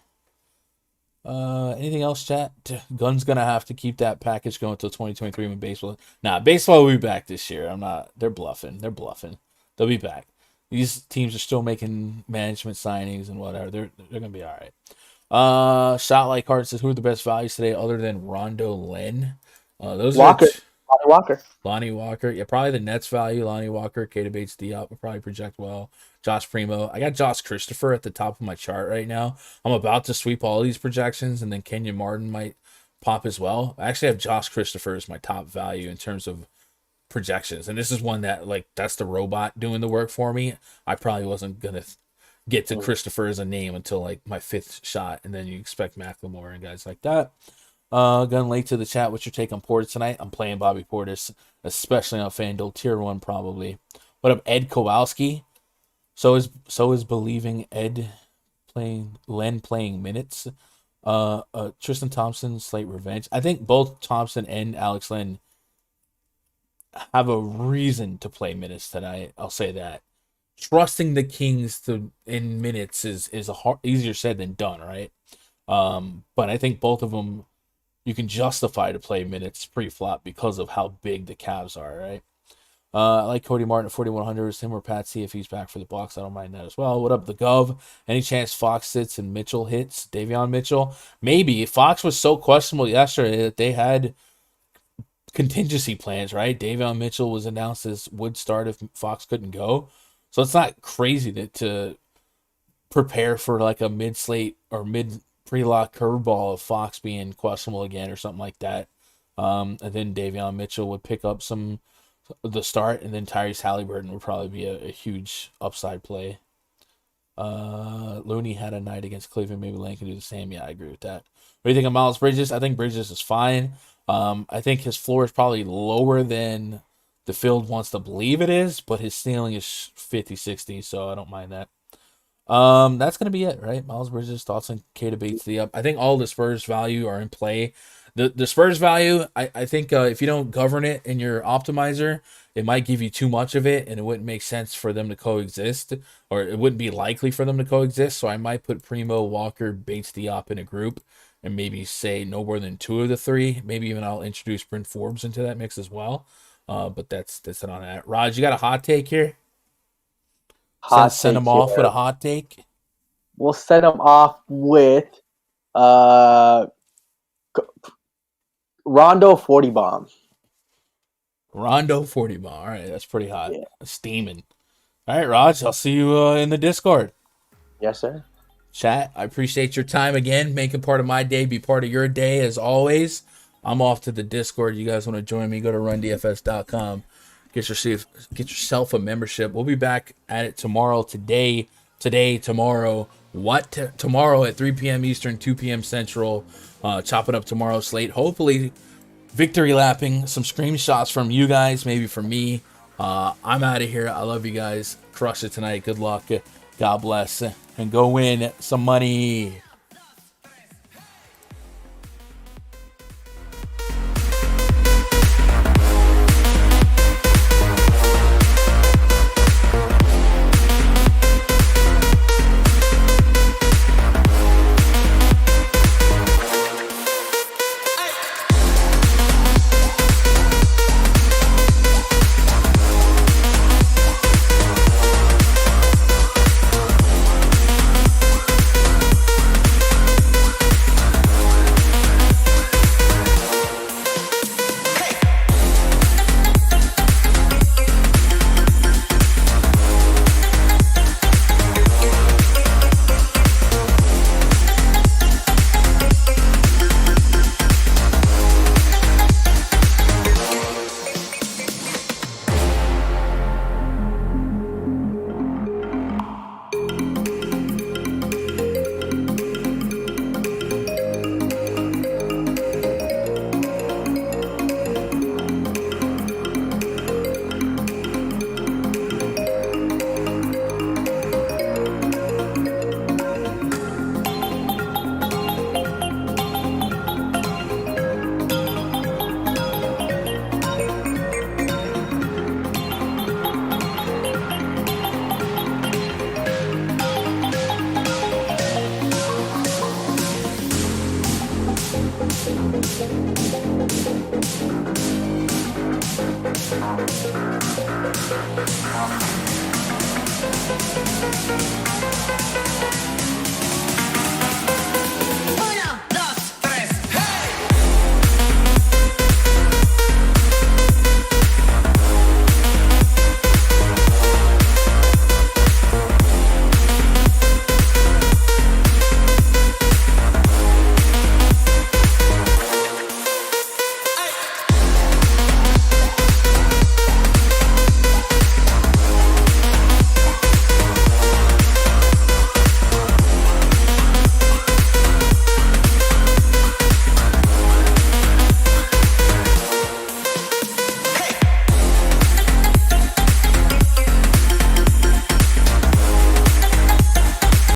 Anything else, chat? Gun's gonna have to keep that package going until 2023 when baseball. Nah, baseball will be back this year. I'm not. They're bluffing. They'll be back. These teams are still making management signings and whatever. They're gonna be all right. Shot Like Heart says, who are the best values today other than Rondo Len? Those Walker. are Walker. Lonnie Walker. Yeah, probably the Nets value. Lonnie Walker, Kata Bates, Diop will probably project well. Josh Primo. I got Josh Christopher at the top of my chart right now. I'm about to sweep all these projections, and then Kenyon Martin might pop as well. I actually have Josh Christopher as my top value in terms of projections. And this is one that, like, that's the robot doing the work for me. I probably wasn't going to get to Christopher as a name until, like, my fifth shot, and then you expect McLemore and guys like that. Gun late to the chat. What's your take on Portis tonight? I'm playing Bobby Portis, especially on FanDuel Tier 1 probably. What up, Ed Kowalski? So is believing Ed Len playing minutes. Tristan Thompson, slate revenge. I think both Thompson and Alex Len have a reason to play minutes tonight. I'll say that. Trusting the Kings in minutes is easier said than done, right? But I think both of them you can justify to play minutes pre-flop because of how big the Cavs are, right? I like Cody Martin at 4,100. Him or Patsy if he's back for the Bucks. I don't mind that as well. What up, the Gov? Any chance Fox sits and Mitchell hits? Davion Mitchell? Maybe. Fox was so questionable yesterday that they had contingency plans, right? Davion Mitchell was announced as would start if Fox couldn't go. So it's not crazy to prepare for like a mid-slate or mid-pre-lock curveball of Fox being questionable again or something like that. And then Davion Mitchell would pick up the start, and then Tyrese Halliburton would probably be a huge upside play. Looney had a night against Cleveland. Maybe Lane can do the same. Yeah, I agree with that. What do you think of Miles Bridges? I think Bridges is fine. I think his floor is probably lower than the field wants to believe it is, but his ceiling is 50-60, so I don't mind that. That's going to be it, right? Miles Bridges, thoughts on Kata Bates, the up. I think all the Spurs value are in play. The Spurs value, I think if you don't govern it in your optimizer, it might give you too much of it, and it wouldn't make sense for them to coexist, or it wouldn't be likely for them to coexist. So I might put Primo, Walker, Bates, Diop in a group, and maybe say no more than two of the three. Maybe even I'll introduce Bryn Forbes into that mix as well. But that's it on that. Raj, you got a hot take here? Send them off with a hot take. We'll send them off with Rondo 40 bomb. Rondo 40 bomb. All right, that's pretty hot. Yeah. Steaming. All right, Raj, I'll see you in the Discord. Yes, sir. Chat, I appreciate your time again, making part of my day, be part of your day as always. I'm off to the Discord. You guys want to join me, go to rundfs.com. Get yourself a membership. We'll be back at it tomorrow. Tomorrow. Tomorrow at 3 p.m. Eastern, 2 p.m. Central. Chopping up tomorrow's slate. Hopefully, victory lapping. Some screenshots from you guys, maybe from me. I'm out of here. I love you guys. Crush it tonight. Good luck. God bless. And go win some money. Peace.